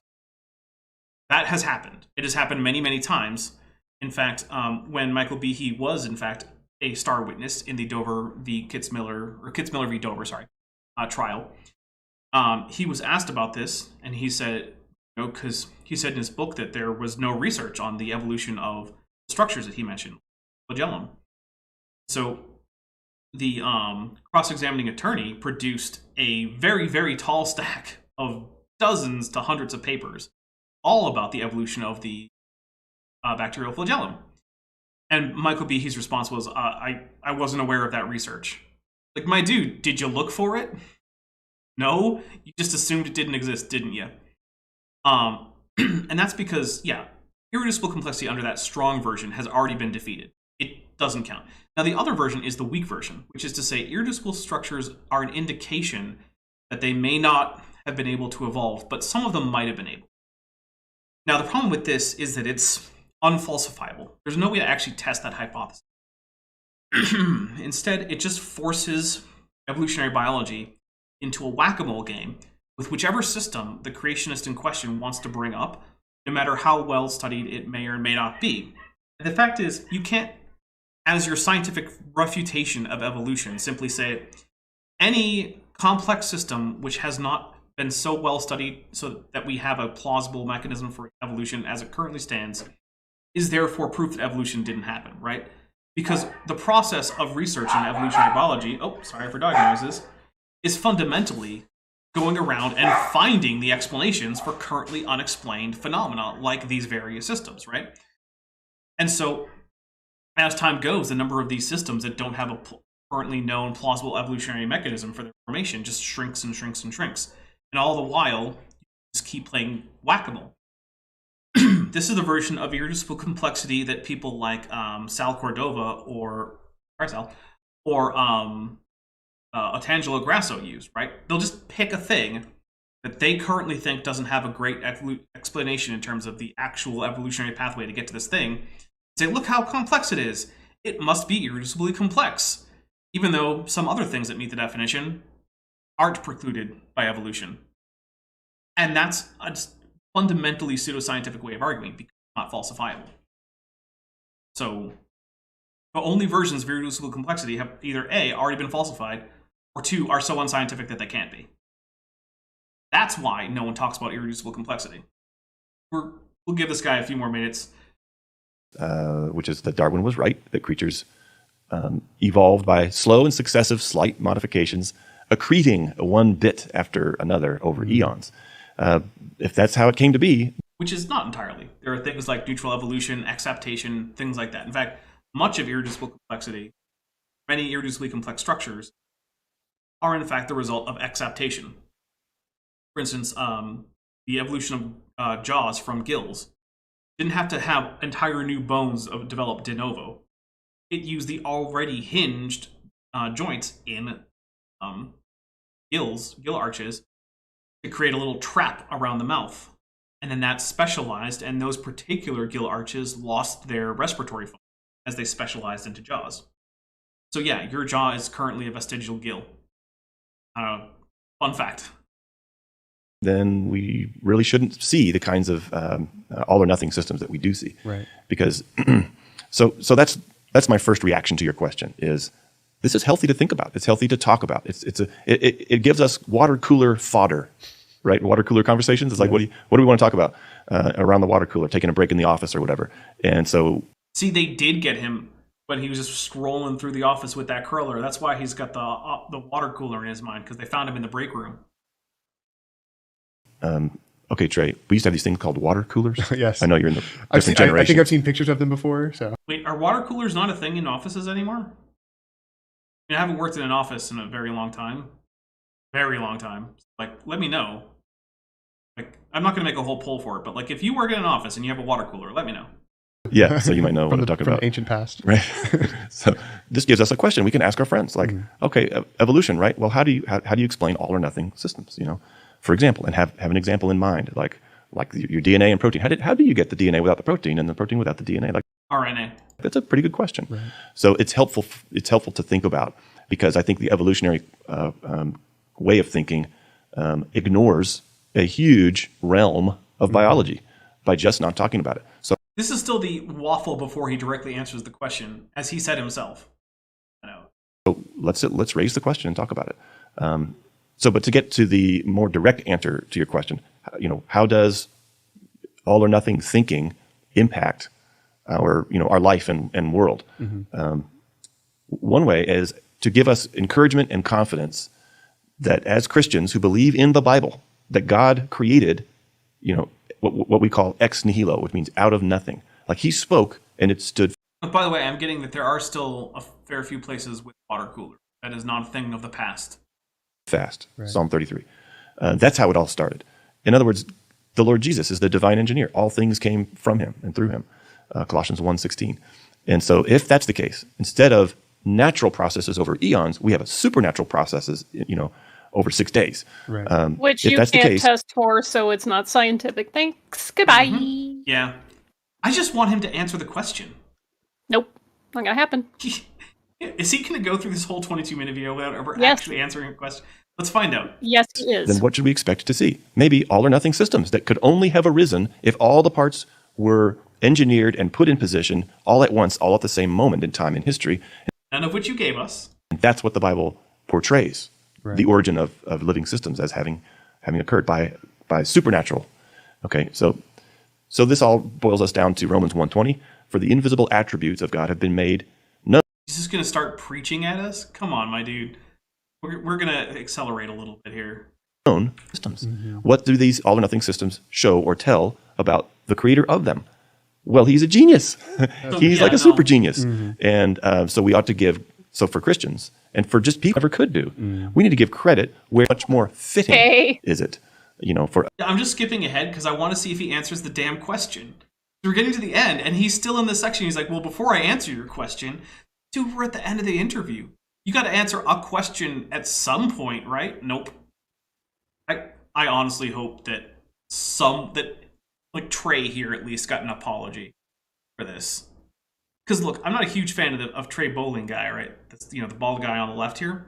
[SPEAKER 1] That has happened. It has happened many, many times. In fact, when Michael Behe was, in fact, a star witness in the Dover v. Kitzmiller v. Dover, trial, he was asked about this, and he said, you know, because he said in his book that there was no research on the evolution of the structures that he mentioned, flagellum. So the cross-examining attorney produced a very, very tall stack of dozens to hundreds of papers, all about the evolution of the bacterial flagellum. And Michael Behe's response was, I wasn't aware of that research. Like, my dude, did you look for it? No? You just assumed it didn't exist, didn't you? And that's because, yeah, irreducible complexity under that strong version has already been defeated. It doesn't count. Now, the other version is the weak version, which is to say irreducible structures are an indication that they may not have been able to evolve, but some of them might have been able. Now, the problem with this is that it's unfalsifiable. There's no way to actually test that hypothesis. Instead, it just forces evolutionary biology into a whack-a-mole game with whichever system the creationist in question wants to bring up, no matter how well studied it may or may not be. The fact is, you can't, as your scientific refutation of evolution, simply say any complex system which has not been so well studied so that we have a plausible mechanism for evolution as it currently stands is therefore proof that evolution didn't happen, right? Because the process of research in evolutionary biology, sorry for dog noises, is fundamentally going around and finding the explanations for currently unexplained phenomena like these various systems, right? And so as time goes, the number of these systems that don't have a currently known plausible evolutionary mechanism for their formation just shrinks and shrinks and shrinks. And all the while, you just keep playing whack-a-mole. This is the version of irreducible complexity that people like Sal Cordova or Otangelo Grasso use, right? They'll just pick a thing that they currently think doesn't have a great explanation in terms of the actual evolutionary pathway to get to this thing. Say, look how complex it is. It must be irreducibly complex, even though some other things that meet the definition aren't precluded by evolution. And that's a fundamentally pseudoscientific way of arguing because it's not falsifiable. So the only versions of irreducible complexity have either A, already been falsified, or 2, are so unscientific that they can't be. That's why no one talks about irreducible complexity. We'll give this guy a few more minutes.
[SPEAKER 4] Which is that Darwin was right, that creatures evolved by slow and successive slight modifications, accreting one bit after another over eons. If that's how it came to be.
[SPEAKER 1] Which is not entirely. There are things like neutral evolution, exaptation, things like that. In fact, much of irreducible complexity, many irreducibly complex structures, are in fact the result of exaptation. For instance, the evolution of jaws from gills didn't have to have entire new bones developed de novo. It used the already hinged joints in gill arches to create a little trap around the mouth. And then that specialized, and those particular gill arches lost their respiratory function as they specialized into jaws. So yeah, your jaw is currently a vestigial gill. Fun fact.
[SPEAKER 4] Then we really shouldn't see the kinds of all or nothing systems that we do see.
[SPEAKER 3] Right.
[SPEAKER 4] Because so that's my first reaction to your question is this is healthy to think about. It's healthy to talk about. It gives us water cooler fodder, right? Water cooler conversations. It's like, what do we want to talk about around the water cooler, taking a break in the office or whatever. And so,
[SPEAKER 1] see, they did get him when he was just scrolling through the office with that curler. That's why he's got the water cooler in his mind, because they found him in the break room.
[SPEAKER 4] Okay, Trey, we used to have these things called water coolers.
[SPEAKER 3] Yes.
[SPEAKER 4] I know you're in the different generation.
[SPEAKER 3] I think I've seen pictures of them before. So
[SPEAKER 1] wait, are water coolers not a thing in offices anymore? I haven't worked in an office in a very long time. Very long time. Like, let me know. Like, I'm not going to make a whole poll for it, but like, if you work in an office and you have a water cooler, let me know.
[SPEAKER 4] Yeah, so you might know what I'm talking about.
[SPEAKER 3] From the ancient past.
[SPEAKER 4] Right. So this gives us a question we can ask our friends. Like, okay, evolution, right? Well, how do you explain all or nothing systems? You know, for example, and have an example in mind, like your DNA and protein. How do you get the DNA without the protein and the protein without the DNA? Like
[SPEAKER 1] RNA.
[SPEAKER 4] That's a pretty good question.
[SPEAKER 3] Right.
[SPEAKER 4] So it's helpful. It's helpful to think about, because I think the evolutionary way of thinking ignores a huge realm of biology by just not talking about it. So
[SPEAKER 1] this is still the waffle before he directly answers the question, as he said himself.
[SPEAKER 4] So let's raise the question and talk about it. But to get to the more direct answer to your question, how does all or nothing thinking impact our life and world? One way is to give us encouragement and confidence that as Christians who believe in the Bible, that God created, what we call ex nihilo, which means out of nothing. Like he spoke and it stood.
[SPEAKER 1] By the way, I'm getting that there are still a fair few places with water coolers. That is not a thing of the past.
[SPEAKER 4] Fast.
[SPEAKER 3] Right.
[SPEAKER 4] Psalm 33. That's how it all started. In other words, the Lord Jesus is the divine engineer. All things came from him and through him. Colossians 1:16. And so if that's the case, instead of natural processes over eons, we have a supernatural processes, over 6 days.
[SPEAKER 3] Right.
[SPEAKER 2] Which you can't test for, so it's not scientific. Thanks. Goodbye.
[SPEAKER 1] Yeah. I just want him to answer the question.
[SPEAKER 2] Nope. Not gonna happen.
[SPEAKER 1] Is he going to go through this whole 22-minute video without ever actually answering a question? Let's find out.
[SPEAKER 2] Yes, he is.
[SPEAKER 4] Then what should we expect to see? Maybe all or nothing systems that could only have arisen if all the parts were engineered and put in position all at once, all at the same moment in time in history.
[SPEAKER 1] None of which you gave us.
[SPEAKER 4] And that's what the Bible portrays, the origin of living systems as having occurred by supernatural. Okay, so this all boils us down to Romans 1:20. For the invisible attributes of God have been made known.
[SPEAKER 1] He's just going to start preaching at us? Come on, my dude. We're going to accelerate a little bit here.
[SPEAKER 4] Known systems. What do these all or nothing systems show or tell about the creator of them? Well, he's a genius. He's like a super genius. And so we ought to give, so for Christians and for just people who ever could do, we need to give credit where much more fitting is it, for.
[SPEAKER 1] I'm just skipping ahead because I want to see if he answers the damn question. We're getting to the end and he's still in this section. He's like, well, before I answer your question, dude, we're at the end of the interview. You got to answer a question at some point, right? Nope. I honestly hope that like Trey here at least got an apology for this. Because look, I'm not a huge fan of Trey Bowling guy, right? That's the bald guy on the left here.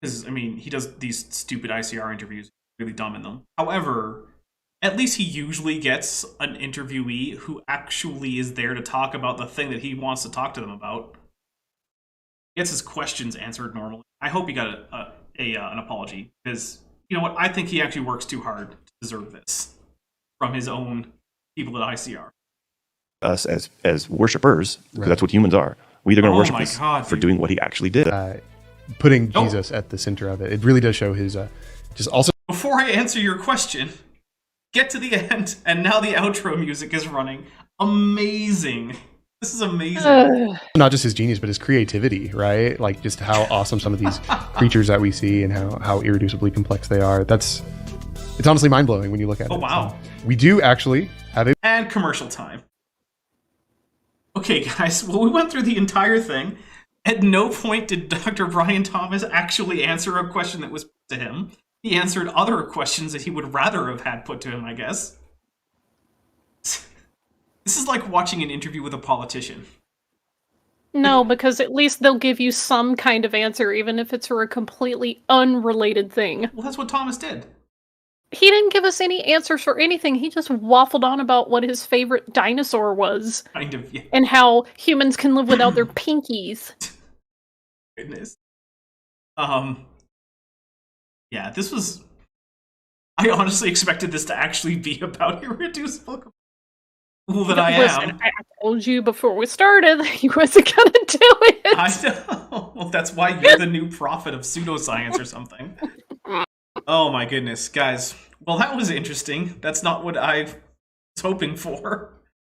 [SPEAKER 1] Because he does these stupid ICR interviews, really dumb in them. However, at least he usually gets an interviewee who actually is there to talk about the thing that he wants to talk to them about. He gets his questions answered normally. I hope he got an apology because you know what? I think he actually works too hard to deserve this from his own people at ICR.
[SPEAKER 4] Us as worshipers, because that's what humans are. We either going to worship us for doing what he actually did.
[SPEAKER 3] Putting Jesus at the center of it. It really does show his just also.
[SPEAKER 1] Before I answer your question, get to the end, and now the outro music is running. Amazing. This is amazing.
[SPEAKER 3] Not just his genius, but his creativity, right? Like just how awesome some of these creatures that we see and how irreducibly complex they are. It's honestly mind-blowing when you look at it.
[SPEAKER 1] Oh, wow.
[SPEAKER 3] So we do actually have a...
[SPEAKER 1] And commercial time. Okay, guys. Well, we went through the entire thing. At no point did Dr. Brian Thomas actually answer a question that was put to him. He answered other questions that he would rather have had put to him, I guess. This is like watching an interview with a politician.
[SPEAKER 2] No, because at least they'll give you some kind of answer, even if it's for a completely unrelated thing.
[SPEAKER 1] Well, that's what Thomas did.
[SPEAKER 2] He didn't give us any answers for anything. He just waffled on about what his favorite dinosaur was.
[SPEAKER 1] Kind of, yeah.
[SPEAKER 2] And how humans can live without their pinkies.
[SPEAKER 1] Goodness. Yeah, this was... I honestly expected this to actually be about Irreducible. That I
[SPEAKER 2] Listen,
[SPEAKER 1] am.
[SPEAKER 2] I told you before we started that he wasn't gonna do it.
[SPEAKER 1] I know. Well, that's why you're the new prophet of pseudoscience or something. Oh my goodness, guys. Well, that was interesting. That's not what I was hoping for.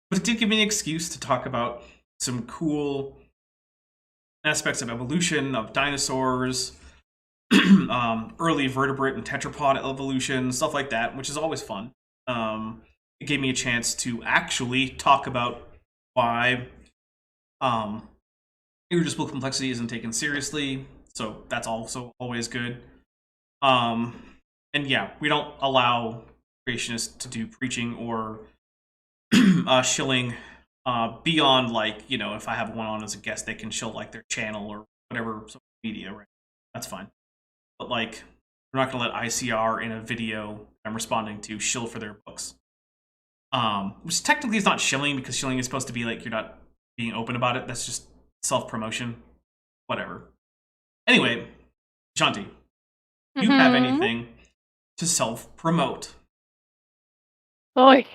[SPEAKER 1] But it did give me an excuse to talk about some cool aspects of evolution, of dinosaurs, early vertebrate and tetrapod evolution, stuff like that, which is always fun. It gave me a chance to actually talk about why irreducible complexity isn't taken seriously. So that's also always good. And yeah, we don't allow creationists to do preaching or shilling beyond, like, if I have one on as a guest, they can shill like their channel or whatever social media, right? That's fine. But like, we're not going to let ICR in a video I'm responding to shill for their books. Which technically is not shilling, because shilling is supposed to be like you're not being open about it. That's just self-promotion. Whatever. Anyway, Shanti, do you have anything to self-promote?
[SPEAKER 2] Boy.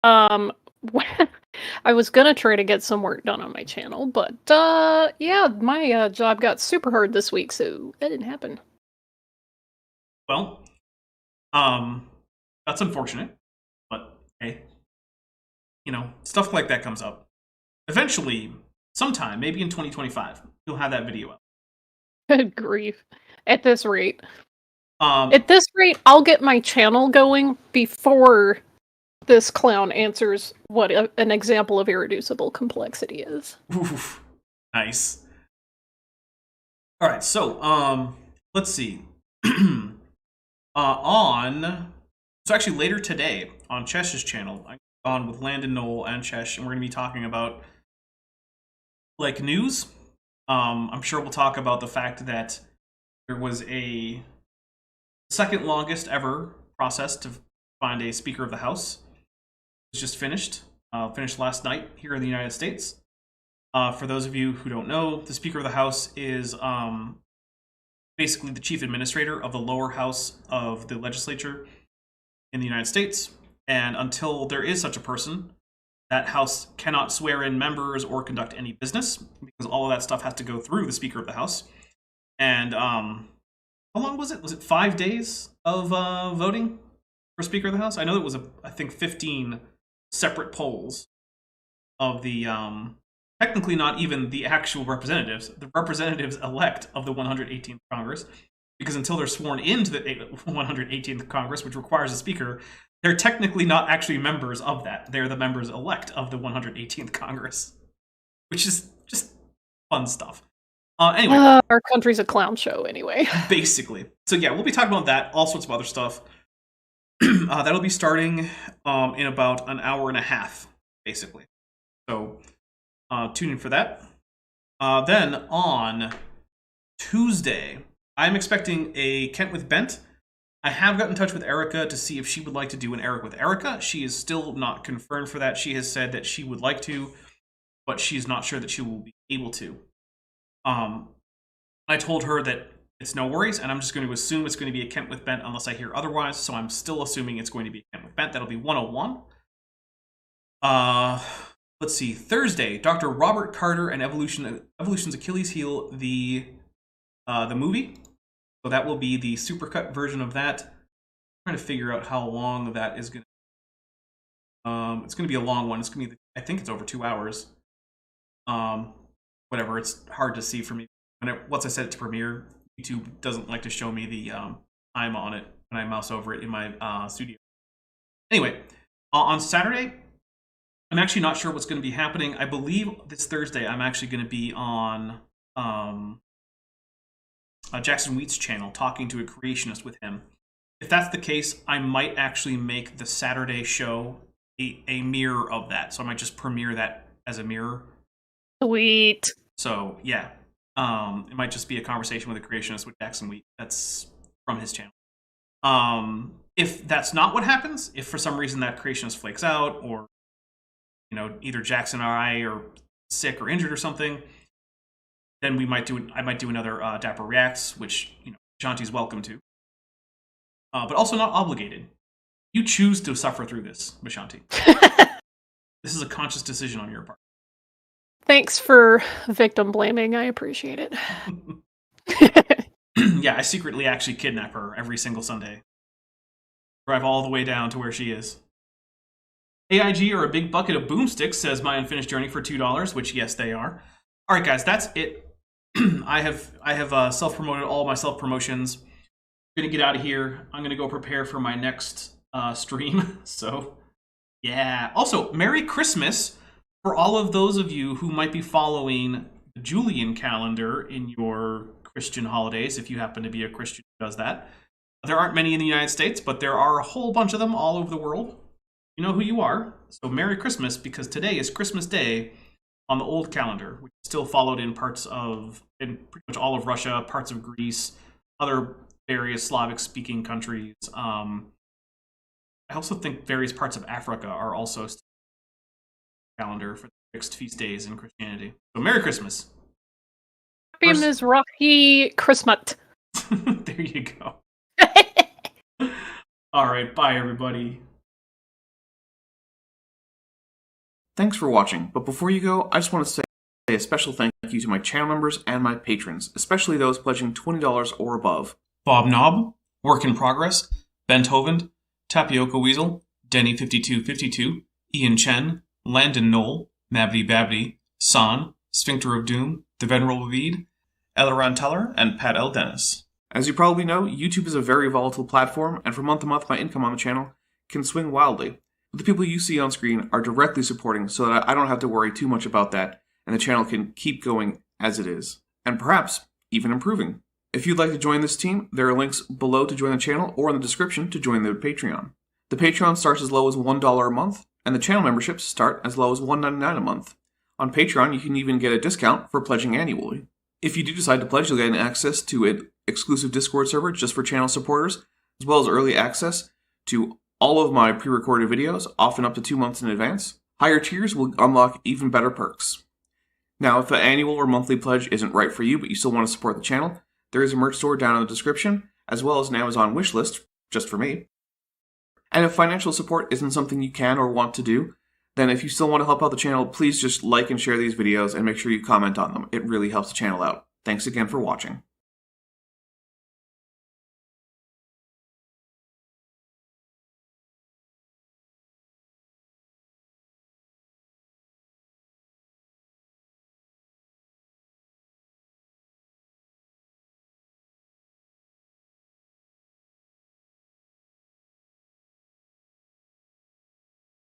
[SPEAKER 2] I was gonna try to get some work done on my channel, but yeah, my job got super hard this week, so that didn't happen.
[SPEAKER 1] Well, that's unfortunate. Hey, stuff like that comes up. Eventually, sometime, maybe in 2025, you'll have that video up.
[SPEAKER 2] Good grief. At this rate. At this rate, I'll get my channel going before this clown answers what an example of irreducible complexity is.
[SPEAKER 1] Oof, nice. All right, so, let's see. So actually later today on Chesh's channel, I'm on with Landon, Noel, and Chesh, and we're going to be talking about like news. I'm sure we'll talk about the fact that there was a second longest ever process to find a Speaker of the House. It was just finished. finished last night here in the United States. For those of you who don't know, the Speaker of the House is basically the chief administrator of the lower house of the legislature in the United States. And until there is such a person, that house cannot swear in members or conduct any business, because all of that stuff has to go through the Speaker of the House. And how long was it? Was it 5 days of voting for Speaker of the House? I know it was, I think, 15 separate polls of the, technically not even the actual representatives, the representatives elect of the 118th Congress, because until they're sworn into the 118th Congress, which requires a speaker, they're technically not actually members of that. They're the members elect of the 118th Congress, which is just fun stuff. Anyway.
[SPEAKER 2] Our country's a clown show anyway.
[SPEAKER 1] Basically. So yeah, we'll be talking about that, all sorts of other stuff. That'll be starting in about an hour and a half, basically. So tune in for that. Then on Tuesday, I'm expecting a Kent with Bent. I have gotten in touch with Erica to see if she would like to do an Eric with Erica. She is still not confirmed for that. She has said that she would like to, but she's not sure that she will be able to. I told her that it's no worries, and I'm just going to assume it's going to be a Kent with Bent unless I hear otherwise, so I'm still assuming it's going to be a Kent with Bent. That'll be 101. Let's see. Thursday, Dr. Robert Carter and Evolution's Achilles Heel, the movie. So that will be the supercut version of that. I'm trying to figure out how long that is going to. It's going to be a long one. It's going to be, I think it's over 2 hours. Whatever. It's hard to see for me. Once I set it to Premiere, YouTube doesn't like to show me the time on it when I mouse over it in my studio. Anyway, on Saturday, I'm actually not sure what's going to be happening. I believe this Thursday I'm actually going to be on Jackson Wheat's channel talking to a creationist with him. If that's the case, I might actually make the Saturday show a mirror of that. So I might just premiere that as a mirror.
[SPEAKER 2] Sweet.
[SPEAKER 1] So yeah, it might just be a conversation with a creationist with Jackson Wheat. That's from his channel. If that's not what happens, if for some reason that creationist flakes out, or either Jackson or I are sick or injured or something, then I might do another Dapper Reacts, which Shanti's welcome to, but also not obligated. You choose to suffer through this, Mishanti. This is a conscious decision on your part.
[SPEAKER 2] Thanks for victim blaming. I appreciate it.
[SPEAKER 1] Yeah, I secretly actually kidnap her every single Sunday. Drive all the way down to where she is. AIG are a big bucket of boomsticks, says My Unfinished Journey for $2, which yes, they are. All right, guys, that's it. I have self-promoted all my self-promotions. I'm going to get out of here. I'm going to go prepare for my next stream. So, yeah. Also, Merry Christmas for all of those of you who might be following the Julian calendar in your Christian holidays, if you happen to be a Christian who does that. There aren't many in the United States, but there are a whole bunch of them all over the world. You know who you are. So Merry Christmas, because today is Christmas Day on the old calendar, which is still followed in pretty much all of Russia, parts of Greece, other various Slavic-speaking countries. I also think various parts of Africa are also still on the calendar for the fixed feast days in Christianity. So Merry Christmas.
[SPEAKER 2] Happy Mizrahi Christmas.
[SPEAKER 1] There you go. All right, bye everybody.
[SPEAKER 5] Thanks for watching, but before you go, I just want to say a special thank you to my channel members and my patrons, especially those pledging $20 or above.
[SPEAKER 1] Bob Knob, Work in Progress, Bent Hovend, Tapioca Weasel, Denny5252, Ian Chen, Landon Knoll, Mabdy Babdy, San, Sphincter of Doom, The Venerable Veed, Elleron Teller, and Pat L. Dennis.
[SPEAKER 5] As you probably know, YouTube is a very volatile platform, and from month to month my income on the channel can swing wildly. But the people you see on screen are directly supporting, so that I don't have to worry too much about that, and the channel can keep going as it is, and perhaps even improving. If you'd like to join this team, there are links below to join the channel or in the description to join the Patreon. The Patreon starts as low as $1 a month, and the channel memberships start as low as $1.99 a month. On Patreon, you can even get a discount for pledging annually. If you do decide to pledge, you'll get access to an exclusive Discord server just for channel supporters, as well as early access to all of my pre-recorded videos, often up to 2 months in advance, Higher tiers will unlock even better perks. Now, if the annual or monthly pledge isn't right for you, but you still want to support the channel, there is a merch store down in the description, as well as an Amazon wishlist, just for me. And if financial support isn't something you can or want to do, then if you still want to help out the channel, please just like and share these videos and make sure you comment on them. It really helps the channel out. Thanks again for watching.